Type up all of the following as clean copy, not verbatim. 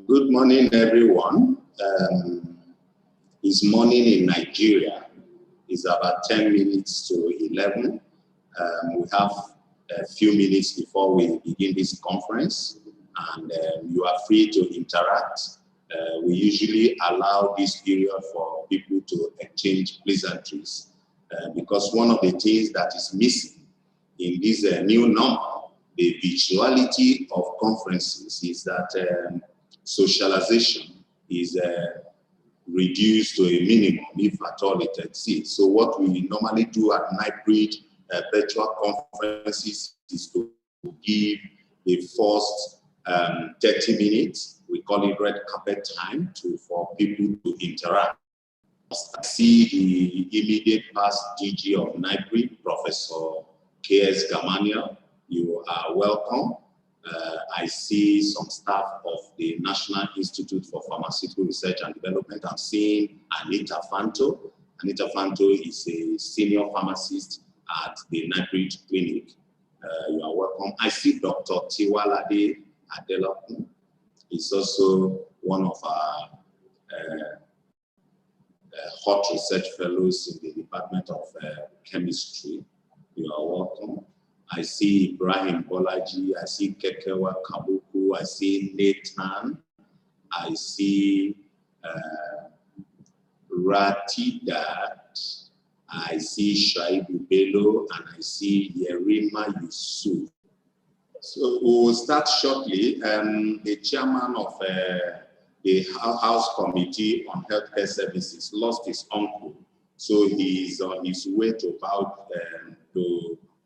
Good morning, everyone. It's morning in Nigeria. It's about 10 minutes to 11. We have a few minutes before we begin this conference, and you are free to interact. We usually allow this period for people to exchange pleasantries, because one of the things that is missing in this new normal, the virtuality of conferences, is that socialization is reduced to a minimum, if at all it exists. So what we normally do at NIPRD virtual conferences is to give the first 30 minutes, we call it red carpet time, for people to interact. I see the immediate past DG of NIPRD, Professor K.S. Gamania. You are welcome. I see some staff of the National Institute for Pharmaceutical Research and Development. I'm seeing Anita Fanto. Anita Fanto is a senior pharmacist at the NIPRD clinic. You are welcome. I see Dr. Tiwalade Adelakun. He's also one of our hot research fellows in the Department of Chemistry. You are welcome. I see Ibrahim Bolaji, I see Kekewa Kabuku, I see Nathan, I see Ratidat, I see Shaibu Bello, and I see Yerima Yusuf. So we'll start shortly. The chairman of the House Committee on Healthcare Services lost his uncle, so he's on his way to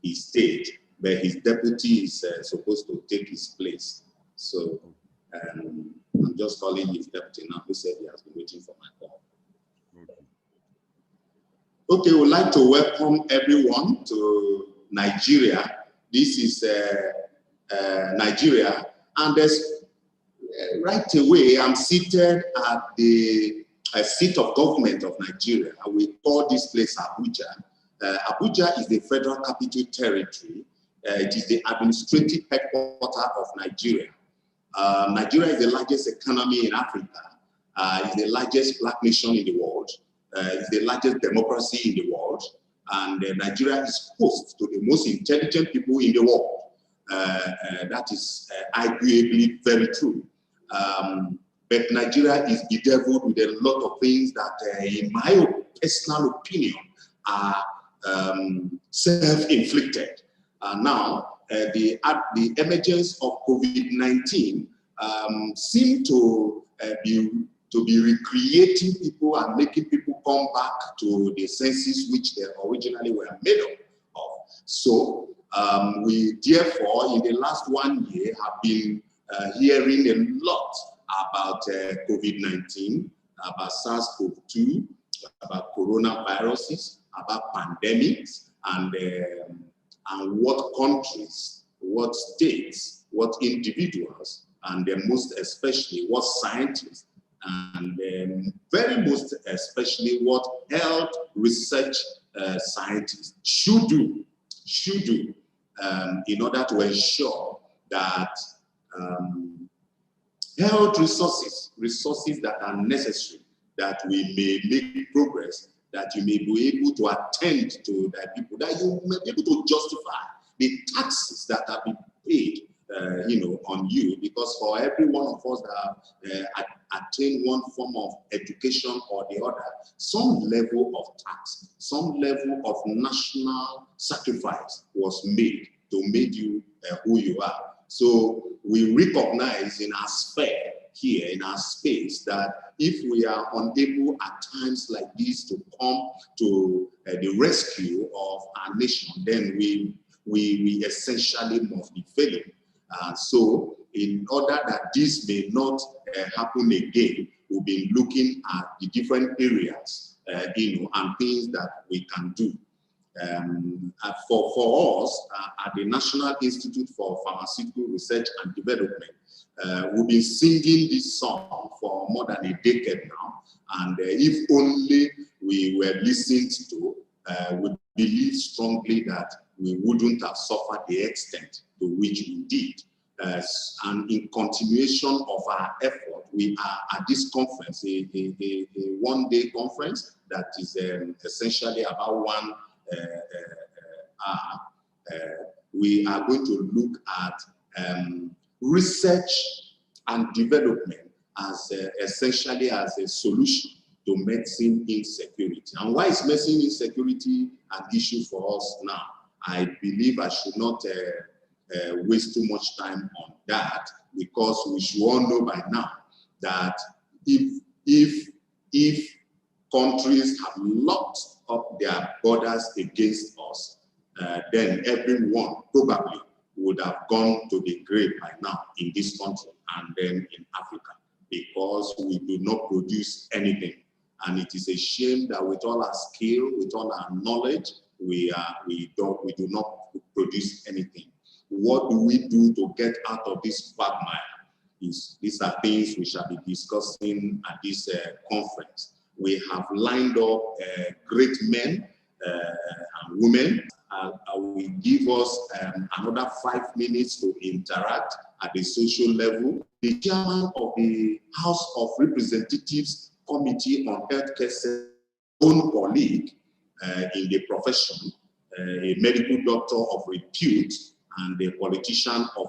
his state, but his deputy is supposed to take his place. So I'm just calling his deputy now, who said he has been waiting for my call. Okay, we'd like to welcome everyone to Nigeria. This is Nigeria, and right away I'm seated at the seat of government of Nigeria. We call this place Abuja. Abuja is the Federal Capital Territory. It is the administrative headquarters of Nigeria. Nigeria is the largest economy in Africa. It's the largest black nation in the world. It's the largest democracy in the world. And Nigeria is host to the most intelligent people in the world. That is arguably very true. But Nigeria is bedeviled with a lot of things that, in my personal opinion, are self-inflicted. Now, the emergence of COVID-19 seem to be recreating people and making people come back to the senses which they originally were made of. So we therefore, in the last 1 year, have been hearing a lot about COVID-19, about SARS-CoV-2, about coronaviruses, about pandemics, and what countries, what states, what individuals, and most especially what scientists, and very most especially what health research scientists should do in order to ensure that health resources that are necessary, that we may make progress, that you may be able to attend to the people, that you may be able to justify the taxes that have been paid, on you, because for every one of us that attain one form of education or the other, some level of tax, some level of national sacrifice was made to make you who you are. So we recognize in our sphere here, in our space, that if we are unable at times like this to come to the rescue of our nation, then we essentially must be failing. So in order that this may not happen again, we've been looking at the different areas, and things that we can do. For us, at the National Institute for Pharmaceutical Research and Development, we've been singing this song for more than a decade now, and if only we were listened to, we believe strongly that we wouldn't have suffered the extent to which we did. and in continuation of our effort, we are at this conference, a one-day conference that is essentially about 1 hour. We are going to look at research and development as essentially as a solution to medicine insecurity. And why is medicine insecurity an issue for us now? I believe I should not waste too much time on that, because we should all know by now that if countries have locked up their borders against us, then everyone probably would have gone to the grave by now in this country and then in Africa, because we do not produce anything. And it is a shame that with all our skill, with all our knowledge, we do not produce anything. What do we do to get out of this quagmire? These are things we shall be discussing at this conference. We have lined up great men and women. Will give us another 5 minutes to interact at the social level. The chairman of the House of Representatives Committee on Healthcare Services, own colleague in the profession, a medical doctor of repute and a politician of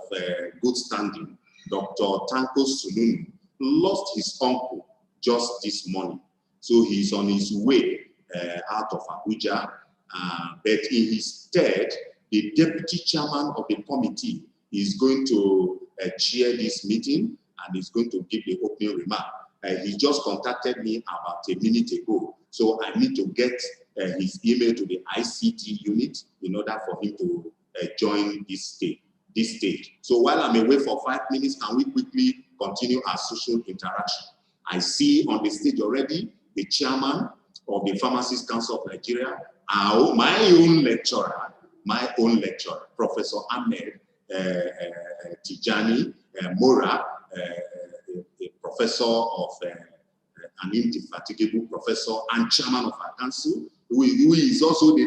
good standing, Dr. Tanko Sununu, lost his uncle just this morning. So he's on his way out of Abuja. But in his stead, the deputy chairman of the committee is going to chair this meeting and is going to give the opening remark. He just contacted me about a minute ago, so I need to get his email to the ICT unit in order for him to join this stage. So while I'm away for 5 minutes, can we quickly continue our social interaction? I see on the stage already the chairman of the Pharmacist Council of Nigeria, my own lecturer, Professor Ahmed Tijani Mora, a professor of an indefatigable professor and chairman of our council, who is also the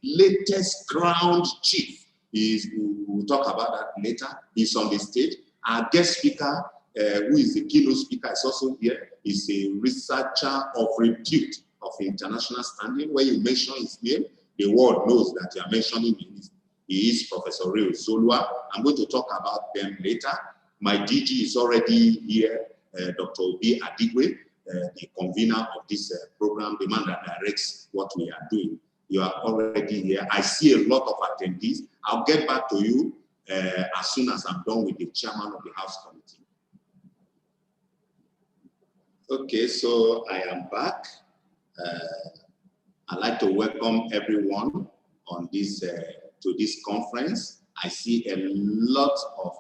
latest crowned chief. We'll talk about that later. He's on the stage. Our guest speaker, who is the keynote speaker, is also here. He's a researcher of repute, of international standing. When you mention his name, the world knows that you are mentioning him. He is Professor Reo Solua. I'm going to talk about them later. My DG is already here, Dr. Obi Adigwe, the convener of this program, the man that directs what we are doing. You are already here. I see a lot of attendees. I'll get back to you as soon as I'm done with the chairman of the House Committee. Okay, so I am back. I'd like to welcome everyone on this to this conference. I see a lot of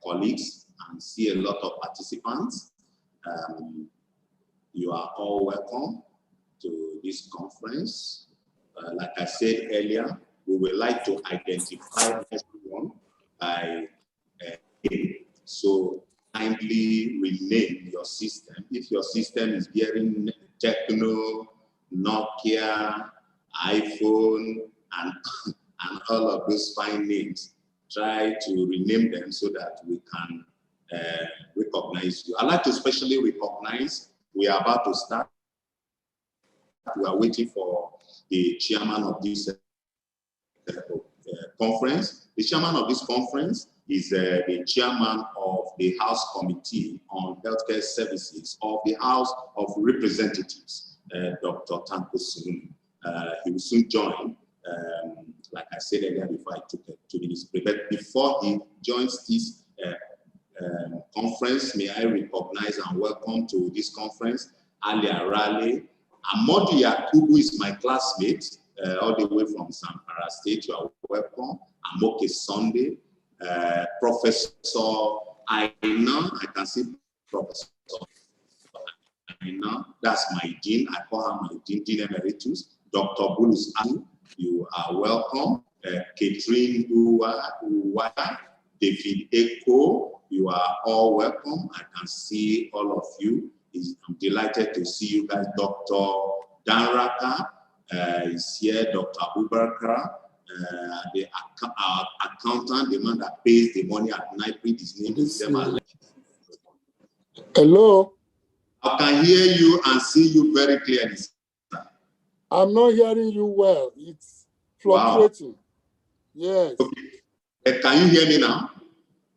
colleagues and see a lot of participants. You are all welcome to this conference. Like I said earlier, we would like to identify everyone by name. So kindly rename your system. If your system is bearing Techno, Nokia, iPhone, and all of those fine names, try to rename them so that we can recognize you. I'd like to especially recognize, we are about to start. We are waiting for the chairman of this conference. The chairman of this conference is the chairman of the House Committee on Healthcare Services of the House of Representatives, Dr. Tanko Sununu. He will soon join. Like I said earlier, before I took 2 minutes break. But before he joins this conference, may I recognize and welcome to this conference Ali Arale. Amodi Yakubu is my classmate, all the way from Zamfara State. You are welcome. Amoke Sunday, Professor Aina. I can see Professor Aina. That's my dean. I call her my dean, Dean Emeritus. Dr. Bulus Anu, you are welcome. Catherine Uwaya, David Eko, you are all welcome. I can see all of you. I'm delighted to see you guys. Dr. Danraka is here, Dr. Abubakar, our accountant, the man that pays the money at NIPRD, his name is Hello? I can hear you and see you very clearly. I'm not hearing you well. It's fluctuating. Wow. Yes. Okay. Can you hear me now?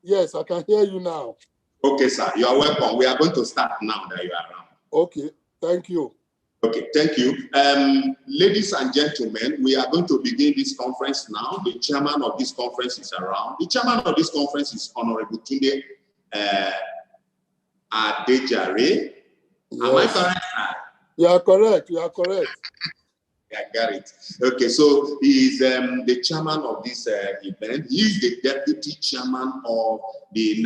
Yes, I can hear you now. Okay, sir. You are welcome. We are going to start now that you are around. Okay. Thank you. Okay, thank you. Ladies and gentlemen, we are going to begin this conference now. The chairman of this conference is around. The chairman of this conference is Honorable Tunde Adigwe. Yes. Am I correct? You are correct. You are correct. I got it. Okay, so he is the chairman of this event. He is the deputy chairman of the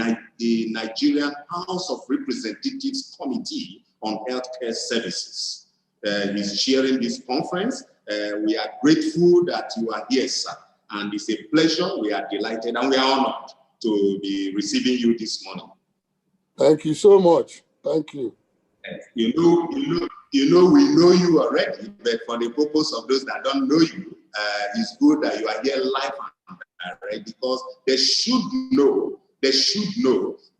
Nigerian House of Representatives Committee on Healthcare Services. He's chairing this conference. We are grateful that you are here, sir. And it's a pleasure. We are delighted and we are honored to be receiving you this morning. Thank you so much. Thank you. You know, we know you already, but for the purpose of those that don't know you, it's good that you are here live and direct, because they should know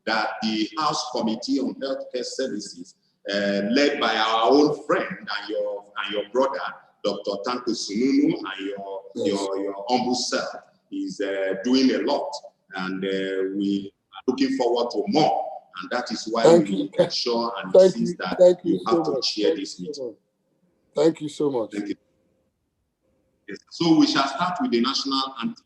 that the House Committee on Healthcare Services, led by our own friend and your brother, Dr. Tanko Sununu, and your humble self, is doing a lot, and we are looking forward to more. And that is why we ensure and insist that you have to chair this meeting. Thank you so much. Thank you. Yes. So we shall start with the national anthem.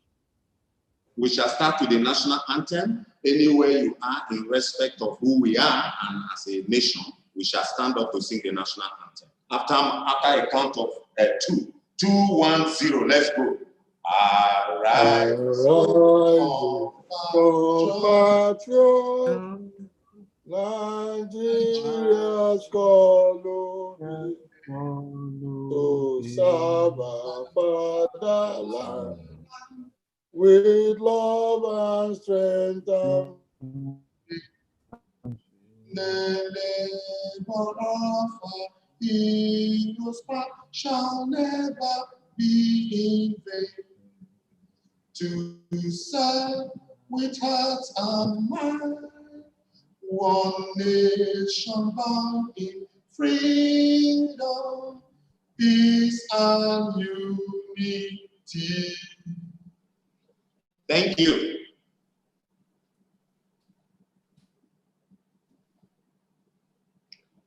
We shall start with the national anthem. Anywhere you are, in respect of who we are and as a nation, we shall stand up to sing the national anthem. After a count of 2, 2, 1, 0, let's go. Arise, compatriot, Nigeria's colony, to serve our fatherland with love and strength and the labor of our heroes shall never be in vain. To serve with heart and mind, one nation bound in freedom, peace and unity. Thank you.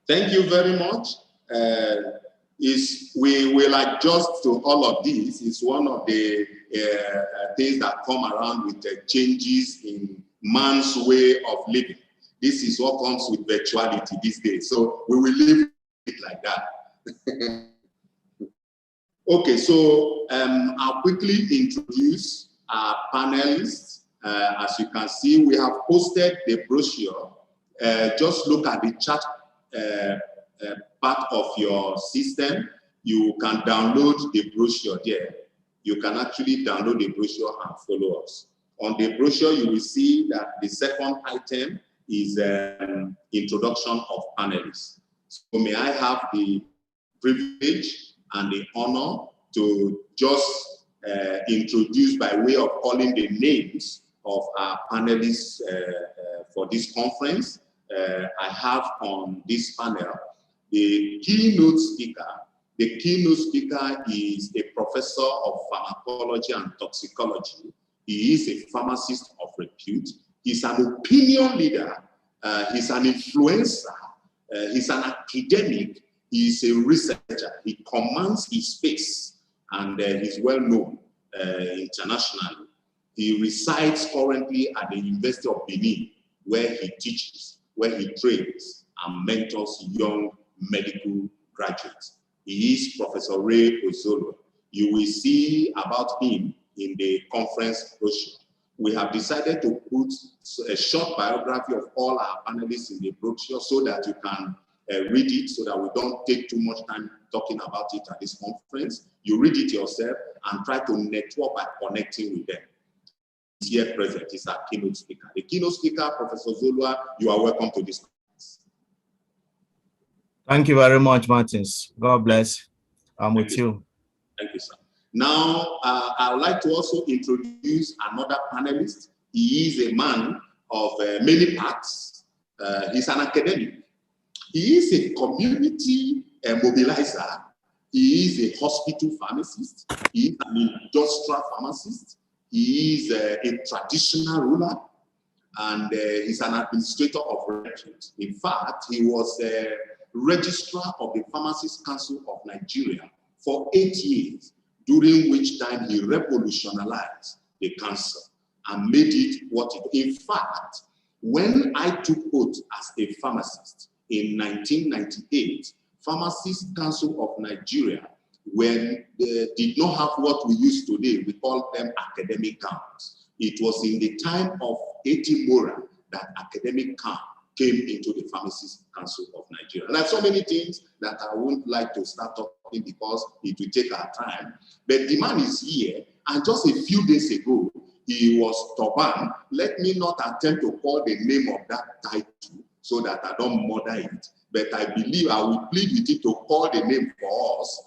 Thank you very much. We will adjust to all of this. It's one of the things that come around with the changes in man's way of living. This is what comes with virtuality these days. So we will leave it like that. Okay, so I'll quickly introduce our panelists. As you can see, we have posted the brochure. Just look at the chat part of your system. You can download the brochure there. You can actually download the brochure and follow us. On the brochure, you will see that the second item is introduction of panelists. So may I have the privilege and the honor to just introduce by way of calling the names of our panelists for this conference. I have on this panel the keynote speaker. The keynote speaker is a professor of pharmacology and toxicology. He is a pharmacist of repute. He's an opinion leader. He's an influencer. He's an academic. He's a researcher. He commands his space, and he's well known internationally. He resides currently at the University of Benin, where he teaches, where he trains and mentors young medical graduates. He is Professor Ray Ozolo. You will see about him in the conference brochure. We have decided to put a short biography of all our panelists in the brochure so that you can read it, so that we don't take too much time talking about it at this conference. You read it yourself and try to network by connecting with them. He's here present. He's our keynote speaker. The keynote speaker, Professor Zolua, you are welcome to this conference. Thank you very much, Martins. God bless. I'm with you. Thank you, sir. Now, I would like to also introduce another panelist. He is a man of many parts. He's an academic. He is a community mobilizer. He is a hospital pharmacist. He is an industrial pharmacist. He is a traditional ruler. And he's an administrator of repute. In fact, he was a registrar of the Pharmacist Council of Nigeria for 8 years, during which time he revolutionized the council and made it what it is. In fact, when I took oath as a pharmacist in 1998, Pharmacist Council of Nigeria, when they did not have what we use today, we call them academic camps. It was in the time of A.T. Mora that academic camp came into the Pharmacist Council of Nigeria. And there are so many things that I wouldn't like to start talking because it will take our time. But the man is here, and just a few days ago, he was stubborn. Let me not attempt to call the name of that title so that I don't murder it. But I believe I will plead with him to call the name for us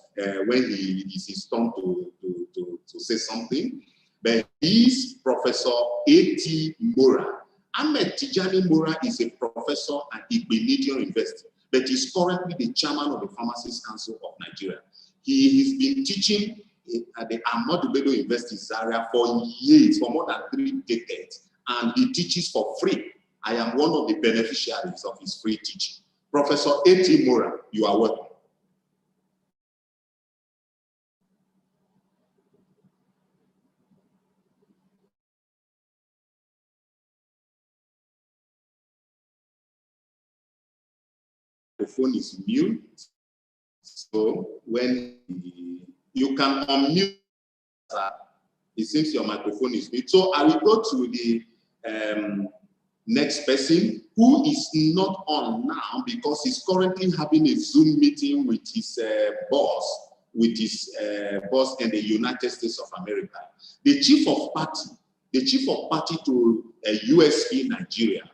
when he is his turn to say something. But he's Professor A.T. Mora. Ahmed Tijani Mora is a professor at Adigwe University, but he's currently the chairman of the Pharmacist Council of Nigeria. He has been teaching at the Ahmadu Bello University Zaria for years, for more than 3 decades, and he teaches for free. I am one of the beneficiaries of his free teaching. Professor A.T. Mora, you are welcome. The phone is mute, so when you can unmute, it seems your microphone is mute. So I will go to the next person who is not on now because he's currently having a Zoom meeting with his boss in the United States of America. The chief of party to USP Nigeria.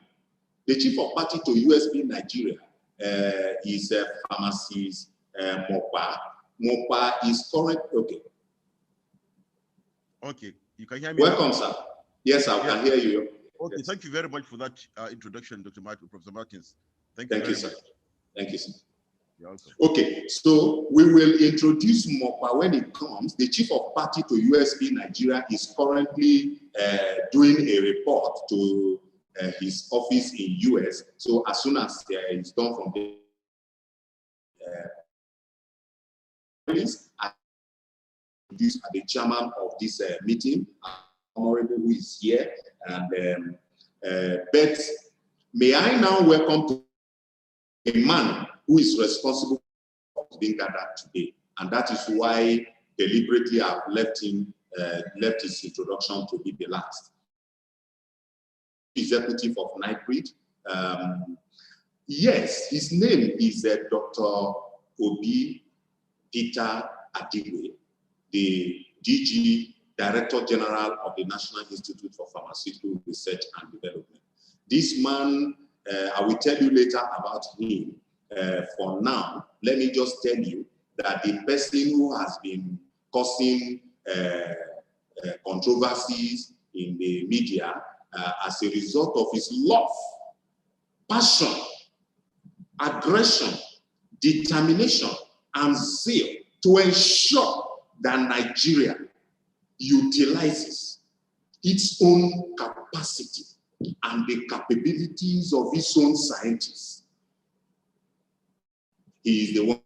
The chief of party to USP Nigeria is a pharmacist, Mopa. Mopa is current. Okay. Okay, you can hear me. Welcome, sir. Yes, I can hear you. Okay, yes. Thank you very much for that introduction, Dr. Martin, Professor Martins. Thank you, sir. Thank you, sir. You're welcome. Okay, so we will introduce Mopa when it comes. The chief of party to USP Nigeria is currently doing a report to his office in US. So as soon as it's done from the I introduce the chairman of this meeting, Honorable who is here, and but may I now welcome to a man who is responsible for being gathered today, and that is why deliberately I've left his introduction to be the last. Executive of NIPRD. Yes, his name is Dr. Obi Peter Adigwe, the DG, Director General of the National Institute for Pharmaceutical Research and Development. This man, I will tell you later about him. For now, let me just tell you that the person who has been causing controversies in the media as a result of his love, passion, aggression, determination, and zeal to ensure that Nigeria utilizes its own capacity and the capabilities of its own scientists. He is the one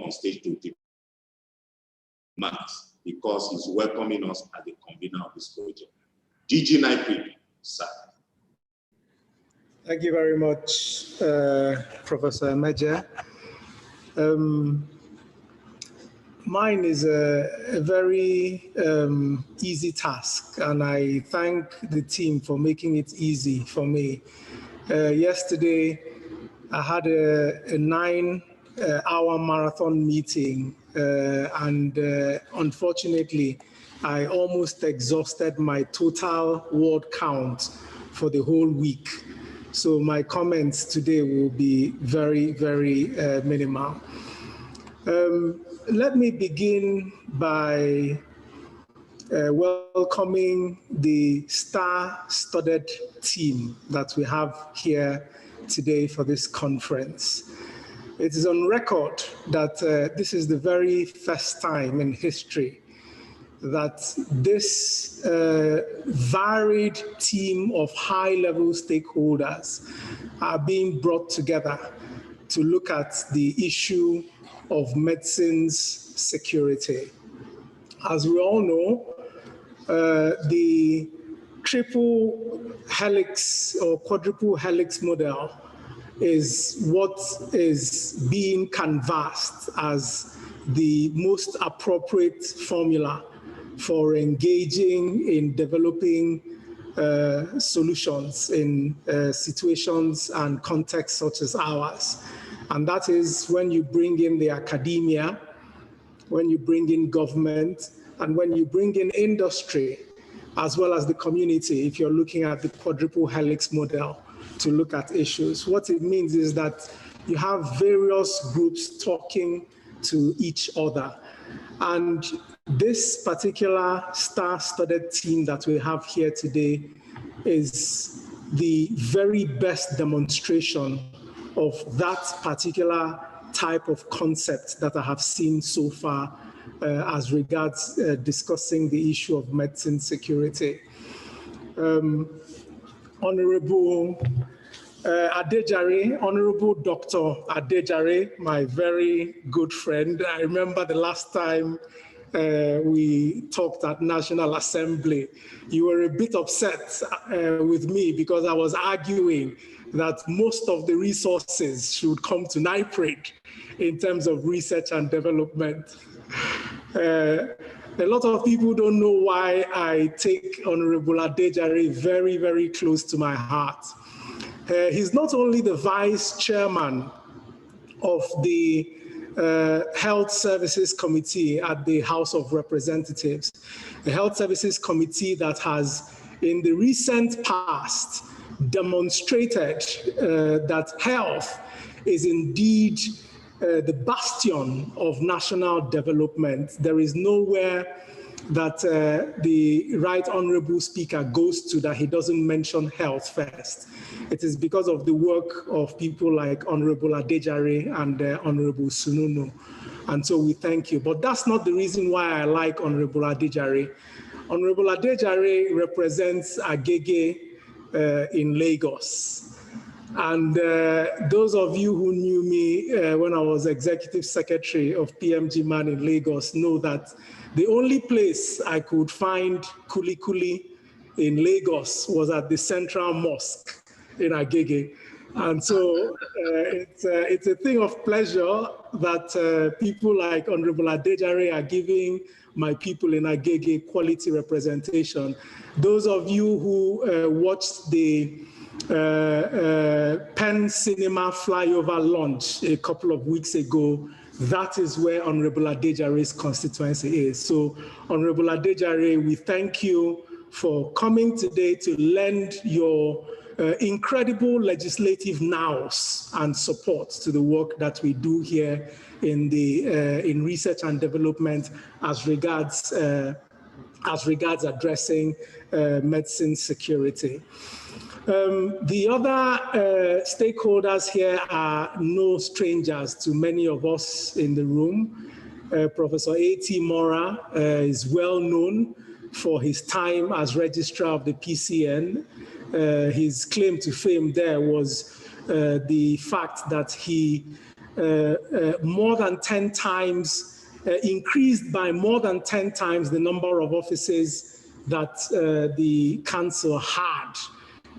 on stage to take marks because he's welcoming us as the convener of this project. DG NIPRD, sir. Thank you very much, Professor Meja. Mine is a very easy task, and I thank the team for making it easy for me. Yesterday, I had a 9-hour marathon meeting, and unfortunately, I almost exhausted my total word count for the whole week. So my comments today will be very, very minimal. Let me begin by welcoming the star-studded team that we have here today for this conference. It is on record that this is the very first time in history that this varied team of high-level stakeholders are being brought together to look at the issue of medicines security. As we all know, the triple helix or quadruple helix model is what is being canvassed as the most appropriate formula for engaging in developing solutions in situations and contexts such as ours. And that is when you bring in the academia, when you bring in government, and when you bring in industry, as well as the community, if you're looking at the quadruple helix model to look at issues. What it means is that you have various groups talking to each other. And this particular star-studded team that we have here today is the very best demonstration of that particular type of concept that I have seen so far as regards discussing the issue of medicine security. Honorable Adejare, Honorable Dr. Adejare, my very good friend. I remember the last time we talked at National Assembly, you were a bit upset with me because I was arguing that most of the resources should come to NIPRD in terms of research and development. A lot of people don't know why I take Honorable Adejare very, very close to my heart. He's not only the vice chairman of the Health Services Committee at the House of Representatives, the Health Services Committee that has, in the recent past, demonstrated that health is indeed the bastion of national development. There is nowhere that the Right Honorable Speaker goes to that he doesn't mention health first. It is because of the work of people like Honorable Adejare and Honorable Sununu. And so we thank you. But that's not the reason why I like Honorable Adejare. Honorable Adejare represents Agege in Lagos. And those of you who knew me when I was executive secretary of PMG Man in Lagos know that the only place I could find kuli kuli in Lagos was at the Central Mosque in Agege. And so it's a thing of pleasure that people like Honorable Adejare are giving my people in Agege quality representation. Those of you who watched the Penn Cinema flyover launch a couple of weeks ago, that is where Honorable Adejare's constituency is. So Honorable Adejare, we thank you for coming today to lend your incredible legislative nous and support to the work that we do here in the in research and development as regards addressing medicine security. The other stakeholders here are no strangers to many of us in the room. Professor A.T. Mora is well known for his time as registrar of the PCN. His claim to fame there was the fact that he more than 10 times, increased by more than 10 times the number of offices that the council had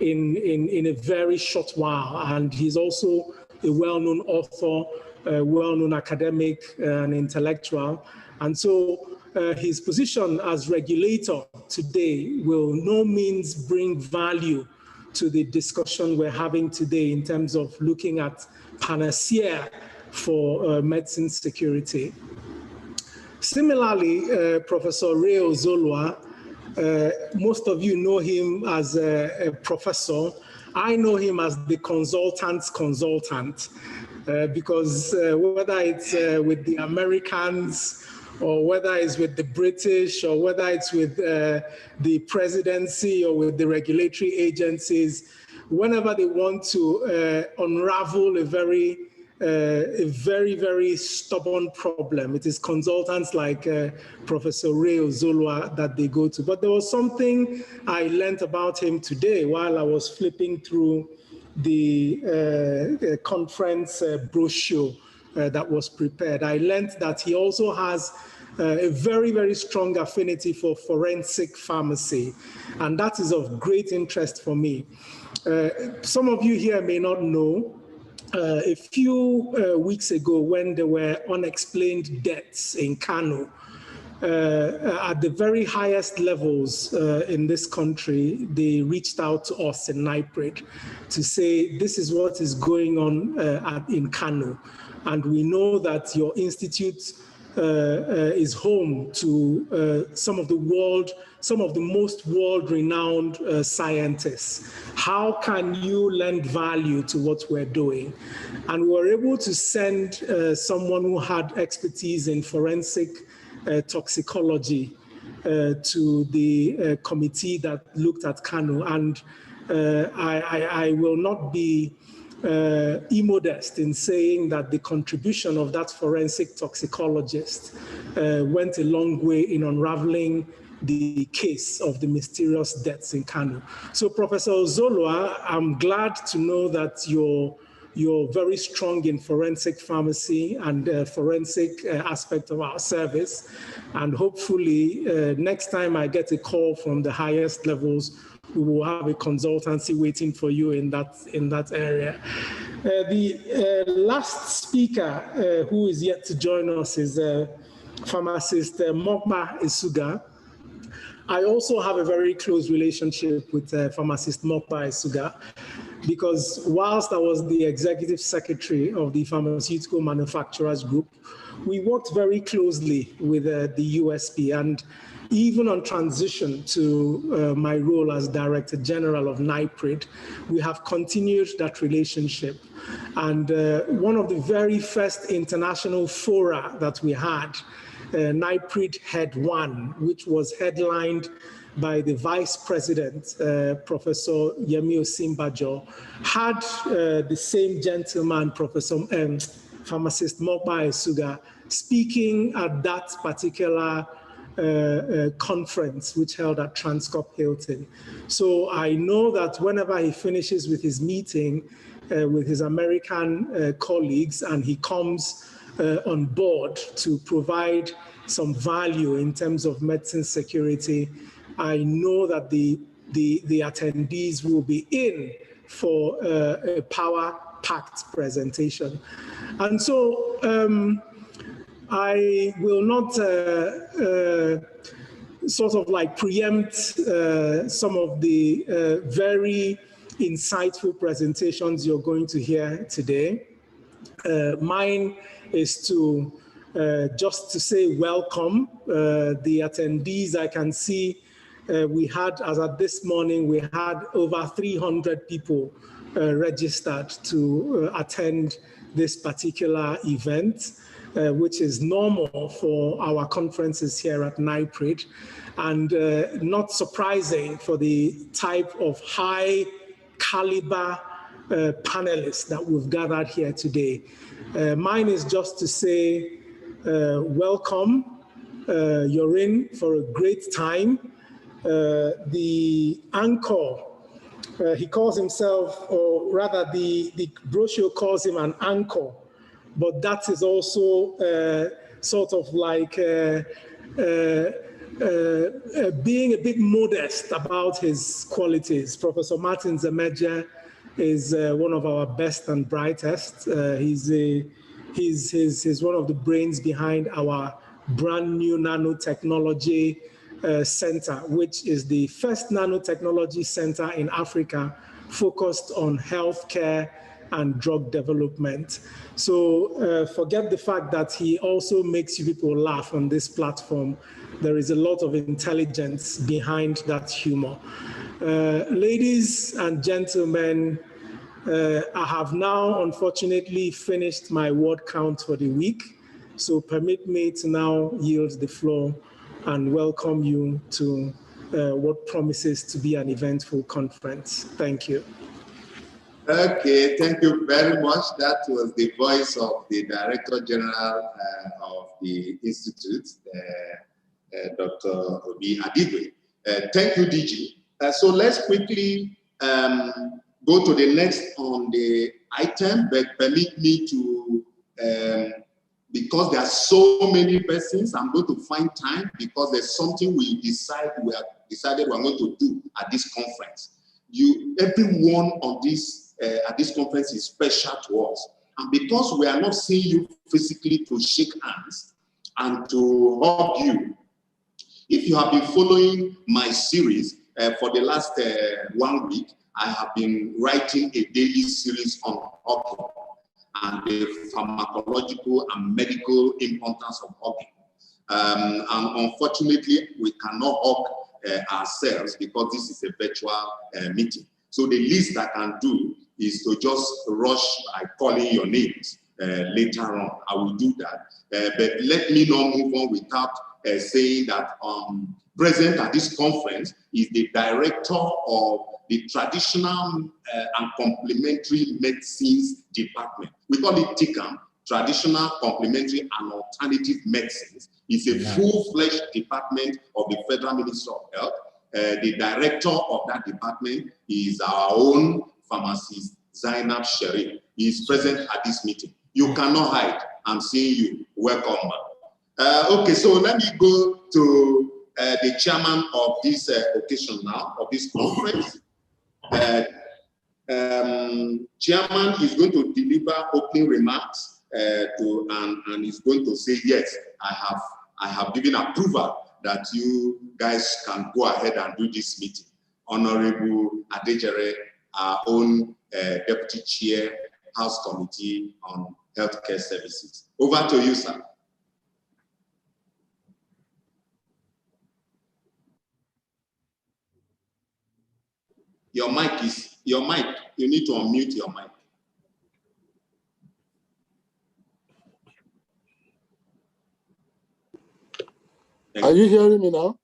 in a very short while. And he's also a well-known author, a well-known academic and intellectual. And so his position as regulator today will no means bring value to the discussion we're having today in terms of looking at Panacea for medicine security. Similarly, Professor Ray Ozolwa, most of you know him as a professor. I know him as the consultant's consultant. because whether it's with the Americans, or whether it's with the British, or whether it's with the presidency or with the regulatory agencies, whenever they want to unravel a very, very stubborn problem, it is consultants like Professor Ray Ozolwa that they go to. But there was something I learned about him today while I was flipping through the conference brochure that was prepared. I learned that he also has a very, very strong affinity for forensic pharmacy, and that is of great interest for me. Some of you here may not know, a few weeks ago when there were unexplained deaths in Kano, at the very highest levels in this country, they reached out to us in NIPRD to say, this is what is going on in Kano. And we know that your institute is home to some of the most world-renowned scientists. How can you lend value to what we're doing? And we were able to send someone who had expertise in forensic toxicology to the committee that looked at Kano. And I will not be immodest in saying that the contribution of that forensic toxicologist went a long way in unraveling the case of the mysterious deaths in Kano. So Professor Ozolwa, I'm glad to know that you're very strong in forensic pharmacy and forensic aspect of our service. And hopefully next time I get a call from the highest levels, we will have a consultancy waiting for you in that area. The last speaker who is yet to join us is Pharmacist Mokpa Isuga. I also have a very close relationship with Pharmacist Mokpa Isuga, because whilst I was the executive secretary of the Pharmaceutical Manufacturers Group, we worked very closely with the USP, and even on transition to my role as Director General of NIPRD, we have continued that relationship. And one of the very first international fora that we had, NIPRD Head 1, which was headlined by the Vice President, Professor Yemi Osinbajo, had the same gentleman, Pharmacist Mokpa Isuga, speaking at that particular conference which held at Transcorp Hilton. So I know that whenever he finishes with his meeting with his American colleagues and he comes on board to provide some value in terms of medicine security, I know that the attendees will be in for a power-packed presentation. And so I will not sort of like preempt some of the very insightful presentations you're going to hear today. Mine is to just to say welcome. The attendees, I can see we had, as at this morning, we had over 300 people registered to attend this particular event, which is normal for our conferences here at NIPRD, and not surprising for the type of high caliber panelists that we've gathered here today. Mine is just to say welcome. You're in for a great time. The anchor, he calls himself, or rather the brochure calls him an anchor, but that is also sort of like being a bit modest about his qualities. Professor Martin Zemeja is one of our best and brightest. He's one of the brains behind our brand new nanotechnology center, which is the first nanotechnology center in Africa focused on healthcare and drug development. So forget the fact that he also makes you people laugh on this platform. There is a lot of intelligence behind that humor. Ladies and gentlemen, I have now, unfortunately, finished my word count for the week. So permit me to now yield the floor and welcome you to what promises to be an eventful conference. Thank you. Okay, thank you very much. That was the voice of the Director General of the Institute, Dr. Obi Adigwe. Thank you, DG. So let's quickly go to the next on the item, but permit me to, because there are so many persons, I'm going to find time because there's something we decided we're going to do at this conference. Everyone on this at this conference is special to us, and because we are not seeing you physically to shake hands and to hug you, if you have been following my series for the last 1 week, I have been writing a daily series on hugging and the pharmacological and medical importance of hugging. And unfortunately, we cannot hug ourselves because this is a virtual meeting. So the least I can do is to just rush by calling your names later on. I will do that. But let me not move on without saying that present at this conference is the director of the Traditional and Complementary Medicines Department. We call it TICAM, Traditional, Complementary and Alternative Medicines. It's a full-fledged department of the Federal Ministry of Health. The director of that department is our own pharmacist, Zainab Sherif. He is present at this meeting. You cannot hide. I'm seeing you. Welcome. Okay, so let me go to the chairman of this occasion now, of this conference. Chairman is going to deliver opening remarks and is going to say, yes, I have given approval that you guys can go ahead and do this meeting. Honorable Adejere, our own Deputy Chair, House Committee on Healthcare Services. Over to you, sir. Your mic, you need to unmute your mic. Are you hearing me now?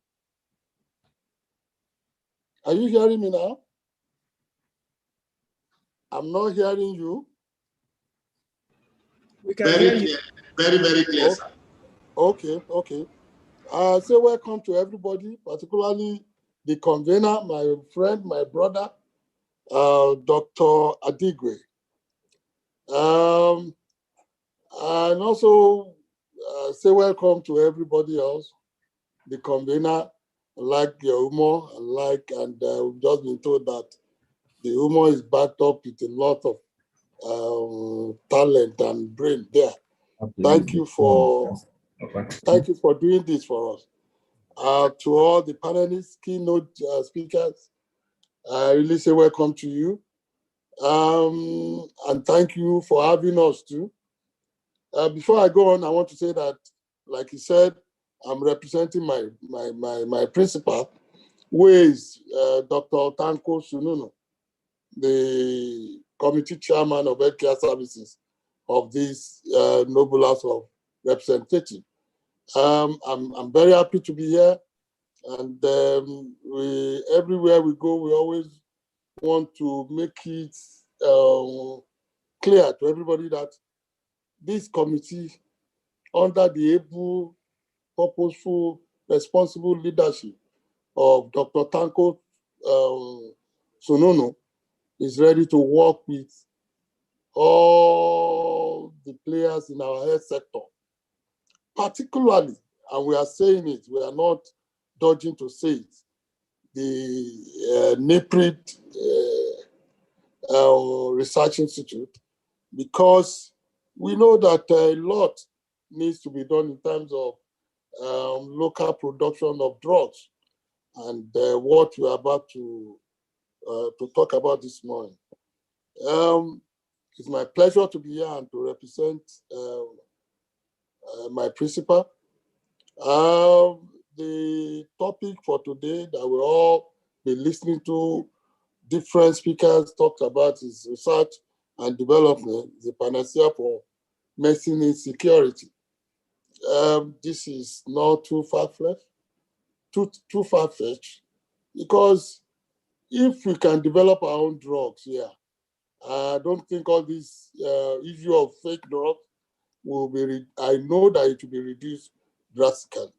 Are you hearing me now? I'm not hearing you. We can hear you. Very, very clear, sir. Okay. Say welcome to everybody, particularly the convener, my friend, my brother, Dr. Adigwe. And also say welcome to everybody else, the convener, like your humor, and we've just been told that the humor is backed up with a lot of talent and brain there. Thank you for doing this for us. To all the panelists, keynote speakers, I really say welcome to you. And thank you for having us too. Before I go on, I want to say that, like you said, I'm representing my principal, who is Dr. Tanko Sununu, the committee chairman of healthcare services of this noble house of representatives. I'm very happy to be here, and everywhere we go, we always want to make it clear to everybody that this committee, under the able, purposeful, responsible leadership of Dr. Tanko Sununu, is ready to work with all the players in our health sector, particularly, and we are saying it, we are not dodging to say it, the NIPRD Research Institute, because we know that a lot needs to be done in terms of local production of drugs, and what we're about to talk about this morning. It's my pleasure to be here and to represent my principal. The topic for today that we'll all be listening to different speakers talked about is research and development, the panacea for medicine insecurity. This is not too far-fetched, too far-fetched, because if we can develop our own drugs here, I don't think all this issue of fake drugs will be, I know that it will be reduced drastically.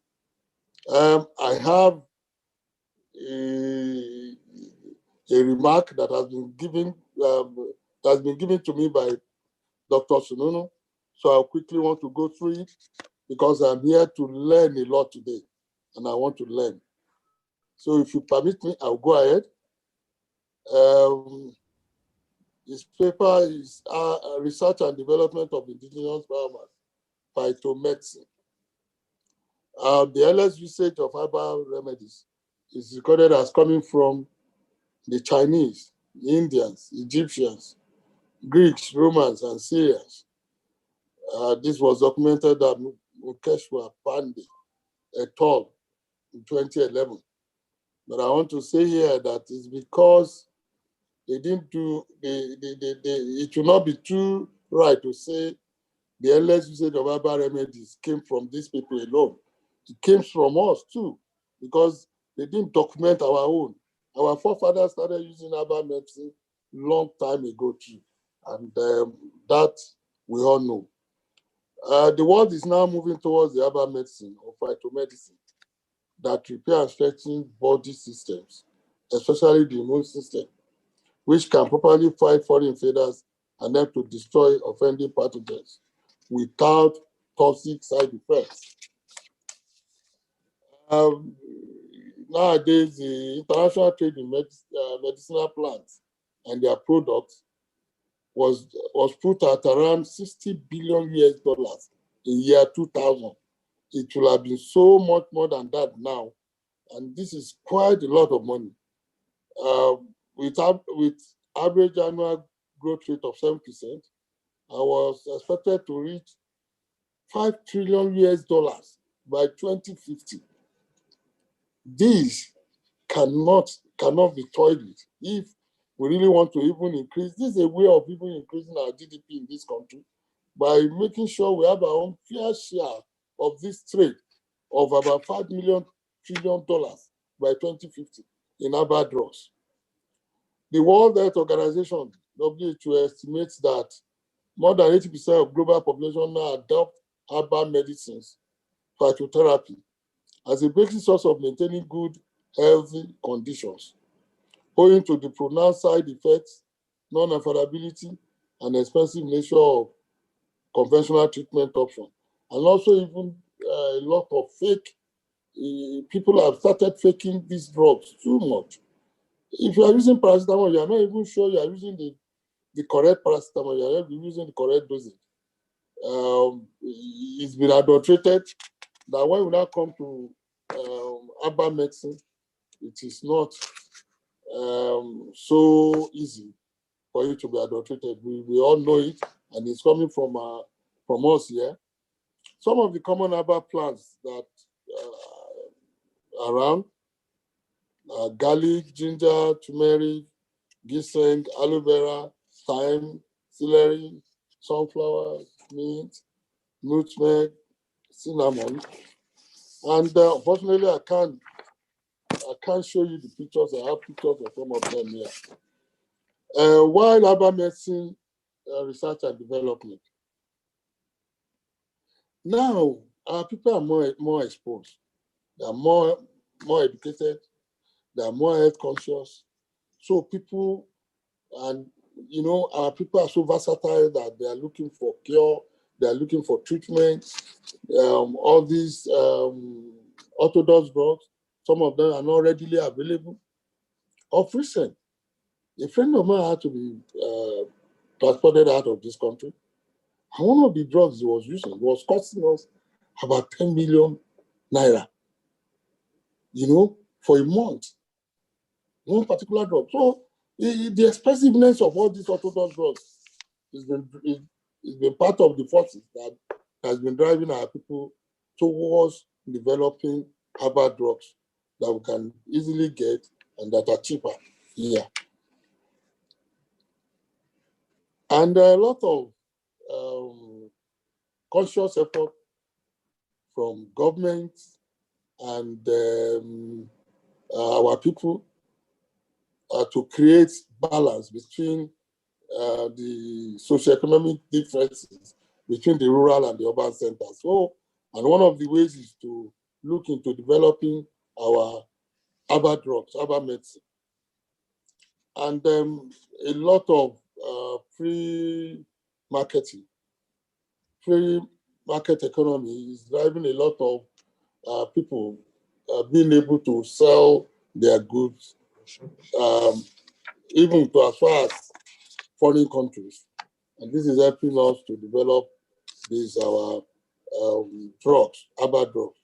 I have a remark that has been given to me by Dr. Sununu, so I quickly want to go through it because I'm here to learn a lot today, and I want to learn. So if you permit me, I'll go ahead. This paper is Research and Development of Indigenous Biomass, Phytomedicine. The earliest usage of herbal remedies is recorded as coming from the Chinese, Indians, Egyptians, Greeks, Romans, and Syrians. This was documented by Mukeshwa Pandey et al. In 2011. But I want to say here that it's because they didn't do, it will not be too right to say the earliest usage of herbal remedies came from these people alone. It came from us too, because they didn't document our own. Our forefathers started using herbal medicine long time ago too, and that we all know. The world is now moving towards the herbal medicine or phytomedicine that repair and strengthen body systems, especially the immune system, which can properly fight foreign invaders and help to destroy offending pathogens without toxic side effects. Nowadays, the international trade in medicinal plants and their products was put at around $60 billion in year 2000. It will have been so much more than that now, and this is quite a lot of money. With average annual growth rate of 7%, I was expected to reach $5 trillion by 2050. These cannot be toyed with. If we really want to even increase, this is a way of even increasing our GDP in this country by making sure we have our own fair share of this trade of about $5 trillion by 2050 in herbal drugs. The World Health Organization, WHO, estimates that more than 80% of global population now adopt herbal medicines, phytotherapy, as a basic source of maintaining good, healthy conditions, owing to the pronounced side effects, non-affordability, and expensive nature of conventional treatment options, and also even a lot of fake. People have started faking these drugs too much. If you are using paracetamol, you are not even sure you are using the correct paracetamol, you are not using the correct dosage. It's been adulterated. That when we now come to herbal medicine, it is not so easy for it to be adulterated. We all know it, and it's coming from us here. Some of the common herbal plants that are around: garlic, ginger, turmeric, ginseng, aloe vera, thyme, celery, sunflower, mint, nutmeg, cinnamon. And unfortunately, I can't show you the pictures. I have pictures of some of them here. While herbal medicine research and development, now our people are more exposed. They are more educated. They are more health conscious. So people, and our people are so versatile that they are looking for cure. They are looking for treatment. All these orthodox drugs, some of them are not readily available. Of recent, a friend of mine had to be transported out of this country. And one of the drugs he was using was costing us about 10 million naira, for a month. One particular drug. So the expensiveness of all these orthodox drugs has been part of the forces that has been driving our people towards developing herbal drugs that we can easily get and that are cheaper here. And there are a lot of conscious effort from government and our people to create balance between the socioeconomic differences between the rural and the urban centers. So, and one of the ways is to look into developing our herbal drugs, herbal medicine. And a lot of free marketing, free market economy is driving a lot of people being able to sell their goods, even to as far as foreign countries. And this is helping us to develop these our drugs, herbal drugs.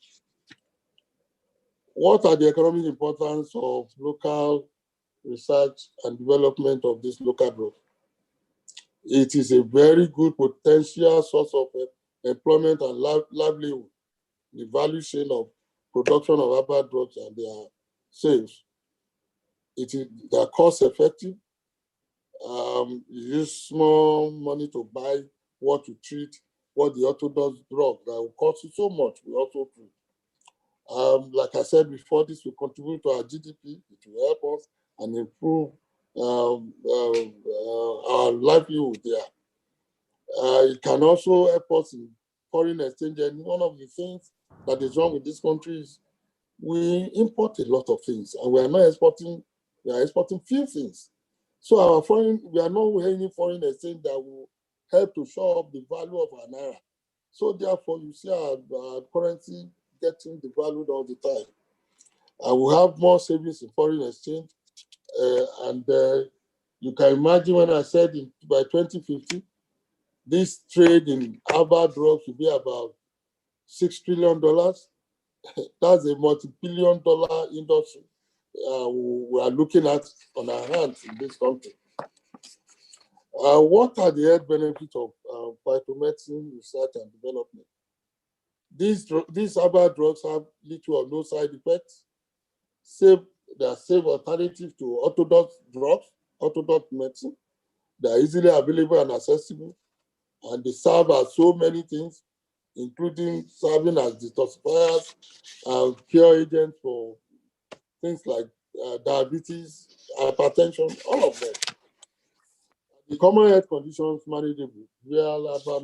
What are the economic importance of local research and development of this local drugs? It is a very good potential source of employment and livelihood. The value chain of production of herbal drugs and their sales. They are cost effective. You use small money to buy what to treat, what the orthodox drug that will cost you so much. We also treat. Like I said before, this will contribute to our GDP. It will help us and improve our livelihood there. It can also help us in foreign exchange. And one of the things that is wrong with this country is we import a lot of things, and we are not exporting. We are exporting few things. So we are not any foreign exchange that will help to show up the value of our naira. So therefore, you see our currency getting devalued all the time. And we have more savings in foreign exchange. And you can imagine when I said by 2050, this trade in herbal drugs will be about $6 trillion. That's a multi-billion-dollar industry we are looking at on our hands in this country. What are the health benefits of phytomedicine research and development? These herbal drugs have little or no side effects. They are safe alternative to orthodox drugs, orthodox medicine. They are easily available and accessible, and they serve as so many things, including serving as detoxifiers and cure agents for things like diabetes, hypertension, all of them. The common health conditions manageable via herbal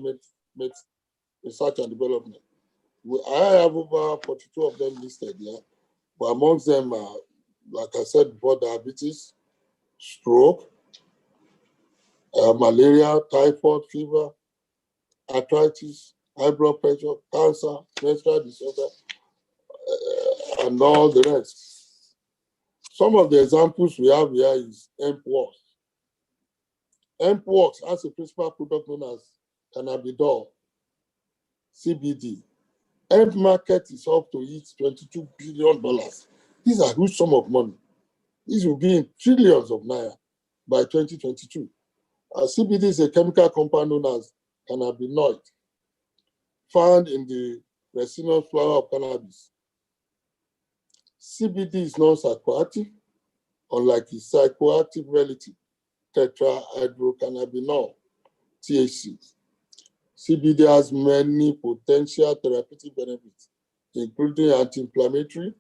medicine research and development. I have over 42 of them listed here, but amongst them are, like I said before, diabetes, stroke, malaria, typhoid, fever, arthritis, high blood pressure, cancer, menstrual disorder, and all the rest. Some of the examples we have here is hemp wax. Hemp wax has a principal product known as cannabidiol, CBD. Hemp market is up to its $22 billion. These are huge sum of money. These will be in trillions of naira by 2022. CBD is a chemical compound known as cannabinoid, found in the resinous flower of cannabis. CBD is non-psychoactive, unlike its psychoactive relative, tetrahydrocannabinol, THC. CBD has many potential therapeutic benefits, including anti-inflammatory,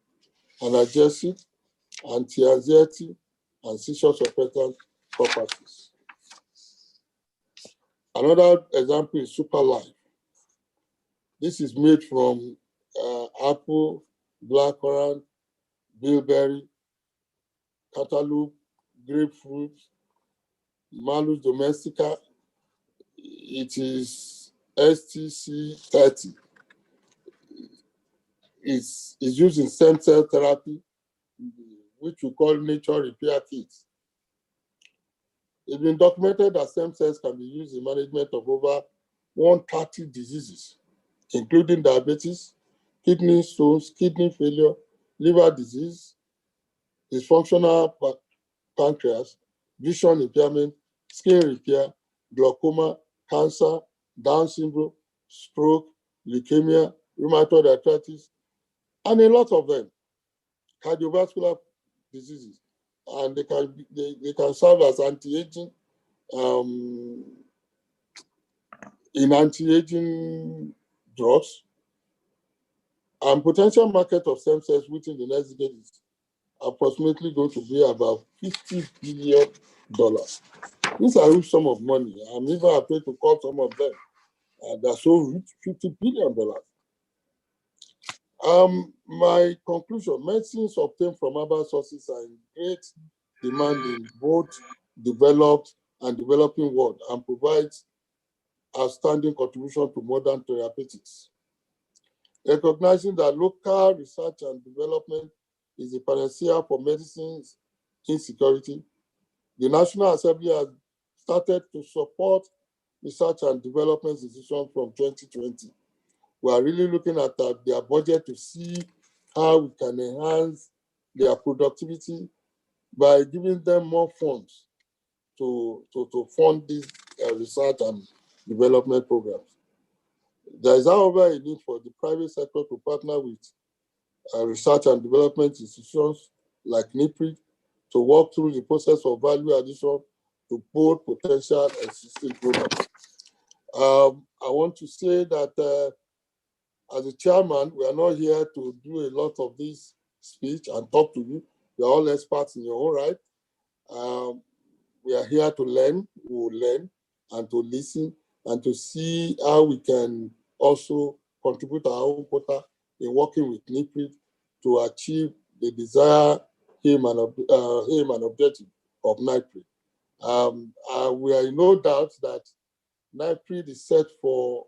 analgesic, anti-anxiety, and seizure suppressant properties. Another example is Superlife. This is made from apple, blackcurrant, bilberry, cantaloupe, grapefruit, Malus domestica. It is STC30. It's used in stem cell therapy, which we call nature repair kits. It's been documented that stem cells can be used in management of over 130 diseases, including diabetes, kidney stones, kidney failure, liver disease, dysfunctional pancreas, vision impairment, skin repair, glaucoma, cancer, Down syndrome, stroke, leukemia, rheumatoid arthritis, and a lot of them, cardiovascular diseases. And they can serve as anti-aging in anti-aging drugs, and potential market of stem cells within the next decade is approximately going to be about $50 billion. These are a huge sum of money. I'm even afraid to call some of them. They're so rich, $50 billion. My conclusion, medicines obtained from herbal sources are in great demand in both developed and developing world and provides outstanding contribution to modern therapeutics. Recognizing that local research and development is a panacea for medicines insecurity, the National Assembly has started to support research and development institutions from 2020. We are really looking at their budget to see how we can enhance their productivity by giving them more funds to fund these research and development programs. There is, however, a need for the private sector to partner with research and development institutions like NIPRD to work through the process of value addition to both potential existing programs. I want to say that as a chairman, we are not here to do a lot of this speech and talk to you. We are all experts in your own right. We are here to learn, we will learn, and to listen, and to see how we can also contribute our own quota in working with NIPRD to achieve the desired aim and objective of NIPRD. We are in no doubt that NIPRD is set for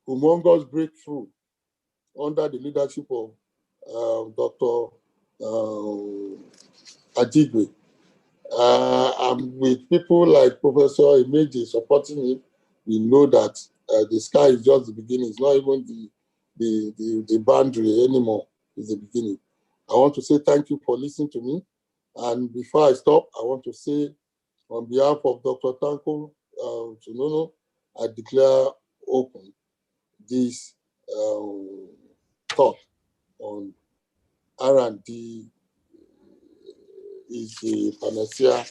humongous breakthrough under the leadership of Dr. Adigwe. And with people like Professor Imeji supporting him, we know that the sky is just the beginning. It's not even the boundary anymore. It's the beginning. I want to say thank you for listening to me. And before I stop, I want to say on behalf of Dr. Tanko Sunono, I declare open this talk on R&D is the panacea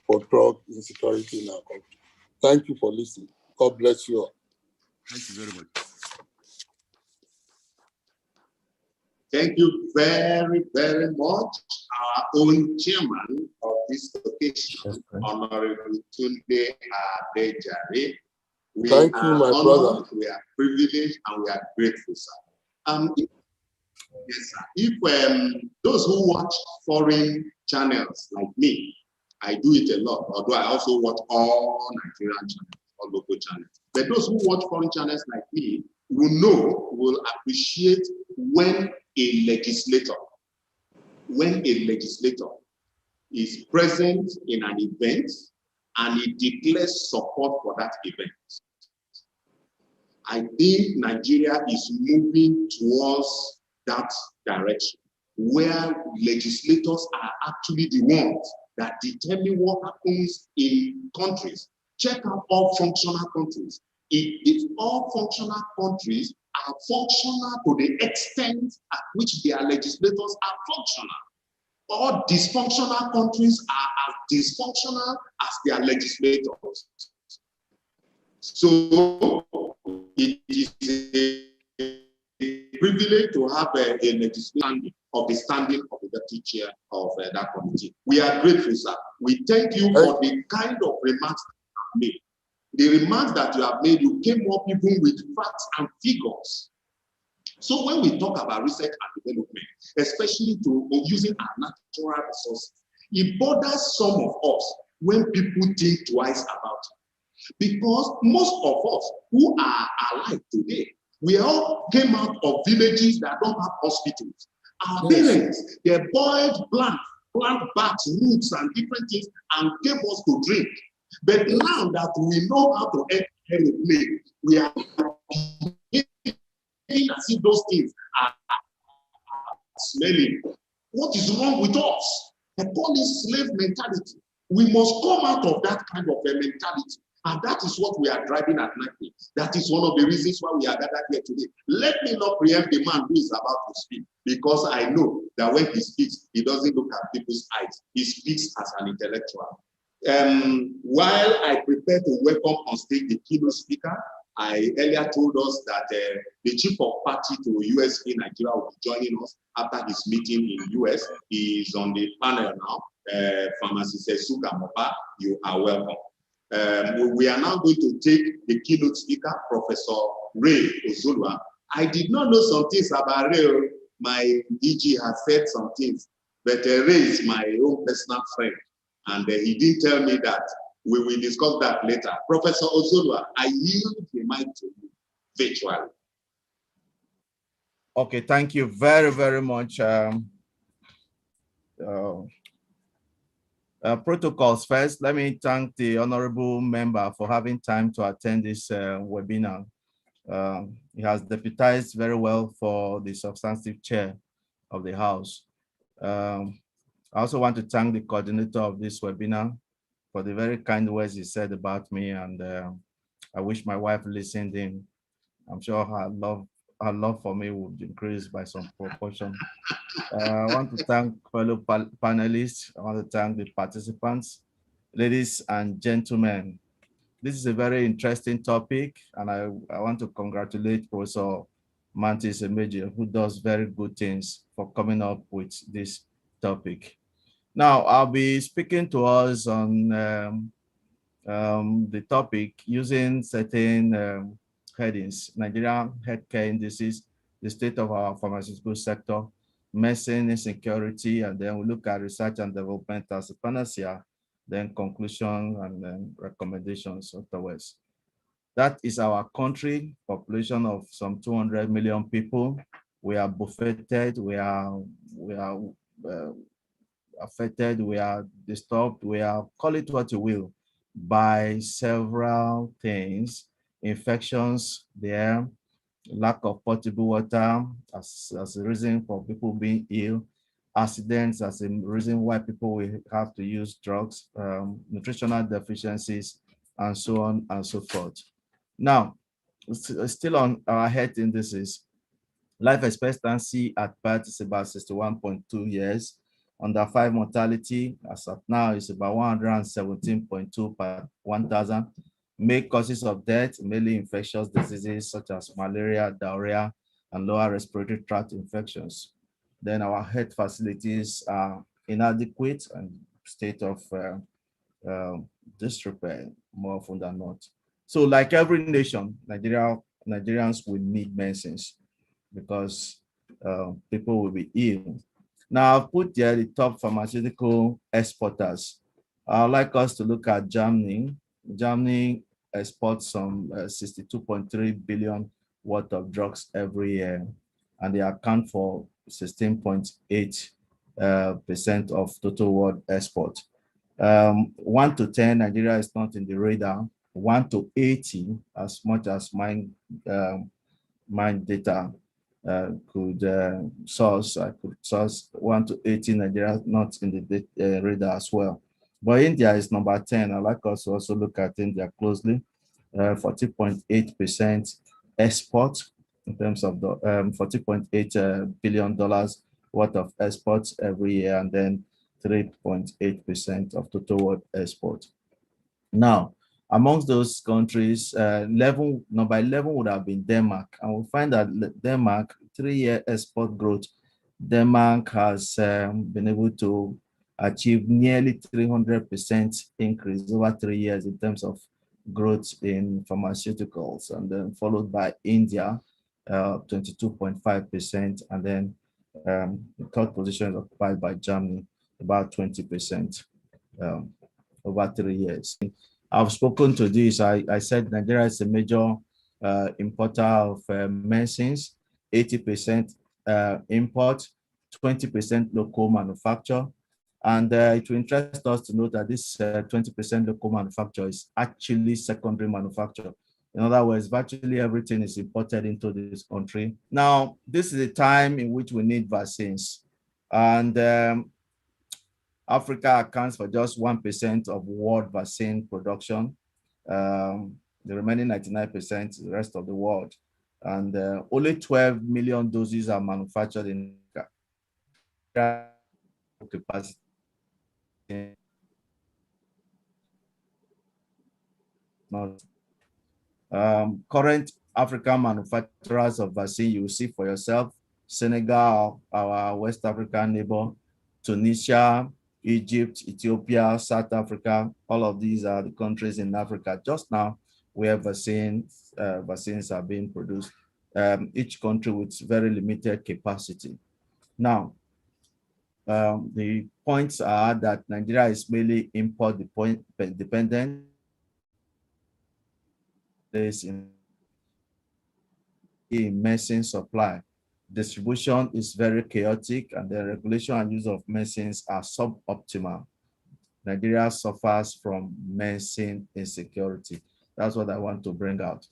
for drug insecurity in our country. Thank you for listening. God bless you all. Thank you very much. Thank you very, very much. Our own chairman of this occasion, Honorable Tunde Adejare. Thank you, my brother. We are privileged and we are grateful, sir. Yes, sir. If those who watch foreign channels like me, I do it a lot, although I also watch all Nigerian channels, all local channels. But those who watch foreign channels like me will appreciate when a legislator is present in an event and he declares support for that event. I think Nigeria is moving towards that direction, where legislators are actually the ones that determine what happens in countries. Check out all functional countries. If all functional countries are functional to the extent at which their legislators are functional, all dysfunctional countries are as dysfunctional as their legislators. So it is a privilege to have a legislation of the standing of the deputy chair of that committee. We are grateful, sir. We thank you for the kind of remarks that you have made. The remarks that you have made, you came up even with facts and figures. So when we talk about research and development, especially to using our natural resources, it bothers some of us when people think twice about it. Because most of us who are alive today, we all came out of villages that don't have hospitals. Our parents, they boiled plant bats, roots, and different things, and gave us to drink. But now that we know how to enter aeroplane, we are beginning as if those things are smelling. What is wrong with us? I call it slave mentality. We must come out of that kind of a mentality. And that is what we are driving at NIPRD. That is one of the reasons why we are gathered here today. Let me not preempt the man who is about to speak, because I know that when he speaks, he doesn't look at people's eyes. He speaks as an intellectual. While I prepare to welcome on stage the keynote speaker, I earlier told us that the chief of party to USK Nigeria will be joining us after his meeting in US. He is on the panel now. Pharmacist Suga Mopa, you are welcome. We are now going to take the keynote speaker, Professor Ray Ozulwa. I did not know some things about Ray. My DG has said some things, but Ray is my own personal friend, and he did tell me that. We will discuss that later. Professor Ozulwa, I yield the mic to you virtually. Okay, thank you very, very much. Protocols first, let me thank the honorable member for having time to attend this webinar. He has deputized very well for the substantive chair of the House. I also want to thank the coordinator of this webinar for the very kind words he said about me, and I wish my wife listened in. I'm sure her love for me would increase by some proportion. I want to thank fellow panelists. I want to thank the participants, ladies and gentlemen. This is a very interesting topic, and I want to congratulate Professor Mantis Emeje, who does very good things for coming up with this topic. Now, I'll be speaking to us on the topic using certain headings: Nigerian healthcare indices, the state of our pharmaceutical sector, medicine insecurity, and then we look at research and development as a panacea, then conclusion and then recommendations afterwards. That is our country, population of some 200 million people. We are buffeted, we are affected, we are disturbed, we are, call it what you will, by several things: infections there, lack of potable water as a reason for people being ill, accidents as a reason why people will have to use drugs, nutritional deficiencies, and so on and so forth. Now, still on our health indices, life expectancy at birth is about 61.2 years. Under 5 mortality, as of now, is about 117.2 per 1,000. Main causes of death, mainly infectious diseases such as malaria, diarrhea, and lower respiratory tract infections. Then our health facilities are inadequate and state of disrepair more often than not. So like every nation, Nigerians will need medicines because people will be ill. Now I've put there the top pharmaceutical exporters. I'd like us to look at Germany. Germany exports some 62.3 billion worth of drugs every year, and they account for 16.8% of total world export. 1 to 10, Nigeria is not in the radar. 1 to 80, as much as mine data could source, I could source 1 to 80, Nigeria not in the radar as well. But India is number 10. I'd like us to also look at India closely. 40.8% export in terms of the $40.8 billion worth of exports every year, and then 3.8% of total world export. Now, amongst those countries, number 11 would have been Denmark, and we'll find that Denmark, 3-year export growth, Denmark has been able to achieve nearly 300% increase over 3 years in terms of growth in pharmaceuticals, and then followed by India, 22.5%, and then the third position is occupied by Germany, about 20% over 3 years. I've spoken to this. I said Nigeria is a major importer of medicines, 80% import, 20% local manufacture. And it will interest us to note that this 20% local manufacture is actually secondary manufacture. In other words, virtually everything is imported into this country. Now, this is a time in which we need vaccines. And Africa accounts for just 1% of world vaccine production. The remaining 99% is the rest of the world. And only 12 million doses are manufactured in capacity. not. Current African manufacturers of vaccine, you will see for yourself, Senegal, our West African neighbor, Tunisia, Egypt, Ethiopia, South Africa, all of these are the countries in Africa. Just now, where vaccines are being produced, each country with very limited capacity. Now, the points are that Nigeria is mainly import dependent. There's medicine supply. Distribution is very chaotic, and the regulation and use of medicines are suboptimal. Nigeria suffers from medicine insecurity. That's what I want to bring out.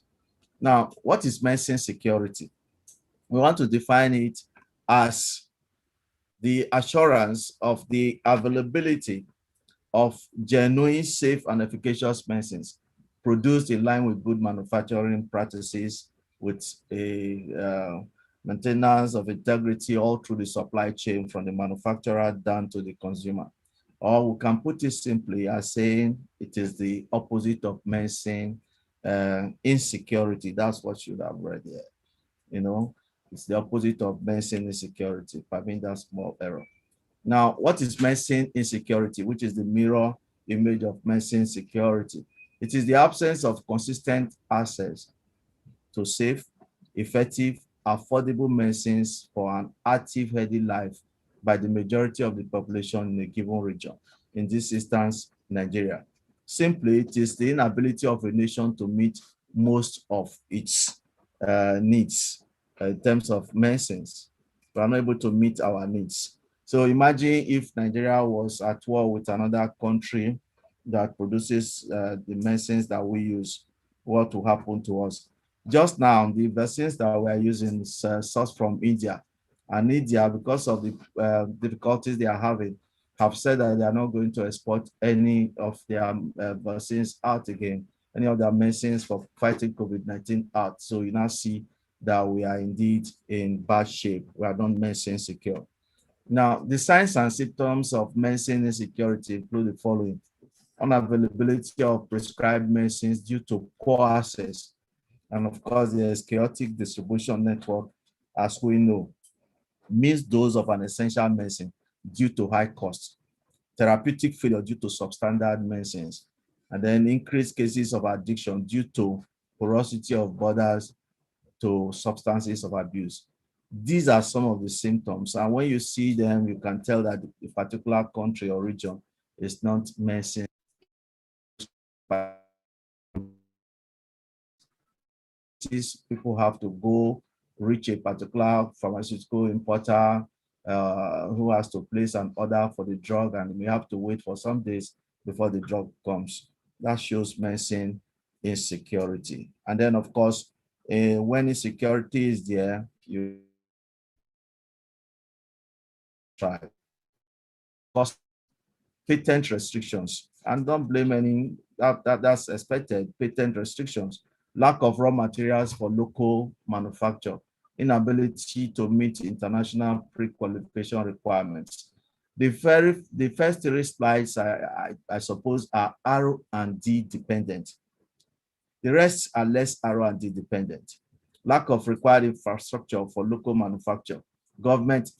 Now, what is medicine security? We want to define it as the assurance of the availability of genuine, safe, and efficacious medicines produced in line with good manufacturing practices, with a maintenance of integrity all through the supply chain from the manufacturer down to the consumer. Or we can put it simply as saying it is the opposite of medicine insecurity. That's what you should have read here. You know, it's the opposite of medicine insecurity. I mean, that's small error. Now, what is medicine insecurity, which is the mirror image of medicine security? It is the absence of consistent access to safe, effective, affordable medicines for an active, healthy life by the majority of the population in a given region. In this instance, Nigeria. Simply, it is the inability of a nation to meet most of its needs in terms of medicines. We are not able to meet our needs. So imagine if Nigeria was at war with another country that produces the medicines that we use, what will happen to us? Just now, the vaccines that we are using is sourced from India. And India, because of the difficulties they are having, have said that they are not going to export any of their vaccines out again, any of their medicines for fighting COVID-19 out. So you now see that we are indeed in bad shape. We are not medicine secure. Now, the signs and symptoms of medicine insecurity include the following: unavailability of prescribed medicines due to poor access. And of course, there's chaotic distribution network, as we know. Missed dose of an essential medicine due to high cost. Therapeutic failure due to substandard medicines. And then increased cases of addiction due to porosity of borders to substances of abuse. These are some of the symptoms. And when you see them, you can tell that a particular country or region is not medicine. People have to go reach a particular pharmaceutical importer who has to place an order for the drug, and we have to wait for some days before the drug comes. That shows medicine insecurity. And then, of course, when insecurity is there, you try. Cost, patent restrictions, and don't blame any, that's expected. Patent restrictions, lack of raw materials for local manufacture, inability to meet international pre-qualification requirements. The first three slides, I suppose, are R&D dependent. The rest are less R&D dependent. Lack of required infrastructure for local manufacture, government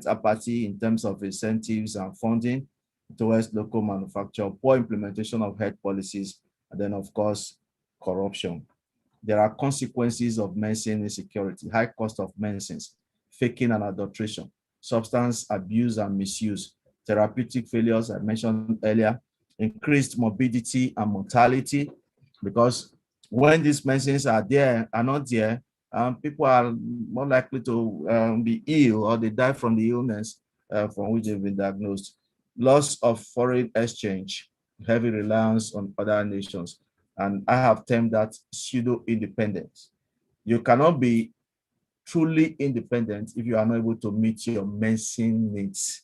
apathy in terms of incentives and funding towards local manufacture, poor implementation of health policies, and then, of course, corruption. There are consequences of medicine insecurity: high cost of medicines, faking and adulteration, substance abuse and misuse, therapeutic failures I mentioned earlier, increased morbidity and mortality, because when these medicines are not there, people are more likely to be ill, or they die from the illness from which they've been diagnosed. Loss of foreign exchange, heavy reliance on other nations, and I have termed that pseudo-independence. You cannot be truly independent if you are not able to meet your medicine needs.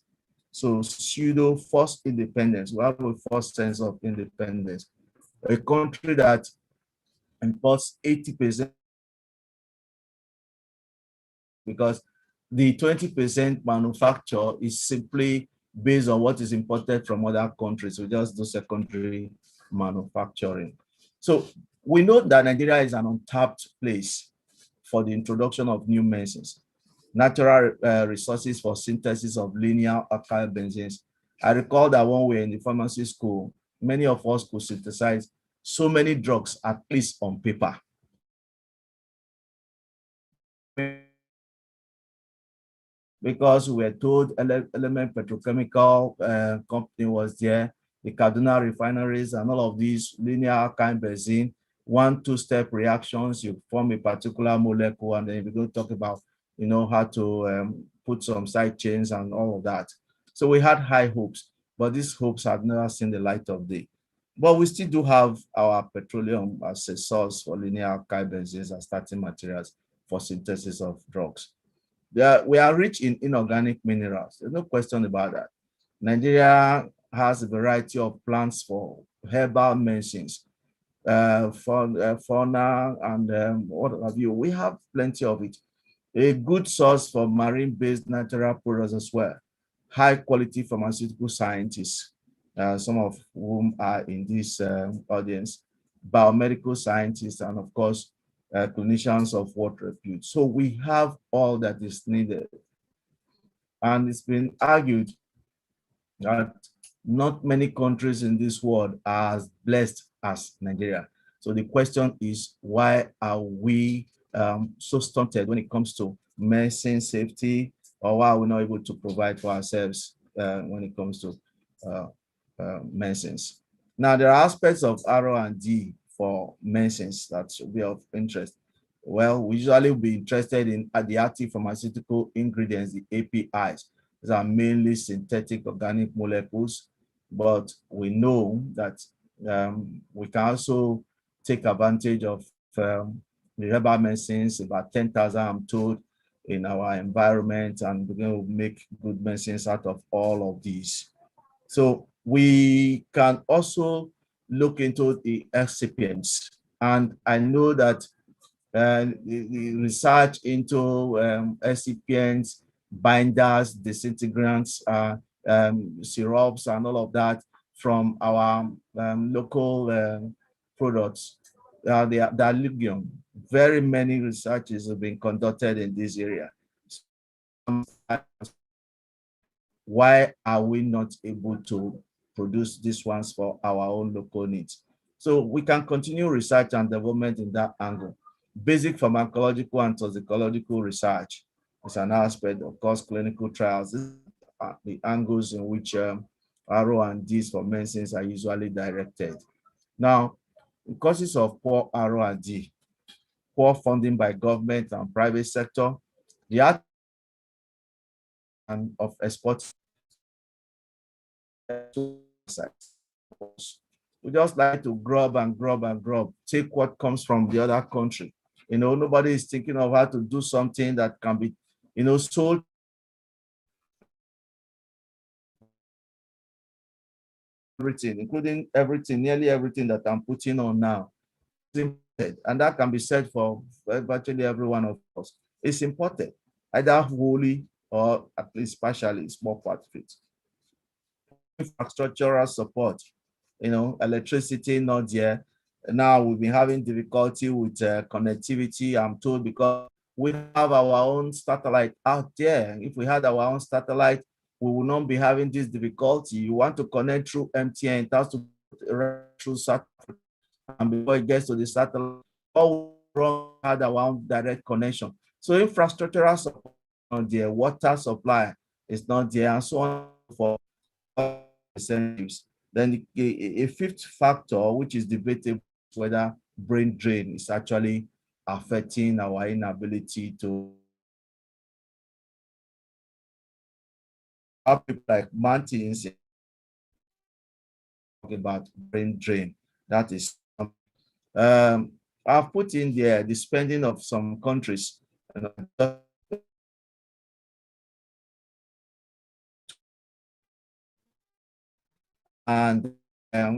So pseudo-forced independence, we have a false sense of independence. A country that imports 80%, because the 20% manufacture is simply based on what is imported from other countries. We just do secondary manufacturing. So we know that Nigeria is an untapped place for the introduction of new medicines, natural resources for synthesis of linear alkyl benzenes. I recall that when we were in the pharmacy school, many of us could synthesize so many drugs, at least on paper. Because we were told Element Petrochemical Company was there, the Kaduna refineries, and all of these linear alkyl benzene, 1-2-step reactions, you form a particular molecule, and then we're going to talk about, how to put some side chains and all of that. So we had high hopes, but these hopes have never seen the light of day. But we still do have our petroleum as a source for linear alkyl benzenes as starting materials for synthesis of drugs. We are rich in inorganic minerals. There's no question about that. Nigeria has a variety of plants for herbal medicines, fauna, and what have you. We have plenty of it. A good source for marine-based natural products as well. High-quality pharmaceutical scientists, some of whom are in this audience, biomedical scientists, and of course, clinicians of world repute. So we have all that is needed. And it's been argued that not many countries in this world are as blessed as Nigeria. So the question is, why are we so stunted when it comes to medicine safety, or why are we not able to provide for ourselves when it comes to medicines? Now, there are aspects of R&D for medicines that should be of interest. Well, we usually will be interested in the active pharmaceutical ingredients, the APIs. These are mainly synthetic organic molecules, but we know that we can also take advantage of the herbal medicines, about 10,000, I'm told, in our environment, and we're going to make good medicines out of all of these. So we can also look into the excipients, and I know that the research into excipients, binders, disintegrants, syrups, and all of that from our local products. They are legion. Very many researches have been conducted in this area. Why are we not able to produce these ones for our own local needs? So we can continue research and development in that angle. Basic pharmacological and toxicological research is an aspect. Of course, clinical trials. These are the angles in which R&Ds for medicines are usually directed. Now, in causes of poor R&D, poor funding by government and private sector, the art of export. We just like to grub and grub and grub, take what comes from the other country. Nobody is thinking of how to do something that can be, sold. Everything, including everything, nearly everything that I'm putting on now. And that can be said for virtually every one of us. It's imported, either wholly or at least partially, small part of it. Infrastructural support, electricity not there. Now we've been having difficulty with connectivity, I'm told, because we have our own satellite out there. If we had our own satellite, we will not be having this difficulty. You want to connect through MTN, it has to go through satellite, and before it gets to the satellite, all had our own direct connection. So infrastructural support on there, water supply is not there, and so on for incentives. Then a fifth factor, which is debatable, whether brain drain is actually affecting our inability to have people like Martins talking about brain drain. That is I've put in there the spending of some countries, and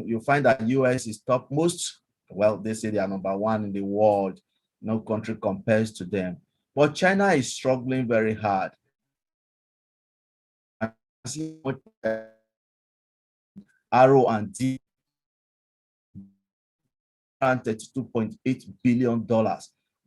you find that US is topmost. Well, they say they are number one in the world. No country compares to them. But China is struggling very hard. R&D $32.8 billion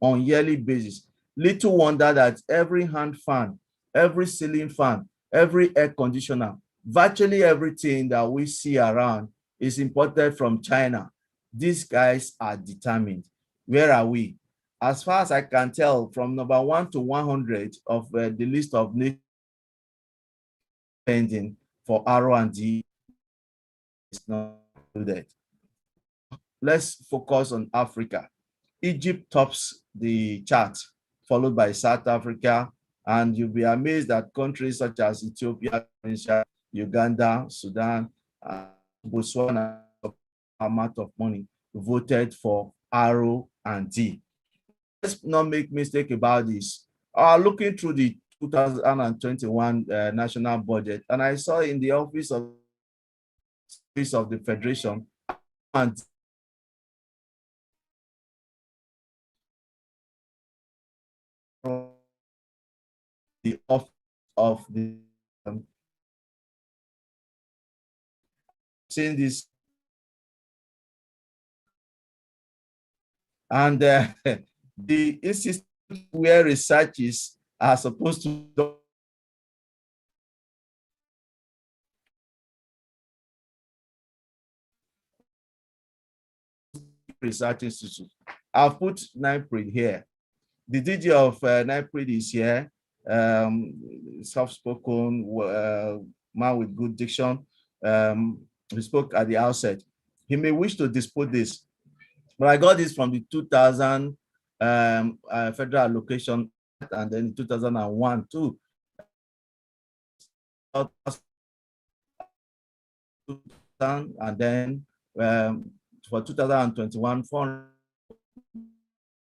on yearly basis. Little wonder that every hand fan, every ceiling fan, every air conditioner, virtually everything that we see around is imported from China. These guys are determined. Where are we? As far as I can tell, from number 1 to 100 of the list of nations pending for R&D is not included. Let's focus on Africa. Egypt tops the chart, followed by South Africa, and you'll be amazed that countries such as Ethiopia, Uganda, Sudan, Botswana, amount of money voted for R&D. Let's not make mistake about this. Looking through the 2021 national budget, and I saw in the office of the Federation and the office of the seeing this, and the institute where researchers are supposed to do research institute. I've put NIPRD here. The DG of NIPRD is here, soft-spoken, man with good diction. He spoke at the outset. He may wish to dispute this, but I got this from the 2000 federal allocation, and then 2001 too. And then for 2021, 400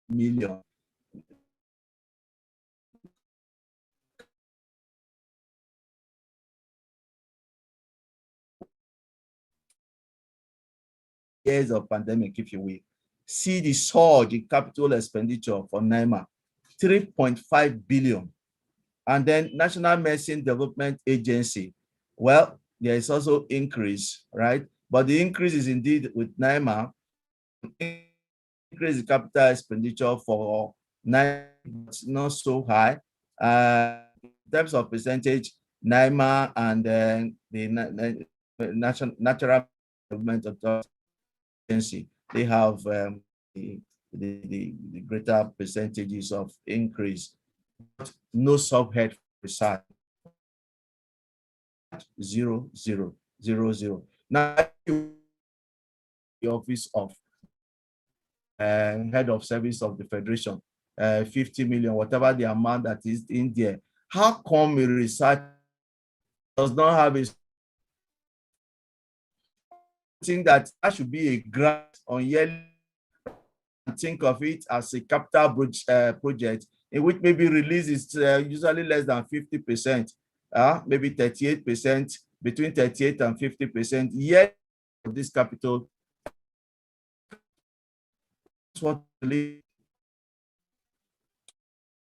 million. Years of pandemic, if you will. See the surge in capital expenditure for NIMA, 3.5 billion. And then National Medicine Development Agency, well, there is also increase, right? But the increase is indeed with NIMA, increase the capital expenditure for NIMA, it's not so high. In terms of percentage, NIMA and then the Natural Development Authority, they have the greater percentages of increase, but no subhead research. 0, 0, 0, 0. Now, the office of head of service of the Federation, 50 million, whatever the amount that is in there. How come a research does not have a thing that should be a grant on yearly? Think of it as a capital project in which maybe release is usually less than 50%, maybe 38%, between 38 and 50%. Yet this capital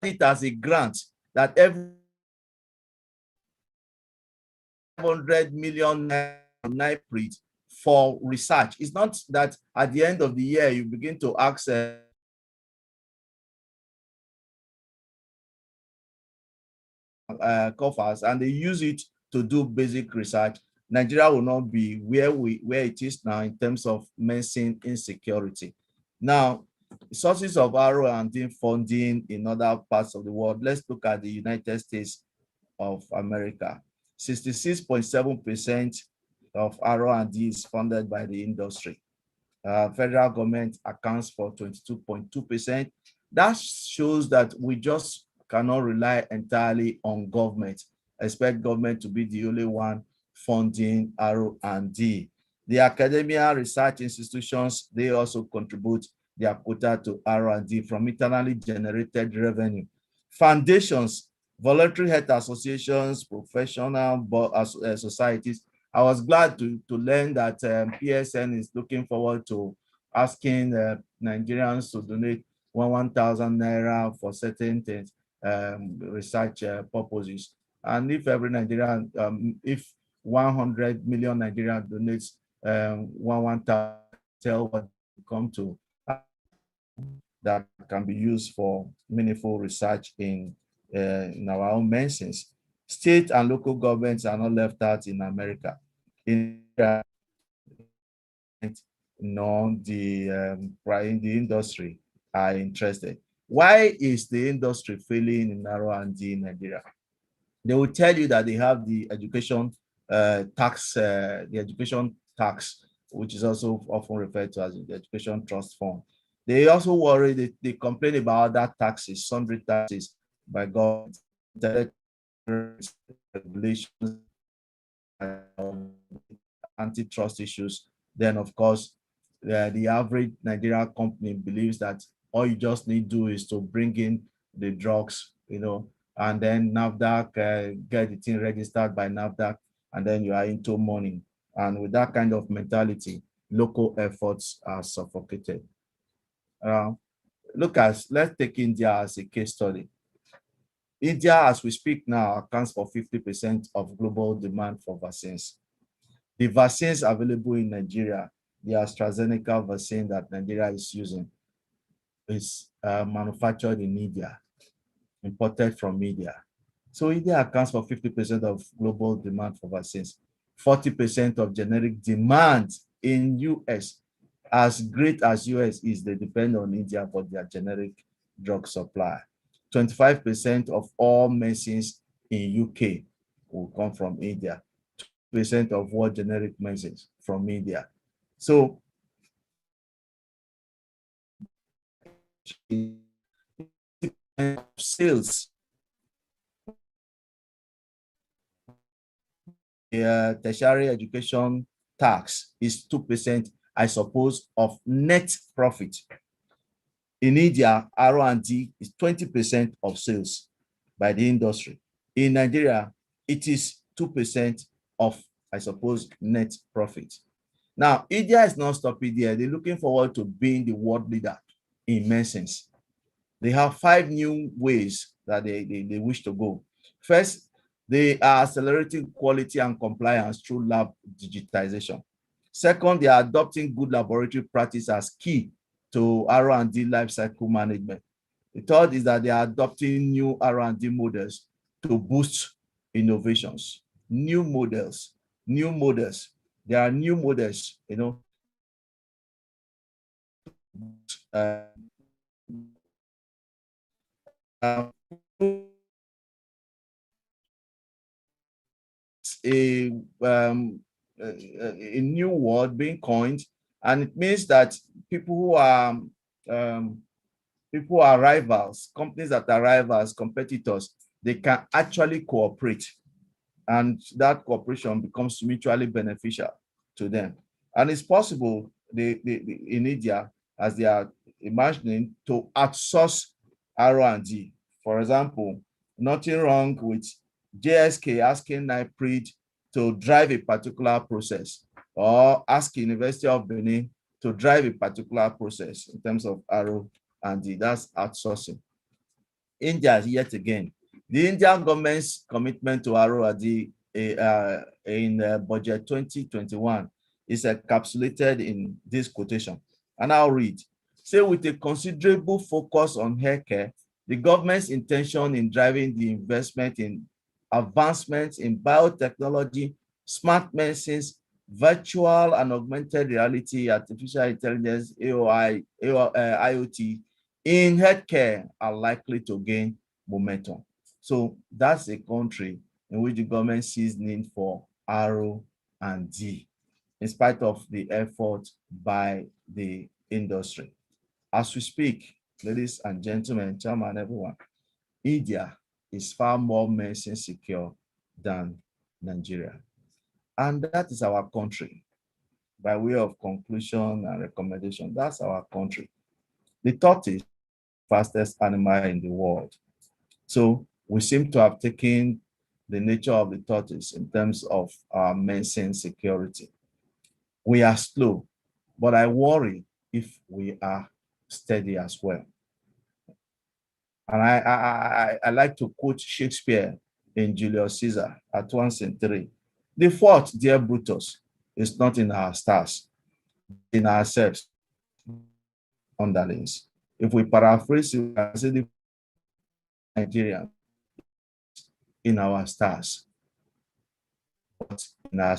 it as a grant that every 100 million NIPRD for research. It's not that at the end of the year you begin to ask coffers and they use it to do basic research. Nigeria will not be where it is now in terms of medicine insecurity. Now, sources of R&D funding in other parts of the world. Let's look at the United States of America. 66.7% of R&D is funded by the industry. Federal government accounts for 22.2%. That shows that we just cannot rely entirely on government, expect government to be the only one funding R&D. The academia research institutions, they also contribute their quota to R&D from internally generated revenue. Foundations, voluntary health associations, professional societies. I was glad to learn that PSN is looking forward to asking Nigerians to donate 1,000 naira for certain things, research purposes. And if every Nigerian, if 100 million Nigerians donates 1,000, tell what come to that can be used for meaningful research in our own medicines. State and local governments are not left out in America. In the industry are interested. Why is the industry failing in R&D in Nigeria? They will tell you that they have the education tax, which is also often referred to as the education trust fund. They also worry, they complain about that taxes, sundry taxes by government, regulations, antitrust issues. Then, of course, the average Nigerian company believes that all you just need to do is to bring in the drugs, and then NAFDAC, get the thing registered by NAFDAC, and then you are into money. And with that kind of mentality, local efforts are suffocated. Let's take India as a case study. India, as we speak now, accounts for 50% of global demand for vaccines. The vaccines available in Nigeria, the AstraZeneca vaccine that Nigeria is using, is manufactured in India, imported from India. So India accounts for 50% of global demand for vaccines. 40% of generic demand in US. As great as US is, they depend on India for their generic drug supply. 25% of all medicines in UK will come from India. 2% of all generic medicines from India. So sales, tertiary education tax is 2%, I suppose, of net profit. In India, R&D is 20% of sales by the industry. In Nigeria, it is 2% of, I suppose, net profit. Now, India is not stopping there. They're looking forward to being the world leader in medicines. They have 5 new ways that they wish to go. First, they are accelerating quality and compliance through lab digitization. Second, they are adopting good laboratory practice as key to R&D lifecycle management. The third is that they are adopting new R&D models to boost innovations. New models. There are new models, a new word being coined, and it means that people who are rivals, companies that are rivals, competitors, they can actually cooperate, and that cooperation becomes mutually beneficial to them. And it's possible in India, as they are imagining, to outsource R&D. For example, nothing wrong with JSK asking NIPRD to drive a particular process, or ask University of Benin to drive a particular process in terms of R&D. That's outsourcing. India, yet again, the Indian government's commitment to R&D in budget 2021 is encapsulated in this quotation. And I'll read. Say, with a considerable focus on healthcare, the government's intention in driving the investment in advancements in biotechnology, smart medicines, virtual and augmented reality, artificial intelligence, IoT, in healthcare are likely to gain momentum. So that's a country in which the government sees need for R&D, in spite of the effort by the industry. As we speak, ladies and gentlemen, chairman, everyone, India is far more medicine secure than Nigeria. And that is our country. By way of conclusion and recommendation, that's our country. The tortoise is the fastest animal in the world. So we seem to have taken the nature of the tortoise in terms of our medicine security. We are slow, but I worry if we are steady as well. And I like to quote Shakespeare in Julius Caesar at 1:3. The fault, dear Brutus, is not in our stars, in ourselves, underlings. If we paraphrase it, we can say the Nigerian in our stars, but in our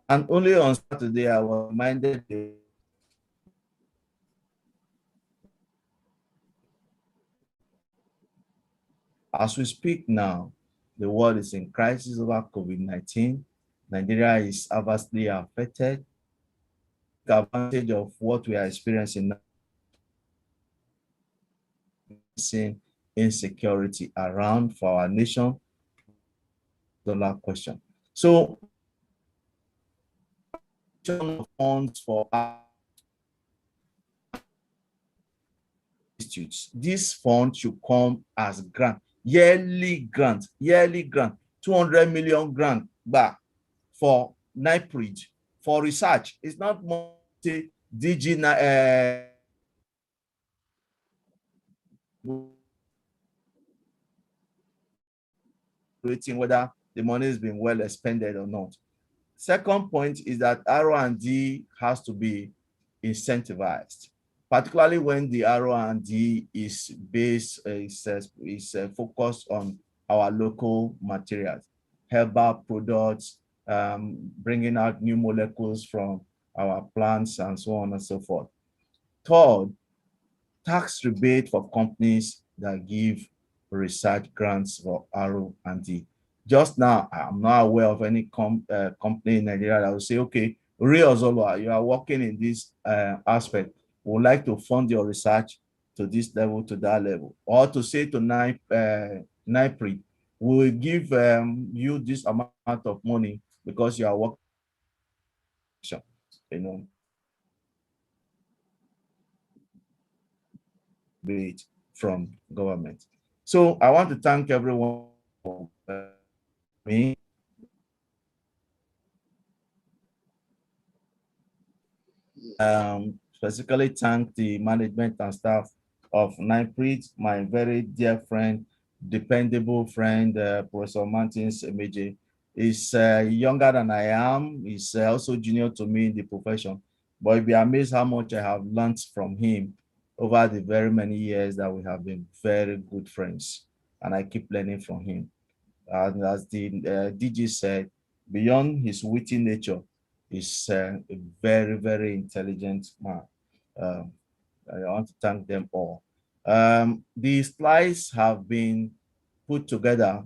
and only on Saturday I was reminded as we speak now, the world is in crisis over COVID-19. Nigeria is adversely affected. The advantage of what we are experiencing now, insecurity around for our nation. Dollar question. So, funds for institutes. This fund should come as grant, yearly grant, 200 million grant back for NIPRD for research. It's not more DG rating whether the money has been well expended or not. Second point is that R&D has to be incentivized, particularly when the R&D is based, is focused on our local materials, herbal products, bringing out new molecules from our plants and so on and so forth. Third, tax rebate for companies that give research grants for R&D. Just now, I'm not aware of any company in Nigeria that will say, okay, Ozolwa, you are working in this aspect. We would like to fund your research to this level, to that level. Or to say to NIPRD, we will give you this amount of money because you are working, you know, from government. So I want to thank everyone for me. Specifically thank the management and staff of NIPRD, my very dear friend, dependable friend, Professor Martins Emeje. He's younger than I am. He's also junior to me in the profession, but you'll be amazed how much I have learned from him over the very many years that we have been very good friends, and I keep learning from him. And as the DG said, beyond his witty nature, he's a very, very intelligent man. I want to thank them all. The slides have been put together.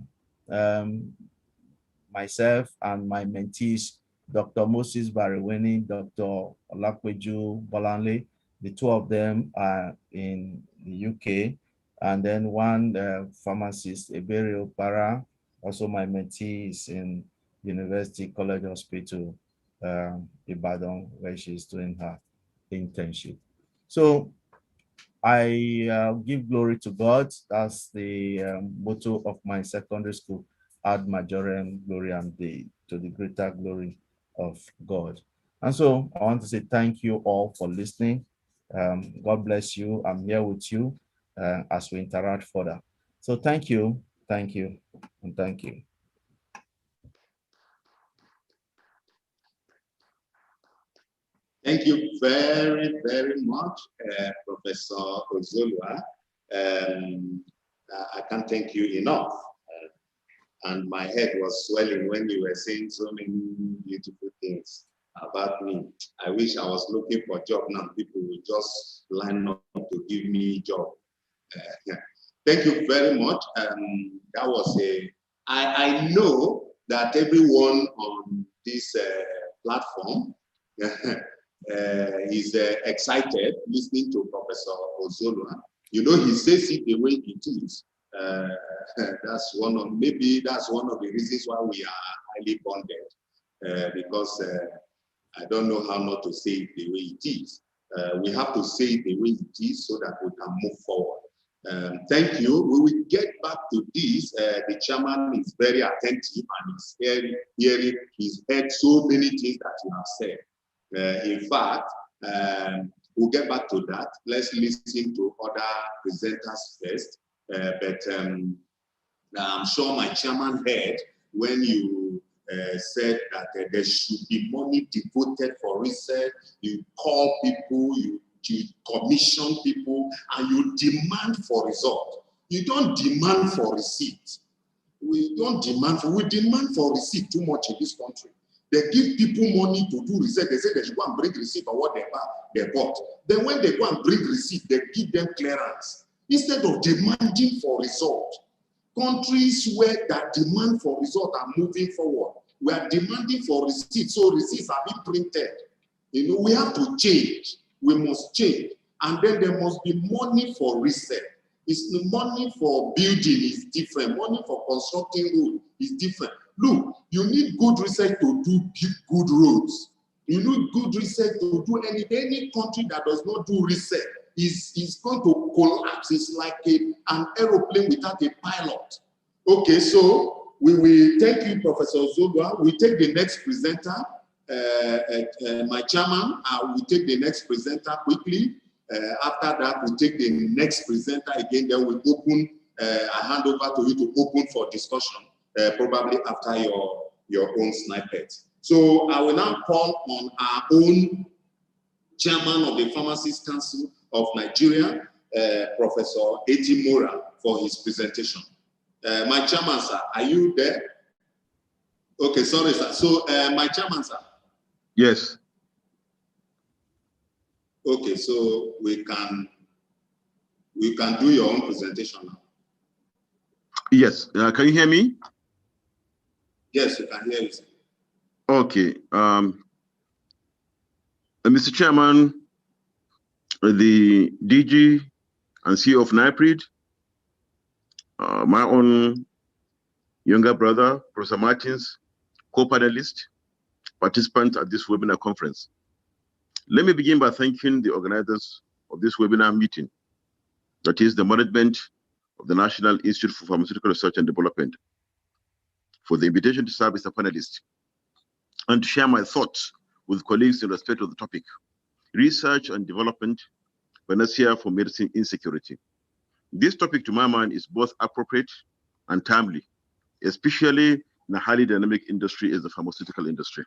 Myself and my mentees, Dr. Moses Bariweni, Dr. Olakweju Bolanle, the two of them are in the UK, and then one pharmacist, Ebere Opara, also my mentee is in University College Hospital, Ibadan, where she's doing her internship. So I give glory to God. That's the motto of my secondary school, ad majorem gloriam Dei, to the greater glory of God. And so I want to say thank you all for listening. God bless you. I'm here with you as we interact further. So thank you, and thank you. Thank you very, very much, Professor Ozolwa. I can't thank you enough. And my head was swelling when you were saying so many beautiful things about me. I wish I was looking for a job now. People would just line up to give me a job. Yeah. Thank you very much. That was I know that everyone on this platform is excited listening to Professor Ozolwa. You know, he says it the way it is. That's one of the reasons why we are highly bonded, because I don't know how not to say it the way it is. We have to say it the way it is so that we can move forward. Thank you. We will get back to this. The chairman is very attentive and he's heard so many things that you have said. In fact, we'll get back to that. Let's listen to other presenters first. But I'm sure my chairman heard when you said that there should be money devoted for research. You call people, you commission people, and you demand for result. You don't demand for receipt. We don't demand for, we demand for receipt too much in this country. They give people money to do research. They say they should go and bring receipt for what they bought. Then when they go and bring receipt, they give them clearance. Instead of demanding for result. Countries where that demand for result are moving forward. We are demanding for receipts, so receipts are being printed. You know, we have to change. We must change. And then there must be money for research. It's the money for building is different. Money for constructing road is different. Look, you need good research to do good roads. You need good research to do any country that does not do research is going to collapse. It's like an aeroplane without a pilot. Okay, so we will thank you, Professor Zogwa. We take the next presenter, my chairman. We take the next presenter quickly. After that, we take the next presenter again. Then we open. I hand over to you to open for discussion, probably after your own snippet. So I will now call on our own chairman of the Pharmacist Council of Nigeria, Professor Eti Mora, for his presentation. My chairman, sir, are you there? Okay, sorry, sir. So, my chairman, sir. Yes. Okay, so we can do your own presentation now. Yes. Can you hear me? Yes, you can hear you, sir. Okay. Mr. Chairman, the DG and CEO of NIPRD, my own younger brother, Professor Martins, co-panelist, participant at this webinar conference. Let me begin by thanking the organizers of this webinar meeting, that is the management of the National Institute for Pharmaceutical Research and Development, for the invitation to serve as a panelist and to share my thoughts with colleagues in respect of the topic, research and development, Panacea for medicine insecurity. This topic, to my mind, is both appropriate and timely, especially in a highly dynamic industry as the pharmaceutical industry.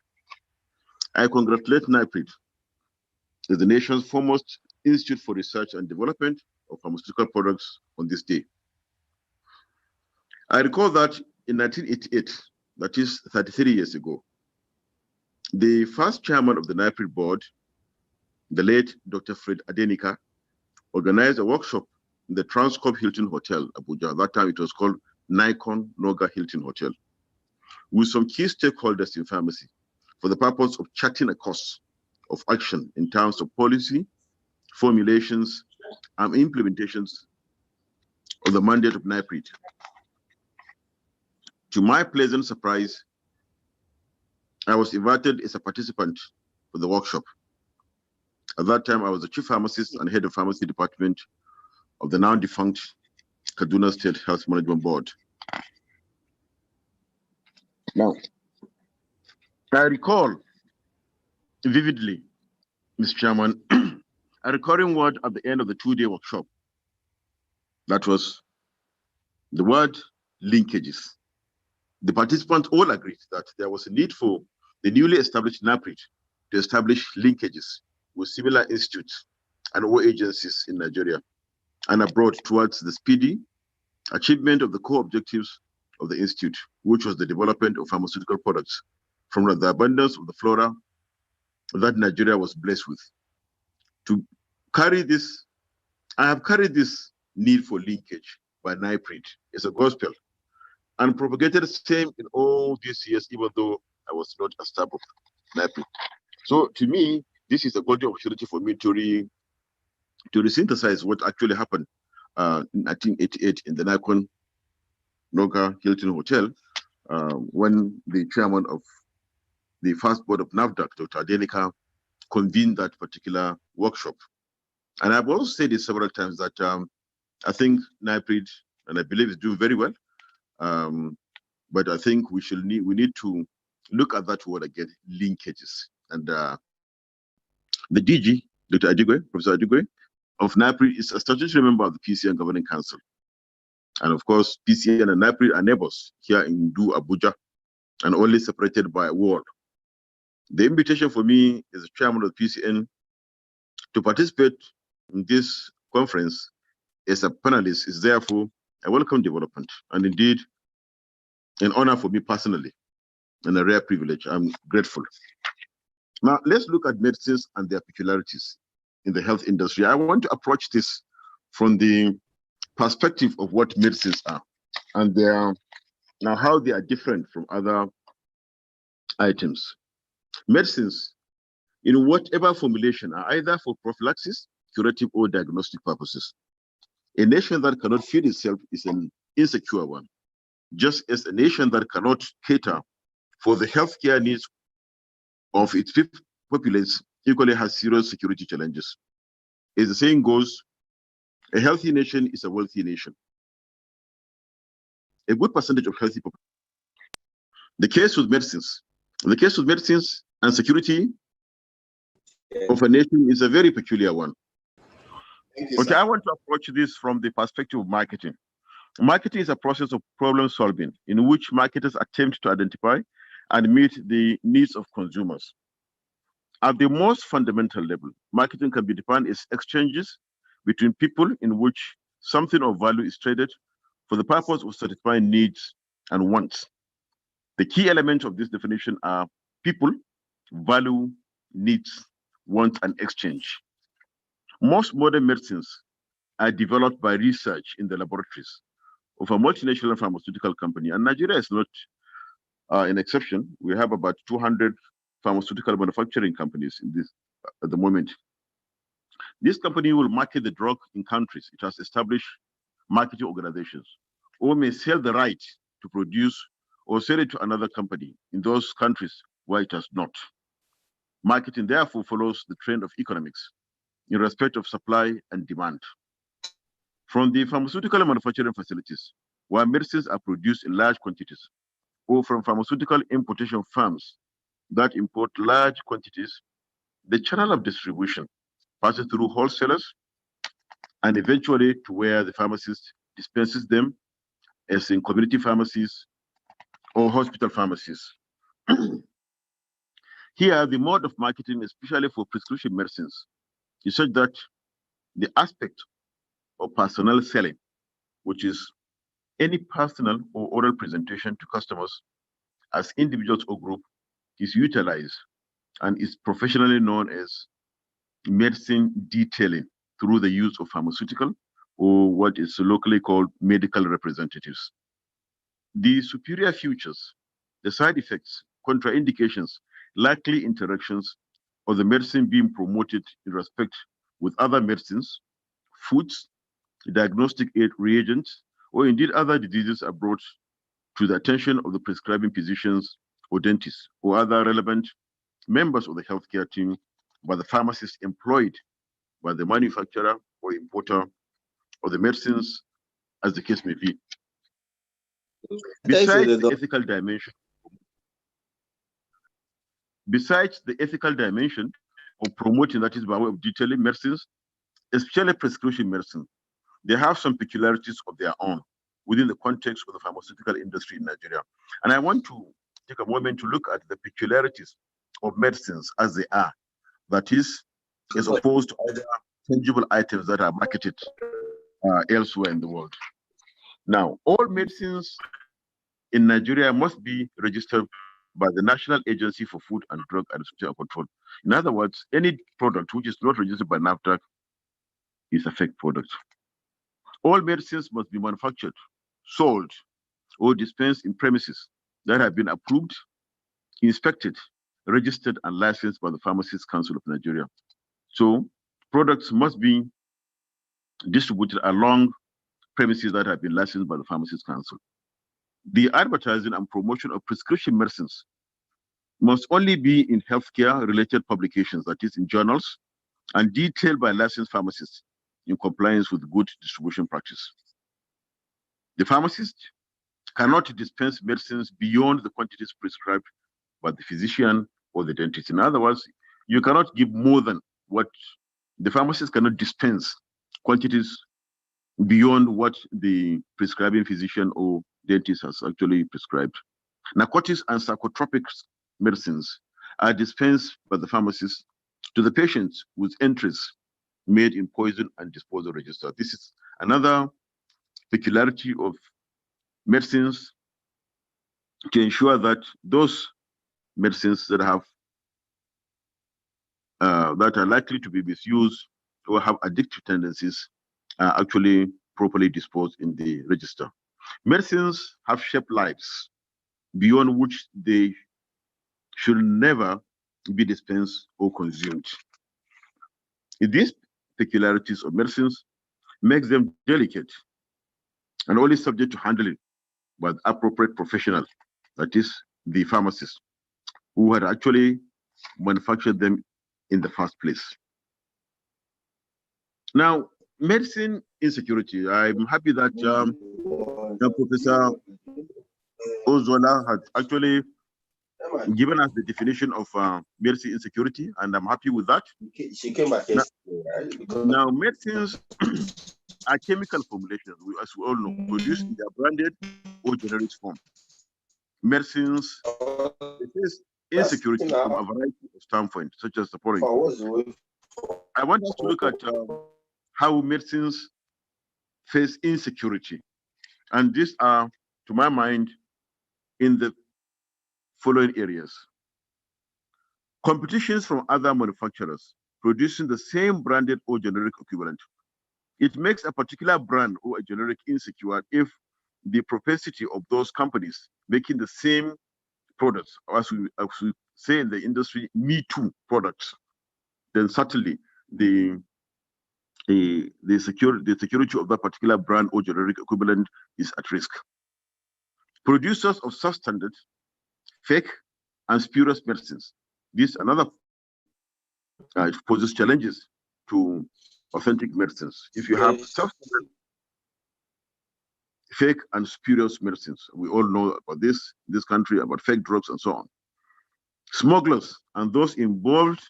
I congratulate NIPRD as the nation's foremost institute for research and development of pharmaceutical products on this day. I recall that in 1988, that is 33 years ago, the first chairman of the NIPRD board, the late Dr. Fred Adenika, organized a workshop in the Transcorp Hilton Hotel, Abuja. At that time, it was called Nikon Noga Hilton Hotel, with some key stakeholders in pharmacy for the purpose of charting a course of action in terms of policy, formulations, and implementations of the mandate of NIPRD. To my pleasant surprise, I was invited as a participant for the workshop. At that time, I was the chief pharmacist and head of pharmacy department of the now defunct Kaduna State Health Management Board. Now, I recall vividly, Mr. Chairman, a recurring word at the end of the two-day workshop. That was the word linkages. The participants all agreed that there was a need for the newly established NIPRD to establish linkages with similar institutes and all agencies in Nigeria and abroad towards the speedy achievement of the core objectives of the institute, which was the development of pharmaceutical products from the abundance of the flora that Nigeria was blessed with. To carry this, I have carried this need for linkage by NIPRD as a gospel and propagated the same in all these years, even though I was not a staff of NIPRD. So to me, this is a golden opportunity for me to resynthesize what actually happened in 1988 in the Nikon Noga Hilton Hotel, when the chairman of the first board of NAFDAC, Dr. Adenika, convened that particular workshop. And I've also said it several times that I think NIPRD, and I believe is doing very well, but I think we need to look at that word again, linkages. And the DG, Dr. Adigwe, Professor Adigwe, of NIPRD is a statutory member of the PCN Governing Council. And of course, PCN and NIPRD are neighbors here in Abuja, and only separated by a wall. The invitation for me as the chairman of the PCN to participate in this conference as a panelist is therefore a welcome development, and indeed an honor for me personally and a rare privilege. I'm grateful. Now, let's look at medicines and their peculiarities in the health industry. I want to approach this from the perspective of what medicines are and now how they are different from other items. Medicines, in whatever formulation, are either for prophylaxis, curative, or diagnostic purposes. A nation that cannot feed itself is an insecure one, just as a nation that cannot cater for the healthcare needs of its populace equally has serious security challenges. As the saying goes, a healthy nation is a wealthy nation. A good percentage of healthy people. The case with medicines and security of a nation is a very peculiar one. Okay, I want to approach this from the perspective of marketing. Marketing is a process of problem solving in which marketers attempt to identify and meet the needs of consumers. At the most fundamental level, marketing can be defined as exchanges between people in which something of value is traded for the purpose of satisfying needs and wants. The key elements of this definition are people, value, needs, wants, and exchange. Most modern medicines are developed by research in the laboratories of a multinational pharmaceutical company, and Nigeria is not an exception. We have about 200 pharmaceutical manufacturing companies in this at the moment. This company will market the drug in countries it has established marketing organizations, or may sell the right to produce or sell it to another company in those countries where it has not. Marketing therefore follows the trend of economics in respect of supply and demand. From the pharmaceutical manufacturing facilities, where medicines are produced in large quantities, or from pharmaceutical importation firms that import large quantities, the channel of distribution passes through wholesalers and eventually to where the pharmacist dispenses them, as in community pharmacies or hospital pharmacies. Here, the mode of marketing, especially for prescription medicines, is such that the aspect of personnel selling, which is any personal or oral presentation to customers as individuals or group, is utilized and is professionally known as medicine detailing through the use of pharmaceutical or what is locally called medical representatives. The superior features, the side effects, contraindications, likely interactions of the medicine being promoted in respect with other medicines, foods, diagnostic aid reagents, or indeed other diseases are brought to the attention of the prescribing physicians or dentists or other relevant members of the healthcare team by the pharmacist employed by the manufacturer or importer of the medicines, as the case may be. Besides the ethical dimension of promoting, that is by way of detailing medicines, especially prescription medicine, they have some peculiarities of their own within the context of the pharmaceutical industry in Nigeria. And I want to take a moment to look at the peculiarities of medicines as they are, that is, as opposed to other tangible items that are marketed elsewhere in the world. Now, all medicines in Nigeria must be registered by the National Agency for Food and Drug Administration Control. In other words, any product which is not registered by NAFDAC is a fake product. All medicines must be manufactured, sold, or dispensed in premises that have been approved, inspected, registered, and licensed by the Pharmacist Council of Nigeria. So products must be distributed along premises that have been licensed by the Pharmacist Council. The advertising and promotion of prescription medicines must only be in healthcare-related publications, that is in journals, and detailed by licensed pharmacists in compliance with good distribution practice. The pharmacist cannot dispense medicines beyond the quantities prescribed by the physician or the dentist. In other words, you cannot give more than what the pharmacist cannot dispense quantities beyond what the prescribing physician or dentist has actually prescribed. Narcotics and psychotropic medicines are dispensed by the pharmacist to the patients with entries made in poison and disposal register. This is another peculiarity of medicines to ensure that those medicines that have that are likely to be misused or have addictive tendencies are actually properly disposed in the register. Medicines have shaped lives beyond which they should never be dispensed or consumed. These peculiarities of medicines makes them delicate and only subject to handling by the appropriate professional, that is the pharmacist, who had actually manufactured them in the first place. Now, medicine insecurity. I'm happy that Professor Ozola had actually given us the definition of medicine insecurity, and I'm happy with that. She came back yesterday, right? Now, medicines are chemical formulations, as we all know, produced in their branded or generic form. Medicines, it is insecurity from a variety of standpoints, such as the following. I want us to look at how medicines face insecurity. And these are, to my mind, in the following areas. Competitions from other manufacturers producing the same branded or generic equivalent. It makes a particular brand or a generic insecure if the propensity of those companies making the same products, as we say in the industry, me too products, then certainly the security of that particular brand or generic equivalent is at risk. Producers of substandard, fake, and spurious medicines. This another poses challenges to authentic medicines. If you have substandard, fake, and spurious medicines, we all know about this country, about fake drugs and so on. Smugglers and those involved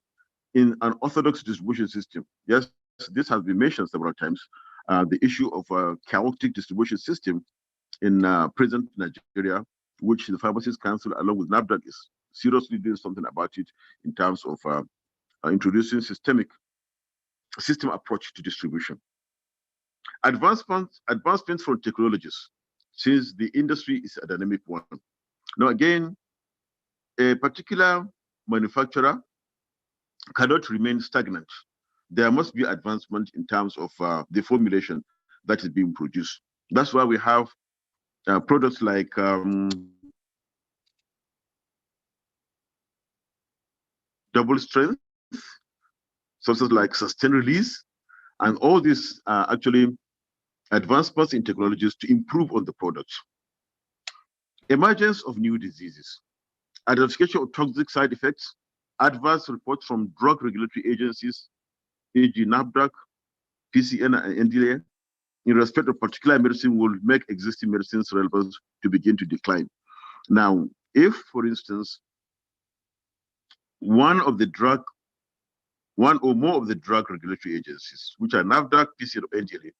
in an orthodox distribution system. Yes, this has been mentioned several times. The issue of a chaotic distribution system in present Nigeria, which the Pharmacists Council, along with NIPRD, is seriously doing something about it in terms of introducing system approach to distribution. Advancements from technologies, since the industry is a dynamic one. Now again, a particular manufacturer cannot remain stagnant. There must be advancement in terms of the formulation that is being produced. That's why we have products like double strength, substances like sustained release, and all these are actually advancements in technologies to improve on the product. Emergence of new diseases, identification of toxic side effects, adverse reports from drug regulatory agencies, e.g. NIPRD, PCN, and NDA, in respect of particular medicine will make existing medicines relevant to begin to decline. Now, if, for instance, one or more of the drug regulatory agencies, which are NIPRD, PCN, or NDA,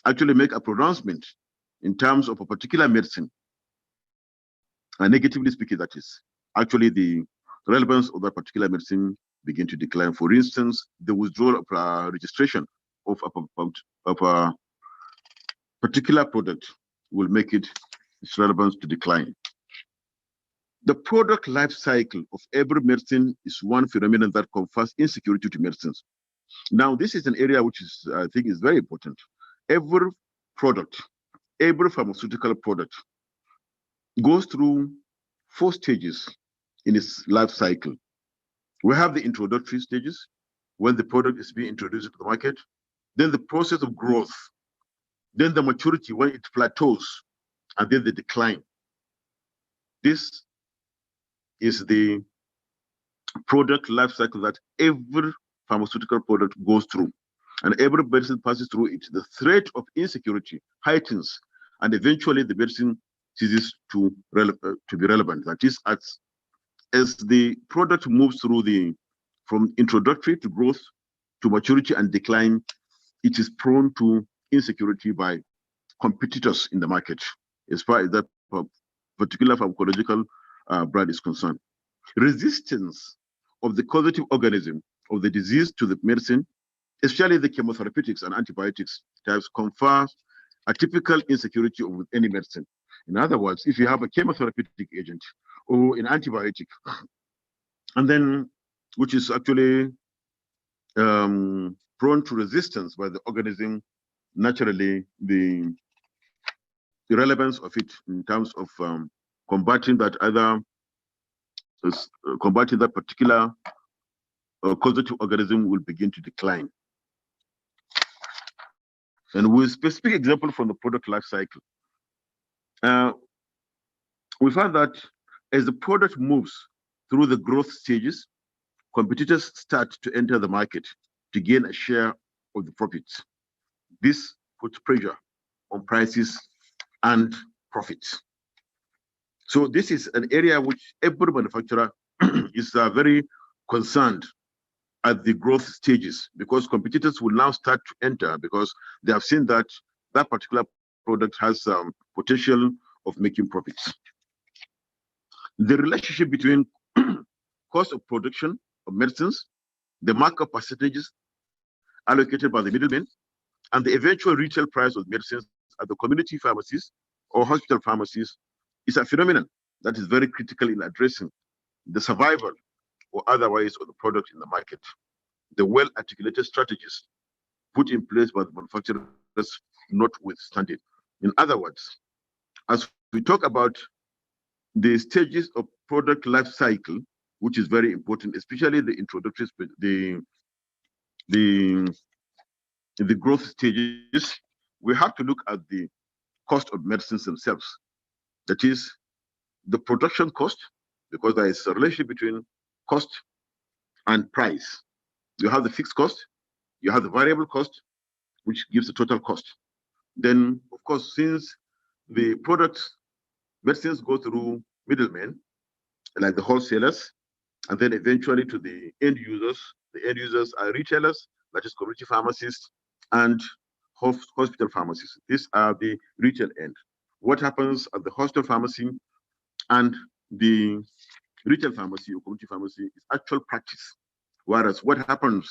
actually make a pronouncement in terms of a particular medicine, and negatively speaking, that is, actually the relevance of that particular medicine begin to decline. For instance, the withdrawal of registration of a particular product will make its relevance to decline. The product life cycle of every medicine is one phenomenon that confers insecurity to medicines. Now, this is an area which is, I think, is very important. Every product, every pharmaceutical product goes through 4 stages in its life cycle. We have the introductory stages, when the product is being introduced to the market, then the process of growth, then the maturity when it plateaus, and then the decline. This is the product life cycle that every pharmaceutical product goes through, and every medicine passes through it. The threat of insecurity heightens, and eventually the medicine ceases to be relevant. That is, as the product moves through from introductory to growth to maturity and decline, it is prone to insecurity by competitors in the market, as far as that particular pharmacological brand is concerned. Resistance of the causative organism of the disease to the medicine, especially the chemotherapeutics and antibiotics types, confers a typical insecurity of any medicine. In other words, if you have a chemotherapeutic agent or an antibiotic, and then which is actually prone to resistance by the organism, naturally the relevance of it in terms of combating that combating that particular causative organism will begin to decline. And with specific example from the product life cycle, we found that as the product moves through the growth stages, competitors start to enter the market to gain a share of the profits. This puts pressure on prices and profits. So this is an area which every manufacturer is very concerned at the growth stages, because competitors will now start to enter because they have seen that that particular product has potential of making profits. The relationship between cost of production of medicines, the markup percentages allocated by the middlemen, and the eventual retail price of medicines at the community pharmacies or hospital pharmacies is a phenomenon that is very critical in addressing the survival or otherwise of the product in the market. The well-articulated strategies put in place by the manufacturers notwithstanding. In other words, as we talk about the stages of product life cycle, which is very important, especially the introductory, the growth stages, we have to look at the cost of medicines themselves. That is the production cost, because there is a relationship between cost and price. You have the fixed cost, you have the variable cost, which gives the total cost. Then, of course, since the products, medicines go through middlemen, like the wholesalers, and then eventually to the end users. The end users are retailers, that is community pharmacists and hospital pharmacies. These are the retail end. What happens at the hospital pharmacy and the retail pharmacy or community pharmacy is actual practice. Whereas what happens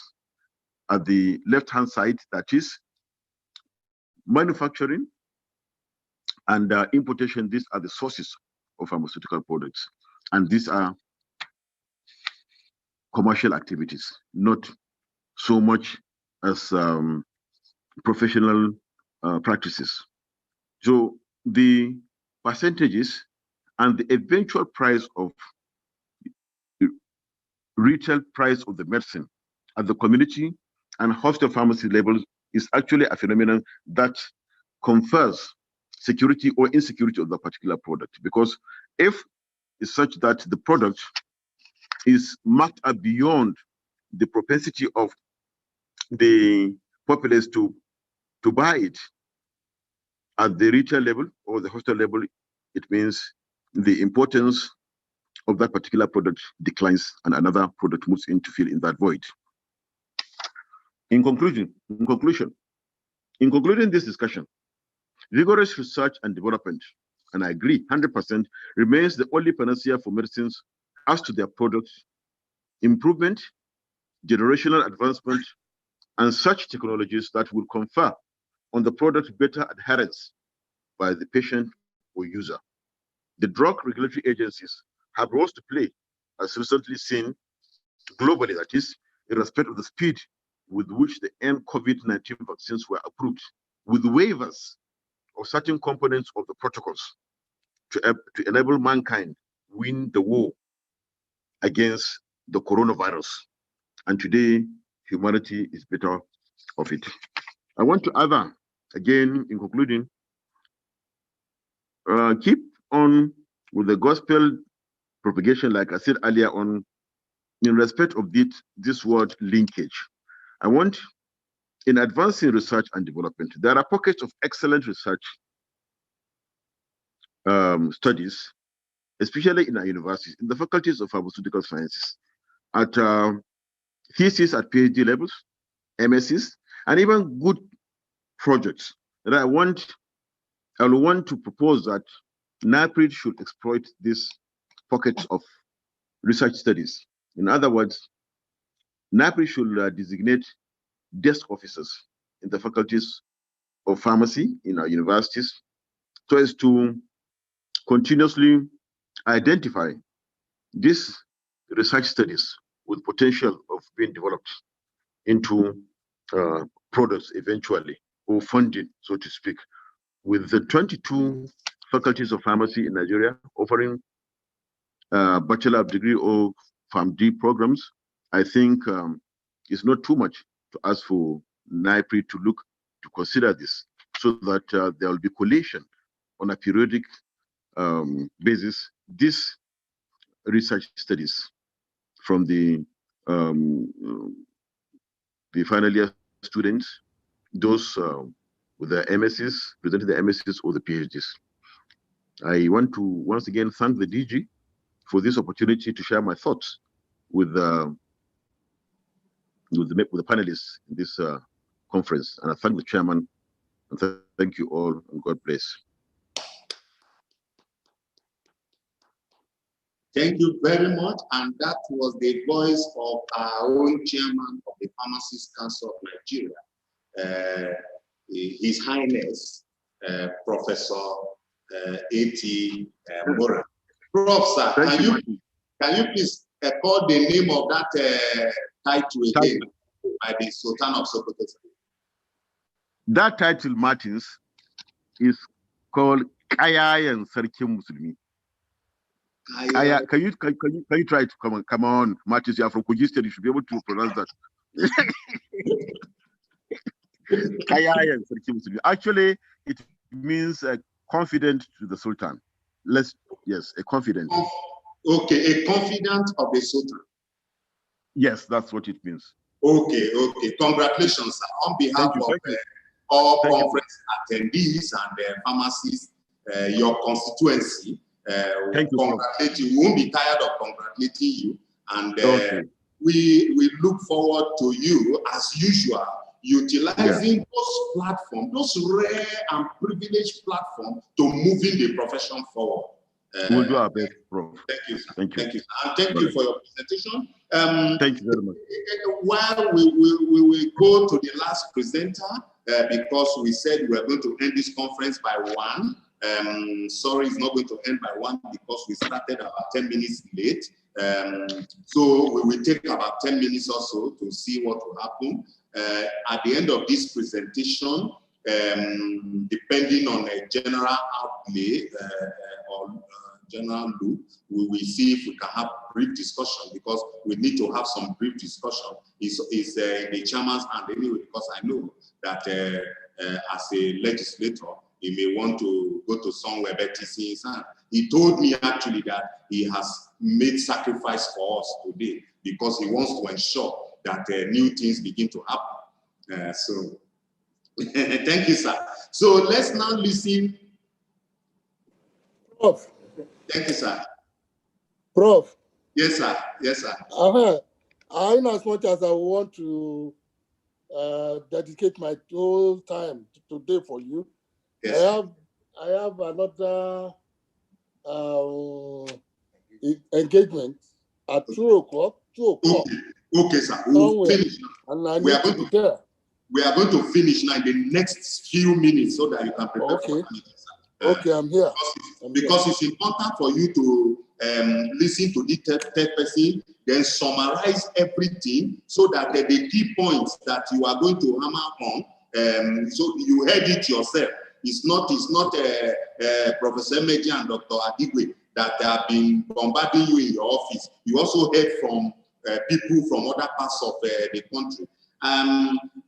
at the left-hand side, that is manufacturing and importation, these are the sources of pharmaceutical products. And these are commercial activities, not so much as professional practices. So the percentages and the eventual price of retail price of the medicine at the community and hospital pharmacy levels is actually a phenomenon that confers security or insecurity of the particular product. Because if it's such that the product is marked up beyond the propensity of the populace to buy it at the retail level or the hospital level, it means the importance of that particular product declines and another product moves in to fill in that void. In conclusion, in concluding this discussion, vigorous research and development, and I agree 100%, remains the only panacea for medicines as to their products, improvement, generational advancement, and such technologies that will confer on the product better adherence by the patient or user. The drug regulatory agencies have roles to play, as recently seen globally, that is, in respect of the speed with which the COVID-19 vaccines were approved, with waivers of certain components of the protocols to enable mankind win the war against the coronavirus. And today, humanity is better of it. I want to add, again, in concluding, keep on with the gospel propagation, like I said earlier on, in respect of this word linkage. I want, in advancing research and development, there are pockets of excellent research studies, especially in our universities, in the faculties of pharmaceutical sciences, at thesis at PhD levels, MScs, and even good projects that I will want to propose that NIPRD should exploit this pocket of research studies. In other words, NIPRD should designate desk officers in the faculties of pharmacy in our universities so as to continuously identify these research studies with potential of being developed into products eventually, or funding, so to speak. With the 22 faculties of pharmacy in Nigeria offering Bachelor of Degree or PharmD programs, I think it's not too much to ask for NIPRD to consider this, so that there will be collation on a periodic basis. These research studies from the final year students, those with the MScs, presenting the MScs or the PhDs. I want to once again thank the DG for this opportunity to share my thoughts with the panelists in this conference, and I thank the chairman, and thank you all, and God bless. Thank you very much. And that was the voice of our own chairman of the Pharmacist Council of Nigeria, His Highness, Professor A.T. Mora. Prof, sir, can you please call the name of that title again by the Sultan of Sokoto? That title, Martins, is called Kayayan Sarkin Muslimi. Can you try to come on, Martins? You are from Kogi State. You should be able to pronounce that. Kayayan Sarkin Muslimi. Actually, it means confident to the Sultan. Yes, a confident. Okay, a confidant of the Sultan. Yes, that's what it means. Okay. Congratulations, sir. On behalf of all conference attendees and pharmacists, your constituency, congratulate you. We won't be tired of congratulating you. And we look forward to you, as usual, utilizing those platforms, those rare and privileged platforms, to moving the profession forward. We'll do our best, Prof. Thank you, sir. Thank you. Thank you, sir. And thank you for your presentation. Thank you very much. While we will go to the last presenter, because we said we are going to end this conference by 1. Sorry, it's not going to end by 1 because we started about 10 minutes late. So we will take about 10 minutes or so to see what will happen. At the end of this presentation, depending on a general outlay or general look, we will see if we can have brief discussion, because we need to have some brief discussion. It's the chairman's hand anyway, because I know that as a legislator, he may want to go to somewhere better. He told me actually that he has made sacrifice for us today because he wants to ensure that new things begin to happen. So thank you, sir. So let's now listen. Prof. Thank you, sir. Prof. Yes, sir. Yes, sir. In as much as I want to dedicate my whole time today for you, yes, I have another engagement at 2 o'clock. 2 o'clock. Okay, sir. We'll finish. And I need to be there. We are going to finish now in the next few minutes so that you can prepare for the meeting, sir. Okay, I'm here. Because it's important for you to listen to the third person, then summarize everything so that the key points that you are going to hammer on, so you heard it yourself. It's not Professor Meji and Dr. Adigwe that have been bombarding you in your office. You also heard from people from other parts of the country.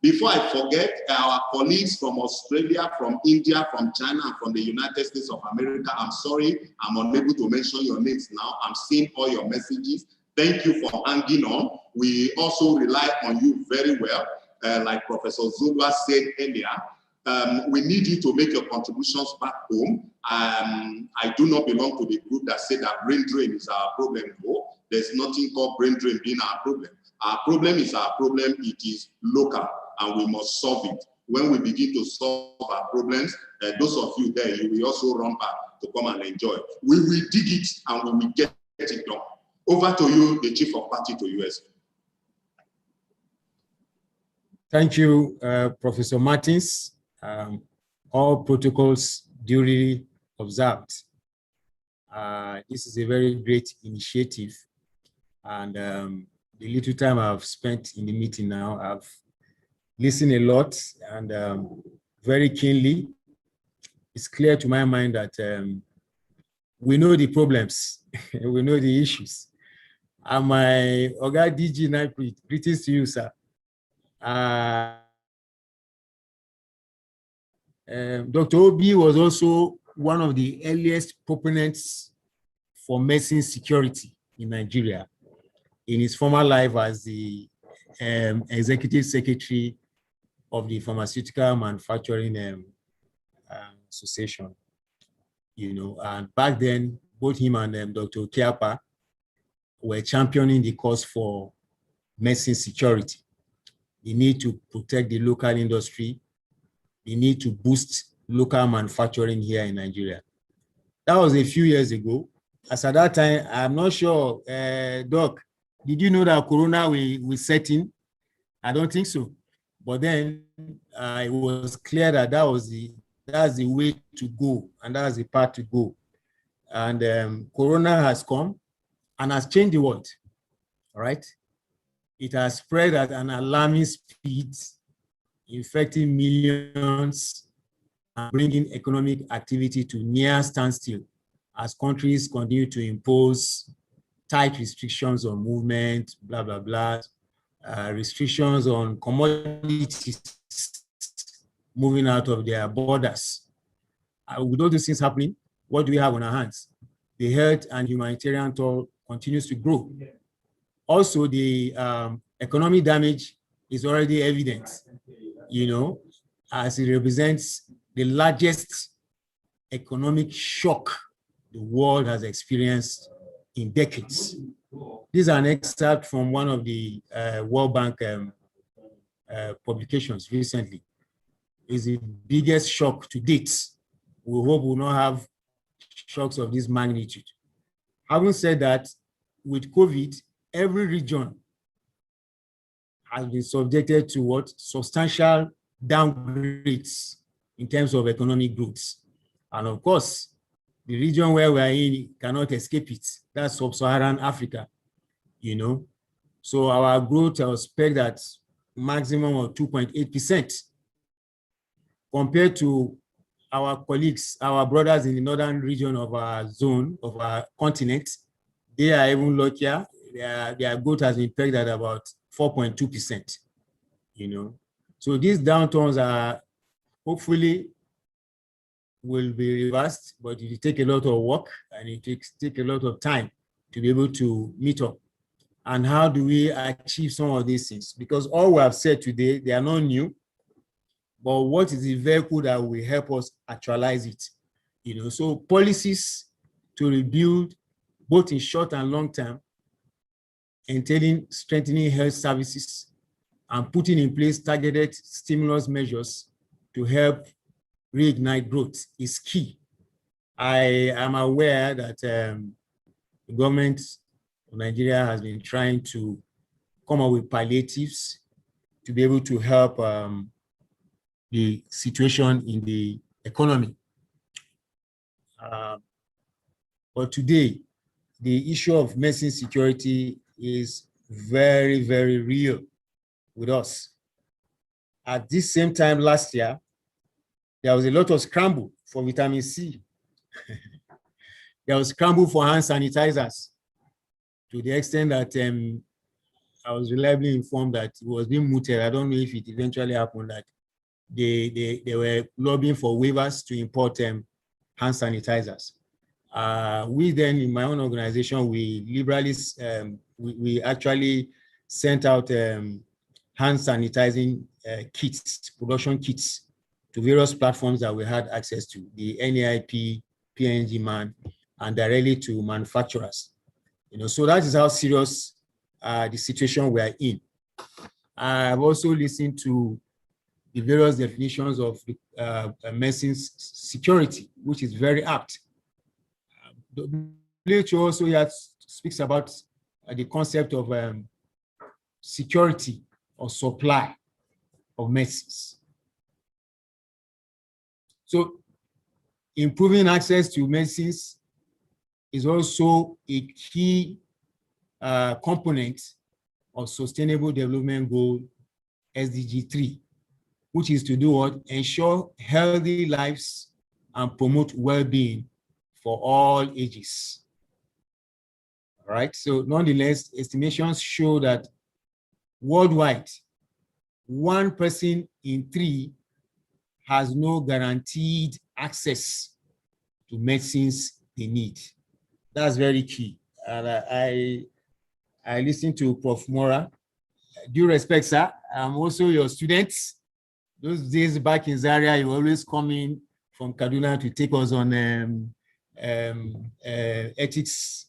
Before I forget, our colleagues from Australia, from India, from China, and from the United States of America, I'm sorry, I'm unable to mention your names now. I'm seeing all your messages. Thank you for hanging on. We also rely on you very well. Like Professor Zulwa said earlier, we need you to make your contributions back home. I do not belong to the group that said that brain drain is our problem. No, there's nothing called brain drain being our problem. Our problem is our problem. It is local, and we must solve it. When we begin to solve our problems, those of you there, you will also run back to come and enjoy. We will dig it and we will get it done. Over to you, the Chief of Party to US. Thank you, Professor Martins. All protocols duly observed. This is a very great initiative. And the little time I've spent in the meeting now, I've listened a lot and very keenly. It's clear to my mind that we know the problems, we know the issues. And my Oga DG NIPRD, greetings to you, sir. Dr. Obi was also one of the earliest proponents for medicine security in Nigeria in his former life as the Executive Secretary of the Pharmaceutical Manufacturing Association. You know, and back then, both him and Dr. Okiapa were championing the cause for medicine security. The need to protect the local industry, the need to boost local manufacturing here in Nigeria. That was a few years ago. As at that time, I'm not sure, Doc, did you know that Corona will set in? I don't think so. But then it was clear that that's the way to go, and that's the path to go. And Corona has come and has changed the world, all right? It has spread at an alarming speed, infecting millions and bringing economic activity to near standstill as countries continue to impose tight restrictions on movement, blah, blah, blah, restrictions on commodities moving out of their borders. With all these things happening, what do we have on our hands? The health and humanitarian toll continues to grow. Also, the economic damage is already evident, you know, as it represents the largest economic shock the world has experienced in decades. These are an excerpt from one of the World Bank publications recently. It's the biggest shock to date. We hope we'll not have shocks of this magnitude. Having said that, with COVID, every region has been subjected to what? Substantial downgrades in terms of economic growth. And of course, the region where we are in cannot escape it. That's sub-Saharan Africa, you know. So our growth was pegged at maximum of 2.8%. Compared to our colleagues, our brothers in the northern region of our zone, of our continent, they are even luckier. Their growth has been pegged at about 4.2%, you know. So these downturns are hopefully will be reversed, but it will take a lot of work and it takes a lot of time to be able to meet up. And how do we achieve some of these things? Because all we have said today, they are not new, but what is the vehicle that will help us actualize it? You know, so policies to rebuild both in short and long term, entailing strengthening health services and putting in place targeted stimulus measures to help reignite growth is key. I am aware that the government of Nigeria has been trying to come up with palliatives to be able to help the situation in the economy. But today, the issue of medicine security is very, very real with us. At this same time last year, there was a lot of scramble for vitamin C. There was scramble for hand sanitizers to the extent that I was reliably informed that it was being mooted. I don't know if it eventually happened that they were lobbying for waivers to import hand sanitizers. We then, in my own organization, we liberally, we actually sent out hand sanitizing kits, production kits, to various platforms that we had access to, the NIP, PNG man, and directly to manufacturers. You know, so that is how serious the situation we are in. I've also listened to the various definitions of medicine security, which is very apt. WHO also speaks about the concept of security or supply of medicines. So improving access to medicines is also a key component of Sustainable Development Goal SDG 3, which is to do what? Ensure healthy lives and promote well-being for all ages. All right, so nonetheless, estimations show that worldwide, 1 person in 3 has no guaranteed access to medicines they need. That's very key. And I listened to Prof. Mora. Due respect, sir, I'm also your student. Those days back in Zaria, you always come in from Kaduna to take us on ethics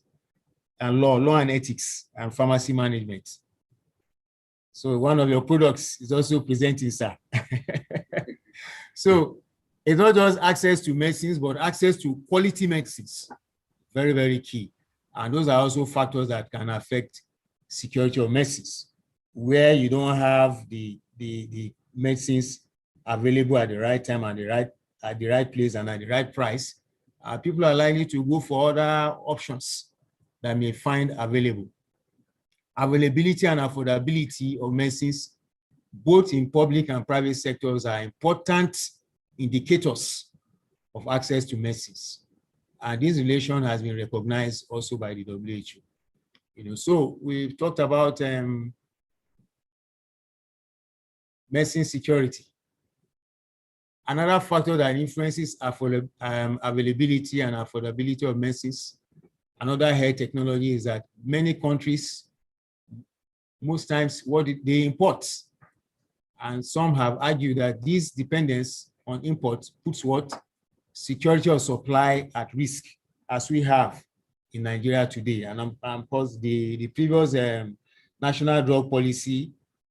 and law and ethics and pharmacy management. So one of your products is also presenting, sir. So it's not just access to medicines, but access to quality medicines. Very, very key. And those are also factors that can affect security of medicines. Where you don't have the medicines available at the right time and at the right place and at the right price, people are likely to go for other options that may find available. Availability and affordability of medicines, both in public and private sectors, are important indicators of access to medicines. And this relation has been recognized also by the WHO. So we've talked about medicine security. Another factor that influences availability and affordability of medicines, another health technology, is that many countries, most times, what they import. And some have argued that this dependence on imports puts what? Security of supply at risk, as we have in Nigeria today. And of course, the previous national drug policy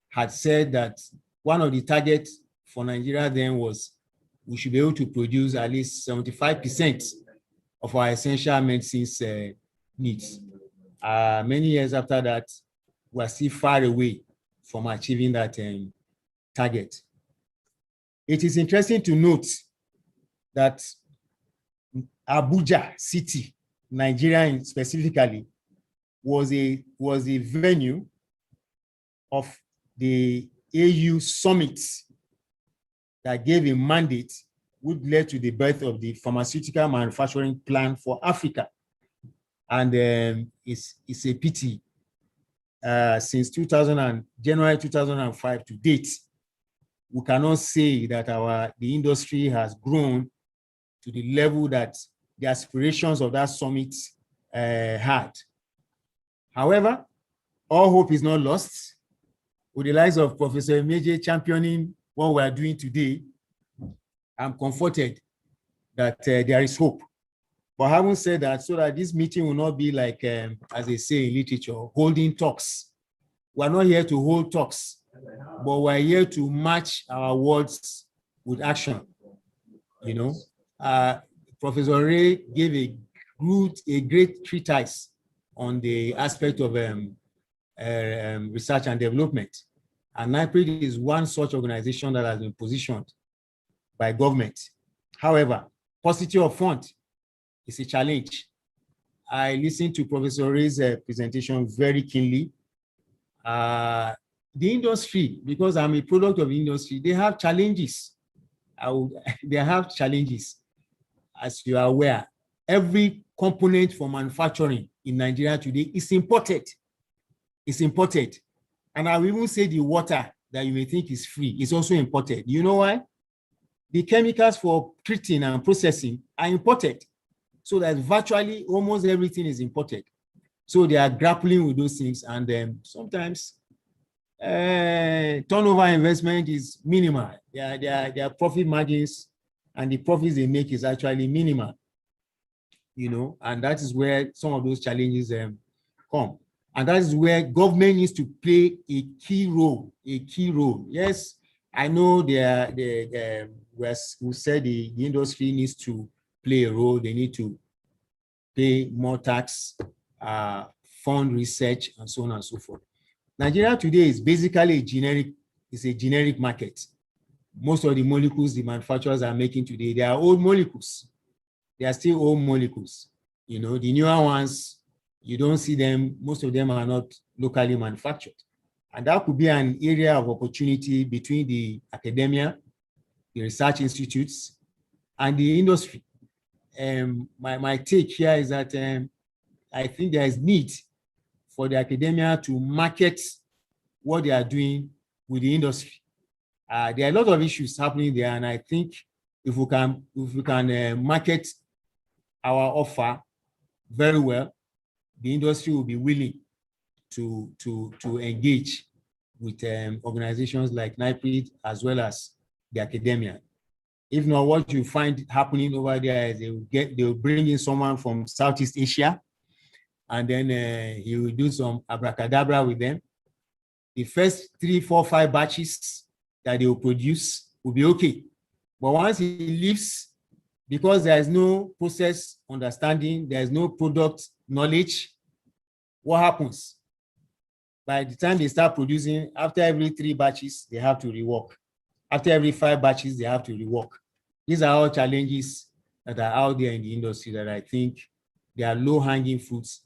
had said that one of the targets for Nigeria then was we should be able to produce at least 75% of our essential medicines needs. Many years after that, we're still far away from achieving that target. It is interesting to note that Abuja city, Nigeria specifically, was a venue of the AU summit that gave a mandate which led to the birth of the Pharmaceutical Manufacturing Plan for Africa. And it's a pity since January 2005 to date, we cannot say that the industry has grown to the level that the aspirations of that summit had. However, all hope is not lost. With the likes of Professor Meje championing what we are doing today, I'm comforted that there is hope. But having said that, so that this meeting will not be like, as they say in literature, holding talks. We're not here to hold talks, but we're here to match our words with action. Professor Ray gave a great treatise on the aspect of research and development. And NIPRD is one such organization that has been positioned by government. However, paucity of funds is a challenge. I listened to Professor Ray's presentation very keenly. The industry, because I'm a product of the industry, they have challenges. They have challenges. As you are aware, every component for manufacturing in Nigeria today is imported. It's imported. And I will even say the water that you may think is free is also imported. You know why? The chemicals for treating and processing are imported. So that virtually almost everything is imported. So they are grappling with those things, and sometimes turnover investment is minimal. Their profit margins and the profits they make is actually minimal. And that is where some of those challenges come. And that is where government needs to play a key role. Yes, I know we said the industry needs to play a role. They need to pay more tax, fund research, and so on and so forth. Nigeria today is basically a generic market. Most of the molecules the manufacturers are making today, they are old molecules. They are still old molecules. You know, the newer ones, you don't see them, most of them are not locally manufactured. And that could be an area of opportunity between the academia, the research institutes, and the industry. My take here is that I think there is need for the academia to market what they are doing with the industry. There are a lot of issues happening there, and I think if we can market our offer very well, the industry will be willing to engage with organizations like NIPRD as well as the academia. If not, what you find happening over there is they will bring in someone from Southeast Asia, and then he will do some abracadabra with them. The first 3, 4, 5 batches that they will produce will be okay. But once he leaves, because there is no process understanding, there is no product knowledge, what happens? By the time they start producing, after every 3 batches, they have to rework. After every 5 batches, they have to rework. These are all challenges that are out there in the industry that I think they are low-hanging fruits,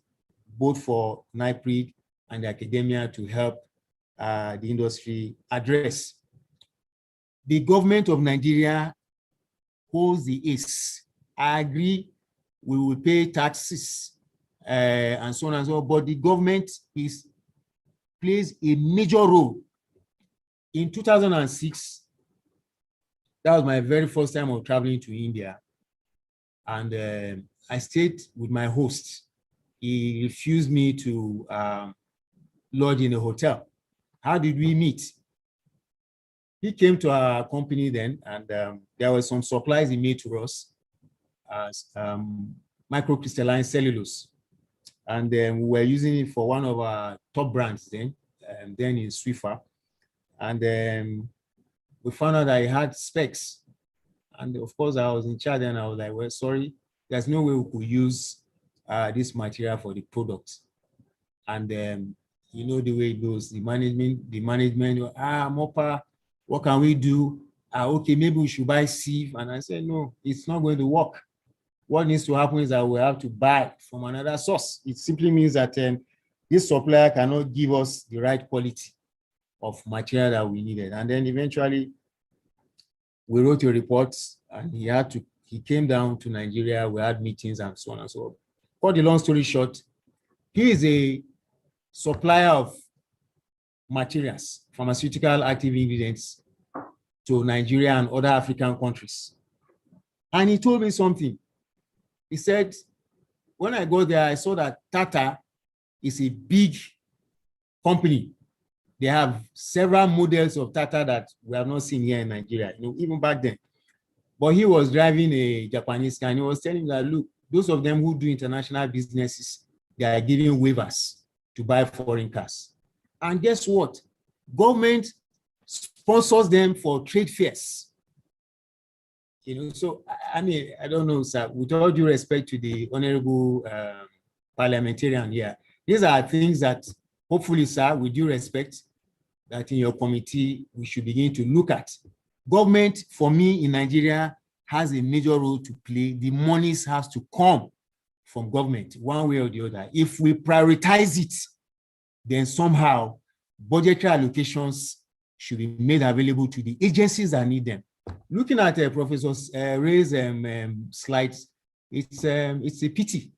both for NIPRD and the academia to help the industry address. The government of Nigeria holds the ace. I agree, we will pay taxes and so on and so on, but the government plays a major role. In 2006, that was my very first time of traveling to India. And I stayed with my host. He refused me to lodge in a hotel. How did we meet? He came to our company then, and there were some supplies he made to us as microcrystalline cellulose. And we were using it for one of our top brands then in Swiffer. And we found out that he had specs. And of course, I was in charge, and I was like, well, sorry, there's no way we could use this material for the product. And you know the way it goes, the management, Mopa, what can we do? Okay, maybe we should buy sieve. And I said, no, it's not going to work. What needs to happen is that we have to buy from another source. It simply means that this supplier cannot give us the right quality of material that we needed. And then eventually we wrote a report, and he came down to Nigeria. We had meetings and so on and so on. Cut the long story short, he is a supplier of materials, pharmaceutical active ingredients to Nigeria and other African countries. And he told me something. He said, when I go there, I saw that Tata is a big company. They have several models of Tata that we have not seen here in Nigeria, even back then. But he was driving a Japanese car, and he was telling me that, look, those of them who do international businesses, they are giving waivers to buy foreign cars. And guess what? Government sponsors them for trade fairs. So, I mean, I don't know, sir, with all due respect to the honorable parliamentarian here, these are things that hopefully, sir, with due respect, that in your committee, we should begin to look at. Government, for me, in Nigeria, has a major role to play. The monies has to come from government, one way or the other. If we prioritize it, then somehow budgetary allocations should be made available to the agencies that need them. Looking at Professor Ray's slides, it's a pity.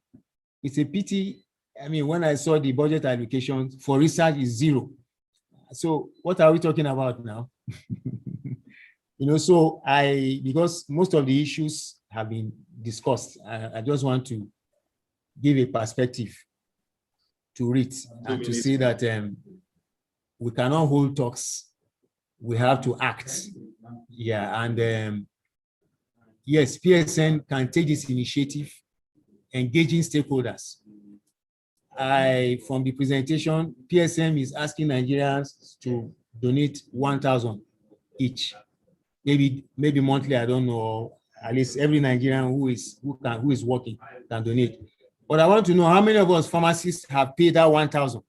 It's a pity. I mean, when I saw the budget allocation for research is 0. So what are we talking about now? So because most of the issues have been discussed, I just want to give a perspective to it and to say that we cannot hold talks. We have to act. Yeah, and yes, PSN can take this initiative, engaging stakeholders. From the presentation, PSM is asking Nigerians to donate 1,000 each, maybe monthly. I don't know. At least every Nigerian who is working can donate. But I want to know how many of us pharmacists have paid that 1,000?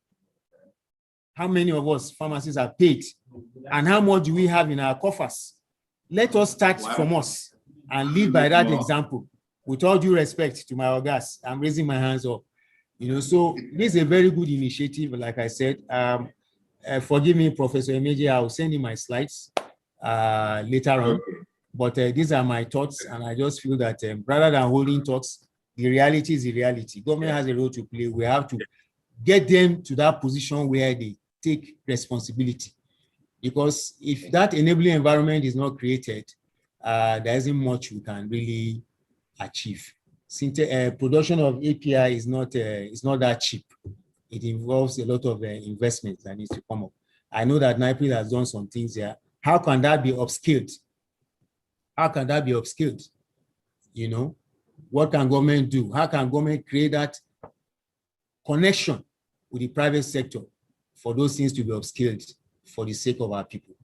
How many of us pharmacists have paid? And how much do we have in our coffers? Let us start from us and lead by that example. With all due respect to my orgas, I'm raising my hands up. You know, so this is a very good initiative. Like I said, forgive me, Professor Emeji, I will send you my slides later on. Okay. But these are my thoughts, and I just feel that rather than holding talks, the reality is the reality. Government has a role to play. We have to get them to that position where they take responsibility. Because if that enabling environment is not created, there isn't much we can really achieve. Since production of API is not that cheap. It involves a lot of investment that needs to come up. I know that NIPRD has done some things there. How can that be upskilled? How can that be upskilled? You know, what can government do? How can government create that connection with the private sector for those things to be upskilled for the sake of our people?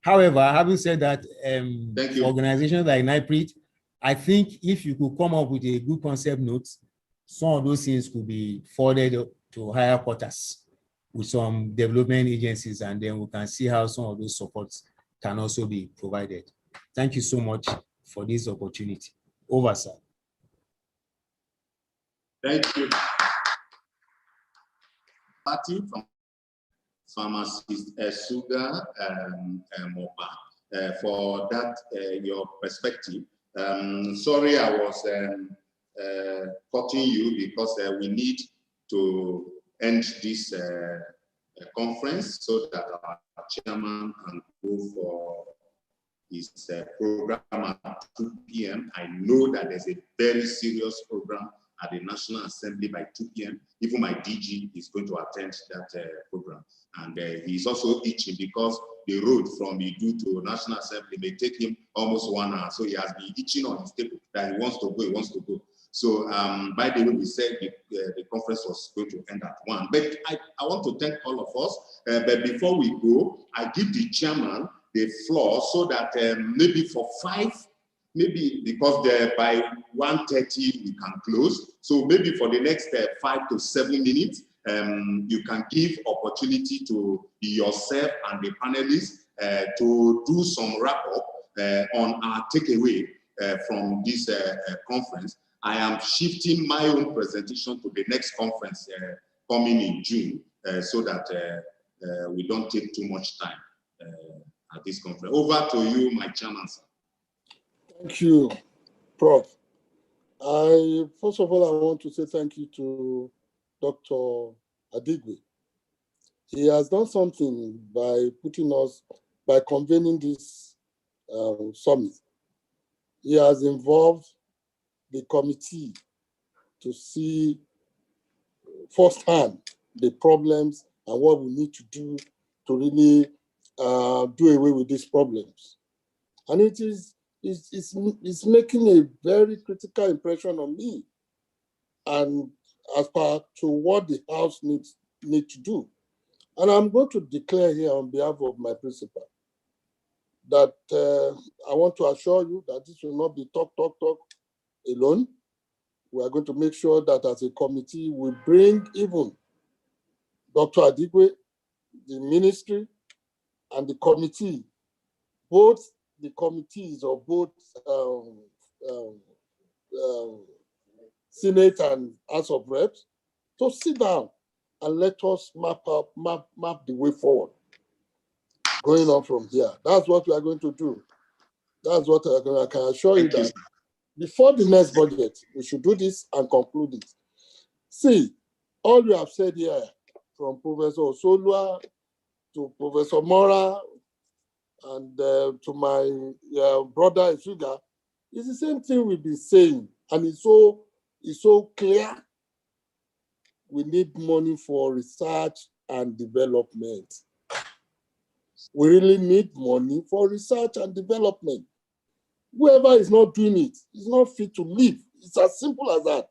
However, having said that, for organizations like NIPRD, I think if you could come up with a good concept note, some of those things could be forwarded to higher quarters with some development agencies, and then we can see how some of those supports can also be provided. Thank you so much for this opportunity. Over, sir. Thank you. Party from Pharmacist Suga Mopa for that, your perspective. Sorry, I was cutting you because we need to end this conference so that our chairman can go for his program at 2 p.m. I know that there's a very serious program at the National Assembly by 2 p.m. Even my DG is going to attend that program. And he's also itching because the road from Idu to National Assembly may take him almost 1 hour. So he has been itching on his table that he wants to go. So by the way, we said the conference was going to end at 1. But I want to thank all of us. But before we go, I give the chairman the floor so that maybe for 5, maybe because by 1:30 we can close. So maybe for the next 5 to 7 minutes, you can give opportunity to yourself and the panelists to do some wrap up on our takeaway from this conference. I am shifting my own presentation to the next conference coming in June so that we don't take too much time at this conference. Over to you, my chairman, sir. Thank you, Prof. First of all, I want to say thank you to Dr. Adigwe. He has done something by convening this summit. He has involved the committee to see firsthand the problems and what we need to do to really do away with these problems. And it's making a very critical impression on me, and as part to what the House needs to do. And I'm going to declare here on behalf of my principal that I want to assure you that this will not be talk alone. We are going to make sure that as a committee, we bring even Dr. Adigwe, the ministry, and the committee, both the committees of both Senate and House of Reps, to sit down and let us map the way forward. Going on from here. That's what we are going to do. That's what I can assure you that before the next budget, we should do this and conclude it. See, all you have said here, from Professor Osolua to Professor Mora and to my brother Isuga, it's the same thing we've been saying, and it's so clear. We need money for research and development. We really need money for research and development. Whoever is not doing it is not fit to live. It's as simple as that.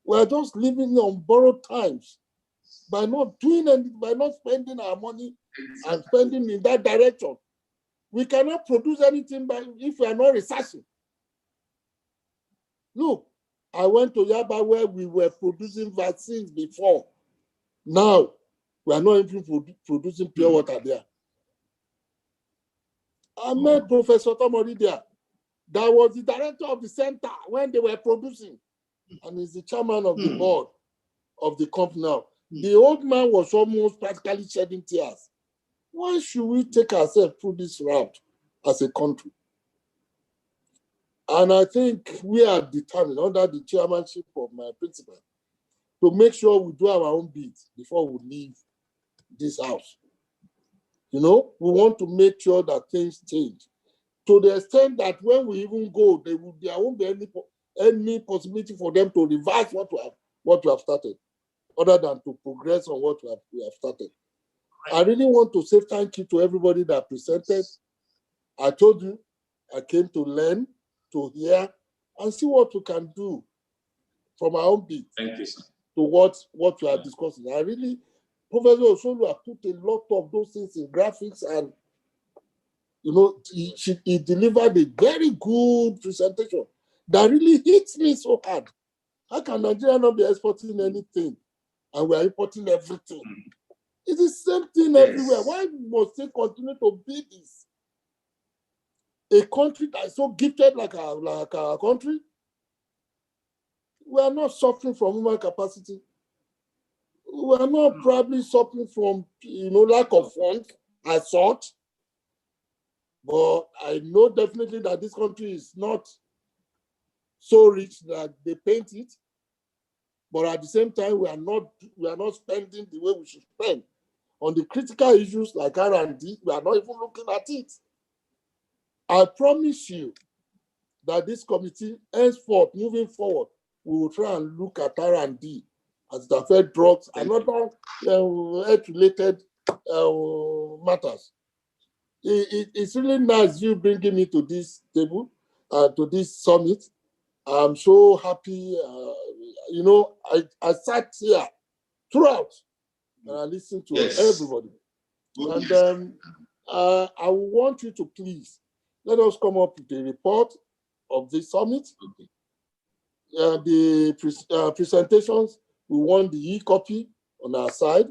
We are just living on borrowed times by not doing anything, by not spending our money and spending in that direction. We cannot produce anything if we are not researching. Look, I went to Yaba where we were producing vaccines before. Now, we are not even producing pure water there. I met Professor Tomori there. That was the director of the center when they were producing. And he's the chairman of the board of the company now. The old man was almost practically shedding tears. Why should we take ourselves through this route as a country? And I think we are determined under the chairmanship of my principal to make sure we do our own bit before we leave this house. You know, we want to make sure that things change to the extent that when we even go, there won't be any possibility for them to revise what we have started, other than to progress on what we have started. I really want to say thank you to everybody that presented. I told you, I came to learn, to hear, and see what we can do from our own bit. Thank you, sir. To what we are discussing. I really, Professor Osolu has put a lot of those things in graphics, and you know, he delivered a very good presentation that really hits me so hard. How can Nigeria not be exporting anything and we are importing everything? It's the same thing everywhere. Why must they continue to be this? A country that is so gifted like our country, we are not suffering from human capacity. We are not probably suffering from, you know, lack of funds as such. But I know definitely that this country is not so rich that they paint it. But at the same time, we are not spending the way we should spend on the critical issues like R&D. We are not even looking at it. I promise you that this committee, henceforth, moving forward, we will try and look at R&D as the affect drugs and other health-related matters. It's really nice you bringing me to this table, to this summit. I'm so happy. You know, I sat here throughout and I listened to everybody. And I want you to please let us come up with a report of this summit. The presentations, we want the e-copy on our side.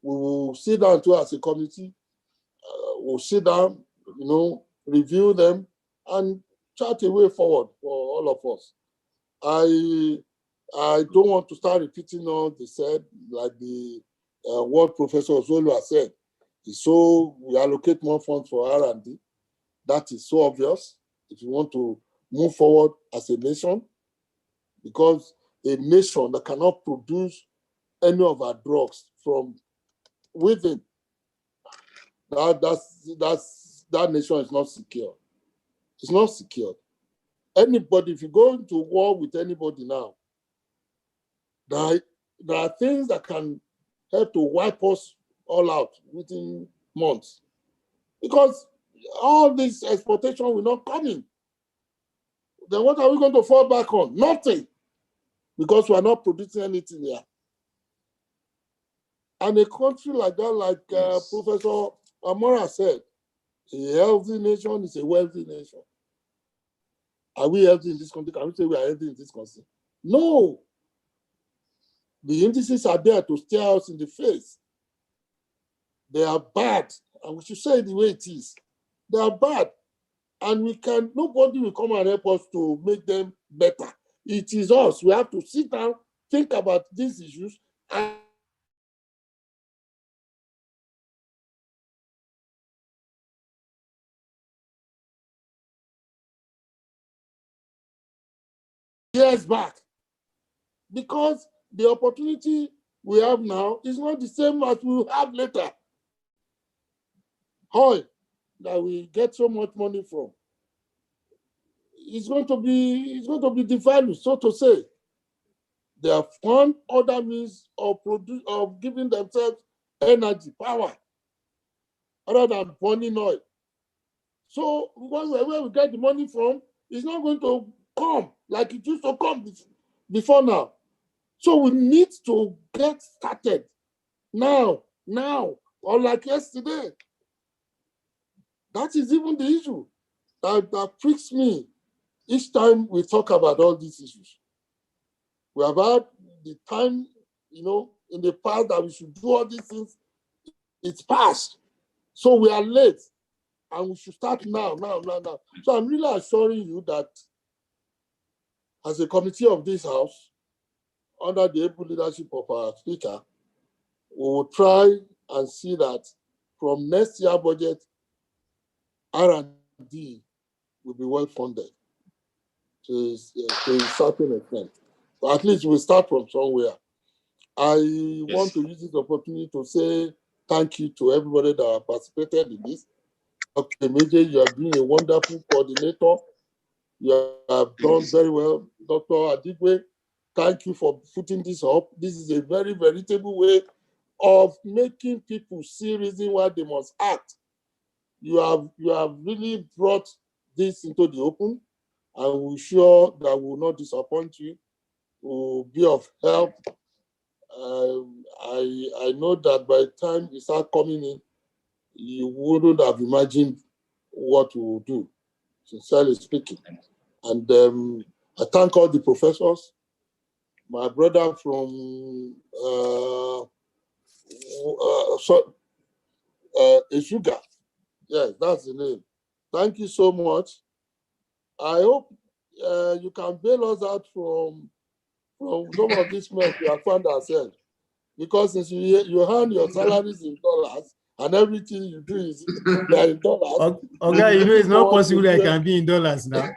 We will sit down too as a committee. We'll sit down, you know, review them, and chart a way forward for all of us. I don't want to start repeating all they said, like what Professor Osolu has said. So we allocate more funds for R&D. That is so obvious if you want to move forward as a nation, because a nation that cannot produce any of our drugs from within, that nation is not secure. It's not secure. Anybody, if you go into war with anybody now, there are things that can help to wipe us all out within months. Because all this exportation will not come in. Then what are we going to fall back on? Nothing. Because we are not producing anything here. And a country like that, like Professor Amora said, a healthy nation is a wealthy nation. Are we healthy in this country? Can we say we are healthy in this country? No. The indices are there to stare us in the face. They are bad, and we should say it the way it is. They are bad, and nobody will come and help us to make them better. It is us. We have to sit down, think about these issues, and years back, because the opportunity we have now is not the same as we will have later. Oil that we get so much money from, it's going to be devalued, so to say. They have found other means of giving themselves energy, power, other than burning oil. So where we get the money from, it's not going to come like it used to come before now. So we need to get started now, or like yesterday. That is even the issue that freaks me each time we talk about all these issues. We have had the time, in the past that we should do all these things. It's past. So we are late and we should start now. So I'm really assuring you that as a committee of this house, under the able leadership of our speaker, we will try and see that from next year budget, R&D will be well funded to a certain extent. So at least we'll start from somewhere. I want to use this opportunity to say thank you to everybody that participated in this. Dr. Meje, you have been a wonderful coordinator. You have done very well. Dr. Adigwe, thank you for putting this up. This is a very veritable way of making people see reason why they must act. You have really brought this into the open, and we're sure that we will not disappoint you. We will be of help. I know that by the time you start coming in, you wouldn't have imagined what we will do, sincerely speaking. And I thank all the professors. My brother from Sugar, yes, that's the name. Thank you so much. I hope you can bail us out from some of these men we have found ourselves. Because since you earn your salaries in dollars and everything you do is in dollars. Okay, it's not possible I can be in dollars now.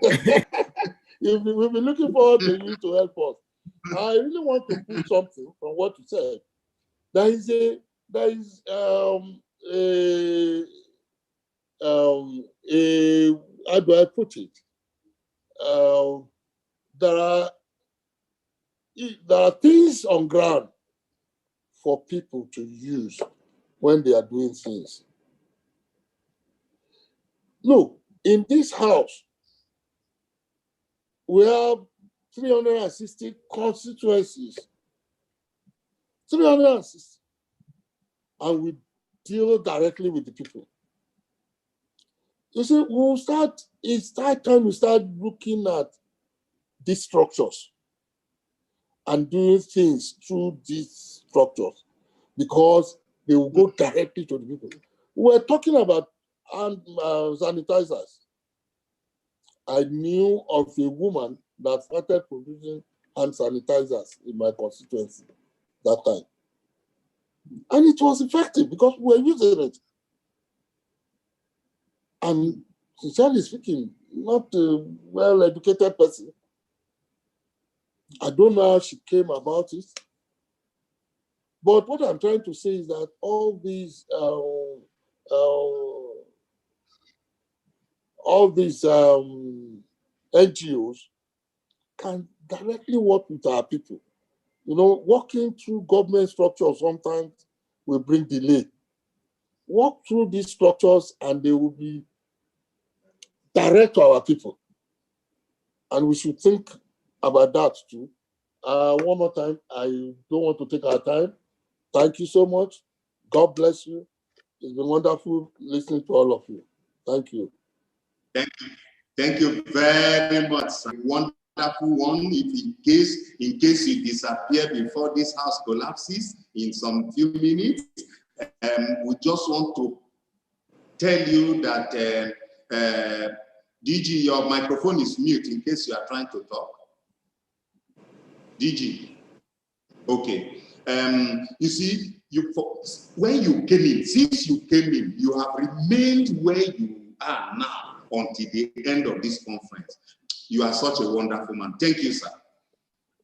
We'll be looking forward to you to help us. I really want to put something from what you said. There is how do I put it? There are things on ground for people to use when they are doing things. Look, in this house, we have 360 constituencies. 360. And we deal directly with the people. You see, it's time we start looking at these structures and doing things through these structures because they will go directly to the people. We're talking about sanitizers. I knew of a woman that started producing hand sanitizers in my constituency that time. And it was effective because we were using it. And sincerely speaking, not a well-educated person. I don't know how she came about it. But what I'm trying to say is that all these NGOs can directly work with our people. Working through government structures sometimes will bring delay. Walk through these structures and they will be direct to our people. And we should think about that too. One more time, I don't want to take our time. Thank you so much. God bless you. It's been wonderful listening to all of you. Thank you. Thank you very much. Wonderful one. In case you disappear before this house collapses in some few minutes, we just want to tell you that DG, your microphone is mute in case you are trying to talk. DG. Okay. You see, when you came in, since you came in, you have remained where you are now until the end of this conference. You are such a wonderful man. Thank you, sir.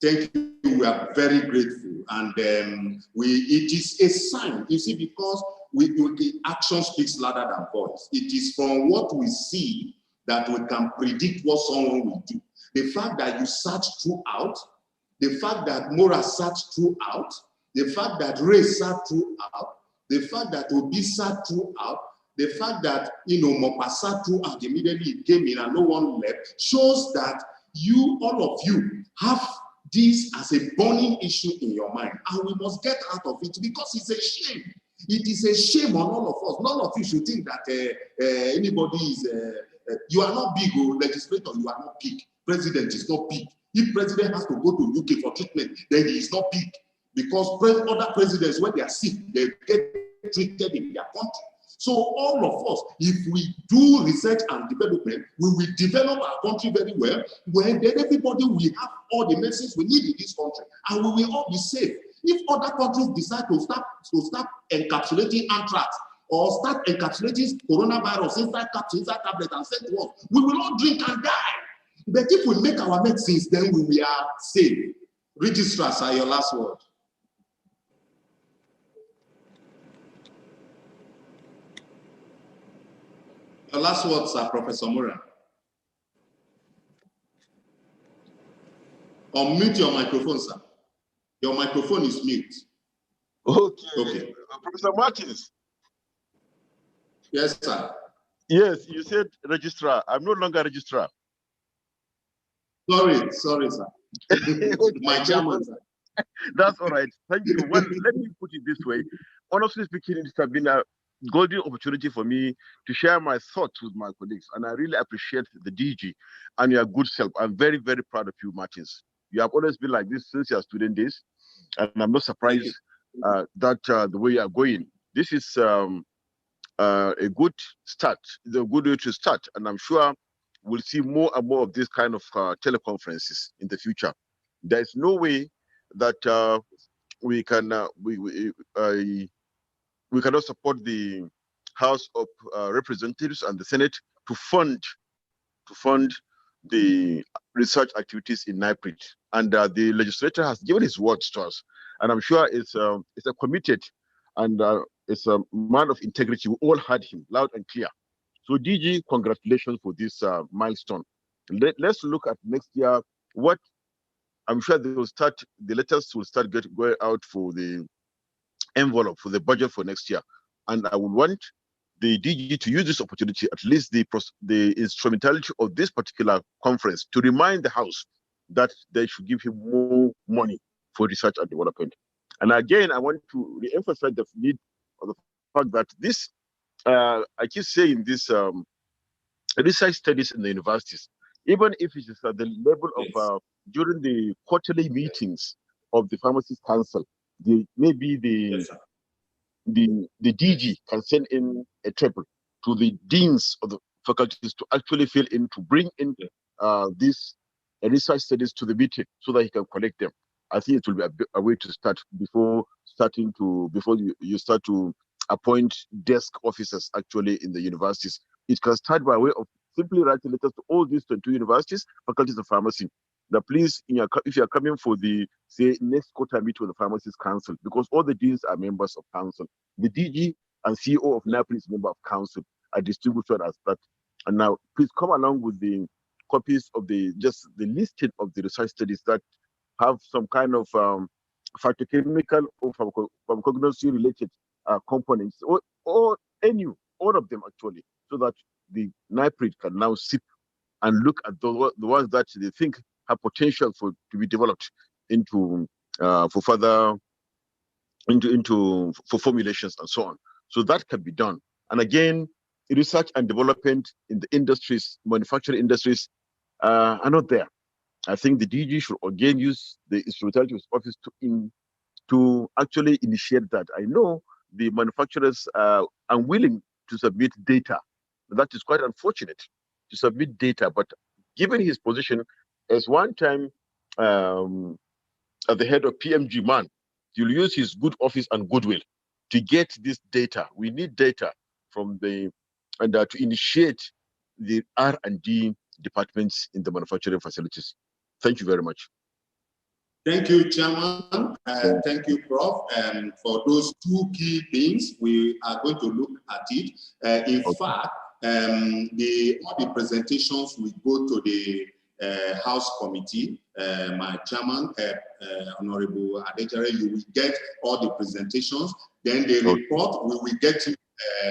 Thank you. We are very grateful. And it is a sign, you see, because the action speaks louder than voice. It is from what we see that we can predict what someone will do. The fact that you search throughout, the fact that Mora searched throughout, the fact that Ray sat throughout, the fact that Obi sat throughout, the fact that Mopa sat throughout immediately it came in and no one left, shows that all of you, have this as a burning issue in your mind, and we must get out of it because it's a shame. It is a shame on all of us. None of you should think that anybody is. You are not big, legislator. You are not big. President is not big. If president has to go to UK for treatment, then he is not big. Because other presidents, when they are sick, they get treated in their country. So all of us, if we do research and development, we will develop our country very well, when then everybody will have all the medicines we need in this country, and we will all be safe. If other countries decide to start encapsulating anthrax or start encapsulating coronavirus inside tablets and send to us, we will all drink and die. But if we make our medicines, then we are safe. Registrars are your last word. Your last words are Professor Moran. Unmute your microphone, sir. Your microphone is mute. Okay. Professor Martins. Yes, sir. Yes, you said registrar. I'm no longer registrar. Sorry, sir. My chairman, sir. That's all right. Thank you. Well, let me put it this way. Honestly speaking, it has been a golden opportunity for me to share my thoughts with my colleagues. And I really appreciate the DG and your good self. I'm very, very proud of you, Martins. You have always been like this since your student days. And I'm not surprised that the way you are going. This is a good start, the good way to start. And I'm sure we'll see more and more of this kind of teleconferences in the future. There's no way that we cannot support the House of Representatives and the Senate to fund the research activities in NIPRD. And the legislator has given his words to us, and I'm sure it's a committed and it's a man of integrity. We all heard him loud and clear. So DG, congratulations for this milestone. Let's look at next year. What I'm sure they will start, the letters will start going out for the envelope for the budget for next year. And I would want the DG to use this opportunity, at least the instrumentality of this particular conference, to remind the House that they should give him more money for research and development. And again, I want to re-emphasize the need of the fact that this, I keep saying this, research studies in the universities, even if it is at the level of during the quarterly meetings of the Pharmacist Council, maybe the DG can send in a table to the deans of the faculties to actually fill in, to bring in these research studies to the meeting so that he can collect them. I think it will be a way to start before you start to appoint desk officers actually in the universities. It can start by way of simply writing letters to all these 22 universities, faculties of pharmacy, that please, if you are coming for the, say, next quarter meeting with the Pharmacist Council, because all the deans are members of council. The DG and CEO of NIPRD is member of council, are distinguished as that. And now, please come along with the copies of the listing of the research studies that have some kind of phytochemical or pharmacognosy related components, or all of them actually, so that the NIPRD can now sit and look at the ones that they think have potential to be developed into for formulations and so on. So that can be done. And again, research and development in the industries, manufacturing industries, are not there. I think the DG should again use the instrumentality of his office to actually initiate that. I know the manufacturers are unwilling to submit data. That is quite unfortunate, to submit data. But given his position as one time at the head of PMG man, he'll use his good office and goodwill to get this data. We need data from to initiate the R&D departments in the manufacturing facilities. Thank you very much. Thank you, Chairman. Thank you, Prof. And for those two key things, we are going to look at it. In fact, all the presentations will go to the House Committee. My Chairman, Honorable Adigwe, you will get all the presentations. Then the report, we will get you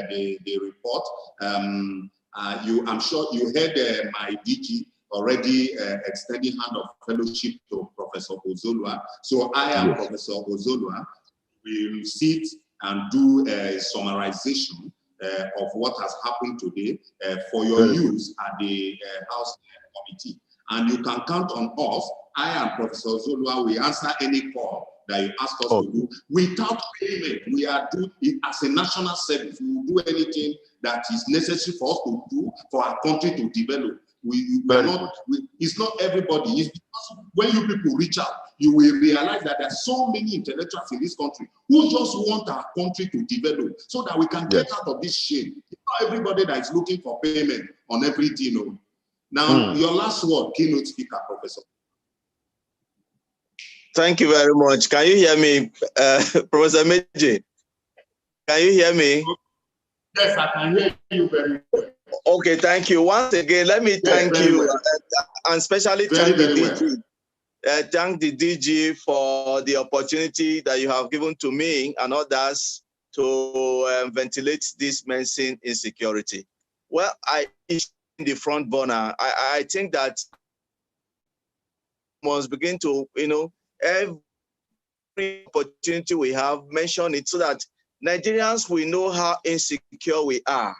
the report. I'm sure you heard my DG already extending hand of fellowship to Professor Ozolua. So I am Professor Ozolua. We will sit and do a summarization of what has happened today for your use at the House Committee. And you can count on us. I and Professor Zolua will answer any call that you ask us to do without payment. We are doing it as a national service. We will do anything that is necessary for us to do for our country to develop. It's not everybody. It's because when you people reach out, you will realize that there are so many intellectuals in this country who just want our country to develop so that we can get out of this shame. It's not everybody that is looking for payment on everything. No. Now, your last word, keynote speaker, Professor. Thank you very much. Can you hear me, Professor Meji? Can you hear me? Yes, I can hear you very well. Okay, thank you. Once again, let me thank you and especially thank the DG. Thank the DG for the opportunity that you have given to me and others to ventilate this medicine insecurity. Well, in the front burner, I think that must begin to, every opportunity we have, mention it so that Nigerians will know how insecure we are.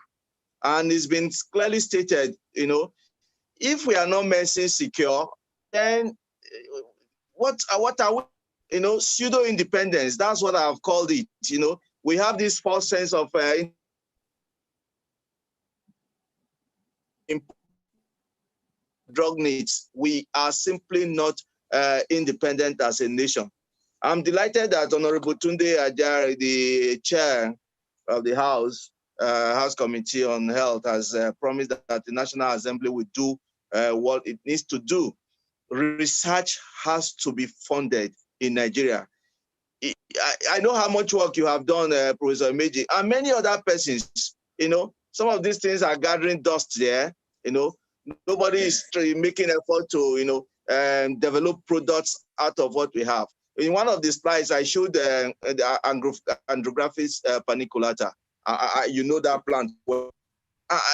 And it's been clearly stated, if we are not medicine secure, then what are we? Pseudo-independence. That's what I've called it. We have this false sense of drug needs. We are simply not independent as a nation. I'm delighted that Honorable Tunde Ajari, the chair of the House Committee on Health, has promised that the National Assembly will do what it needs to do. Research has to be funded in Nigeria. I know how much work you have done, Professor Meji, and many other persons. Some of these things are gathering dust there. Nobody is making effort to, develop products out of what we have. In one of the slides, I showed the Andrographis paniculata. You know that plant.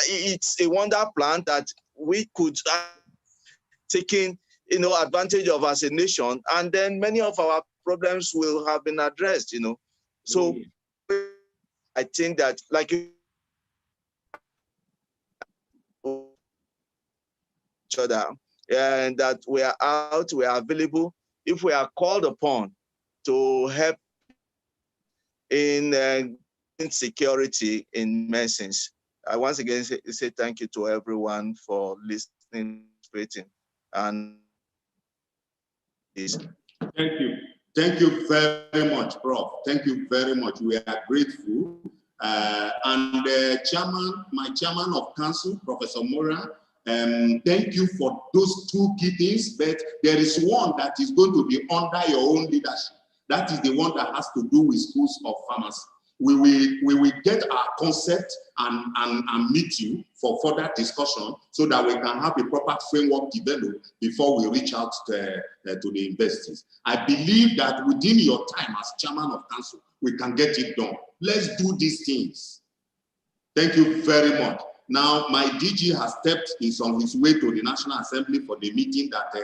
It's a wonder plant that we could taking advantage of as a nation, and then many of our problems will have been addressed. So I think that like each other, and that we are out, we are available if we are called upon to help in security in medicines. I once again say thank you to everyone for listening, and thank you. Thank you very much, Prof. Thank you very much. We are grateful. And my chairman of council, Professor Mora, thank you for those two key things, but there is one that is going to be under your own leadership. That is the one that has to do with schools of pharmacy. We will get our concept and meet you for further discussion so that we can have a proper framework developed before we reach out to the investors. I believe that within your time as chairman of council, we can get it done. Let's do these things. Thank you very much. Now, my DG has stepped, is on his way to the National Assembly for the meeting that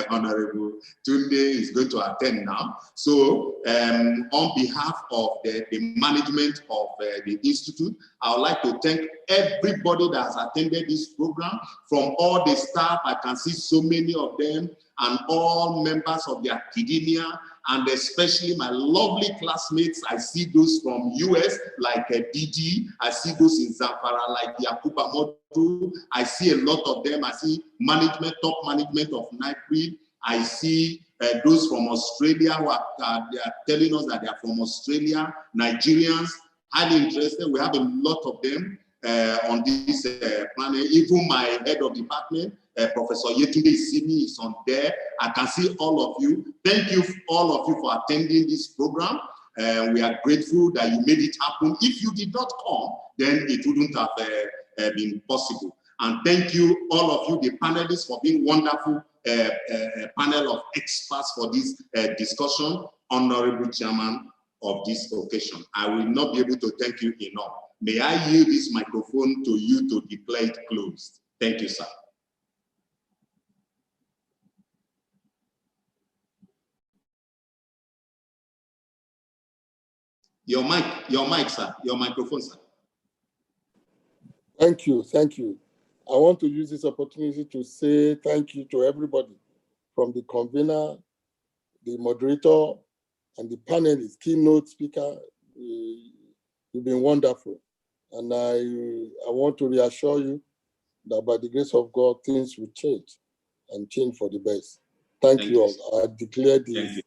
Honorable Tunde is going to attend now. So, on behalf of the management of the Institute, I would like to thank everybody that has attended this program, from all the staff, I can see so many of them, and all members of the academia, and especially my lovely classmates. I see those from US, like DD. I see those in Zamfara, like Yakuba Motu. I see a lot of them. I see management, top management of NIPRD. I see those from Australia who are they are telling us that they are from Australia, Nigerians, highly interested. We have a lot of them on this panel. Even my head of department, Professor Yetunde Isimi, is on there. I can see all of you. Thank you, all of you, for attending this program. We are grateful that you made it happen. If you did not come, then it wouldn't have been possible. And thank you, all of you, the panelists, for being wonderful panel of experts for this discussion. Honorable Chairman of this occasion, I will not be able to thank you enough. May I yield this microphone to you to declare it closed. Thank you, sir. Your mic, sir. Your microphone, sir. Thank you. I want to use this opportunity to say thank you to everybody, from the convener, the moderator, and the panelists, keynote speaker. You've been wonderful. And I want to reassure you that by the grace of God, things will change and change for the best. Thank you all. I declare the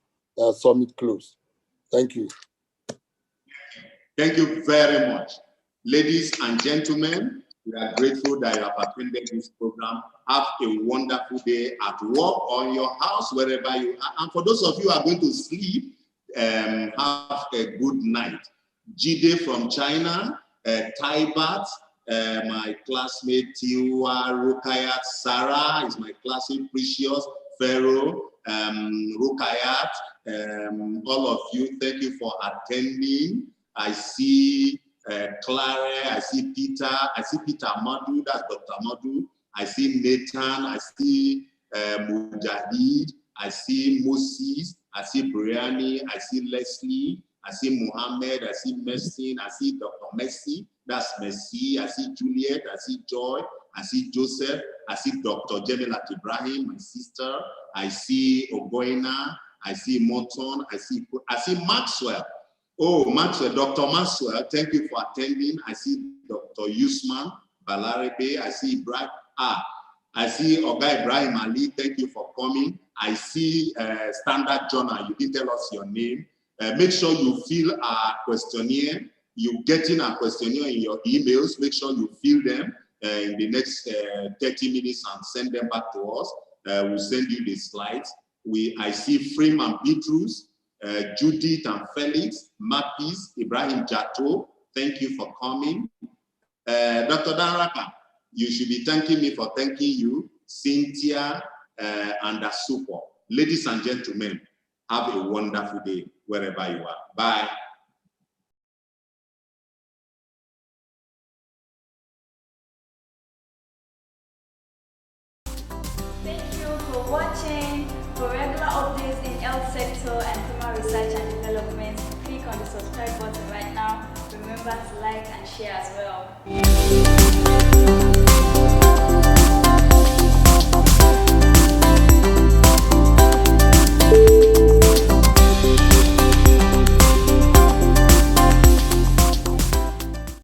summit closed. Thank you. Thank you very much. Ladies and gentlemen, we are grateful that you have attended this program. Have a wonderful day at work or in your house, wherever you are. And for those of you who are going to sleep, have a good night. Jide from China, Taibat, my classmate Tiwa, Rukayat, Sarah is my classmate, Precious, Pharaoh, Rukayat, all of you, thank you for attending. I see Clara, I see Peter Madu, that's Dr. Madu. I see Nathan, I see Mujahid, I see Moses, I see Brianni, I see Leslie, I see Muhammad, I see Messin, I see Dr. Messi, that's Messi, I see Juliet, I see Joy, I see Joseph, I see Dr. Jemilat Ibrahim, my sister, I see Ogoina, I see Morton, I see Maxwell. Oh, Maxwell, Dr. Maxwell, thank you for attending. I see Dr. Yusman Balarebe, I see Ibrahim. I see Oga Ibrahim Ali, thank you for coming. I see Standard Journal, you didn't tell us your name. Make sure you fill our questionnaire. You're getting our questionnaire in your emails. Make sure you fill them in the next 30 minutes and send them back to us. We'll send you the slides. I see Freeman Bitrus, Judith and Felix, Mapis, Ibrahim Jato, thank you for coming. Dr. Danraka, you should be thanking me for thanking you, Cynthia and Asupo. Ladies and gentlemen, have a wonderful day wherever you are. Bye. Thank you for watching. For regular updates in health sector and human research and development, click on the subscribe button right now. Remember to like and share as well.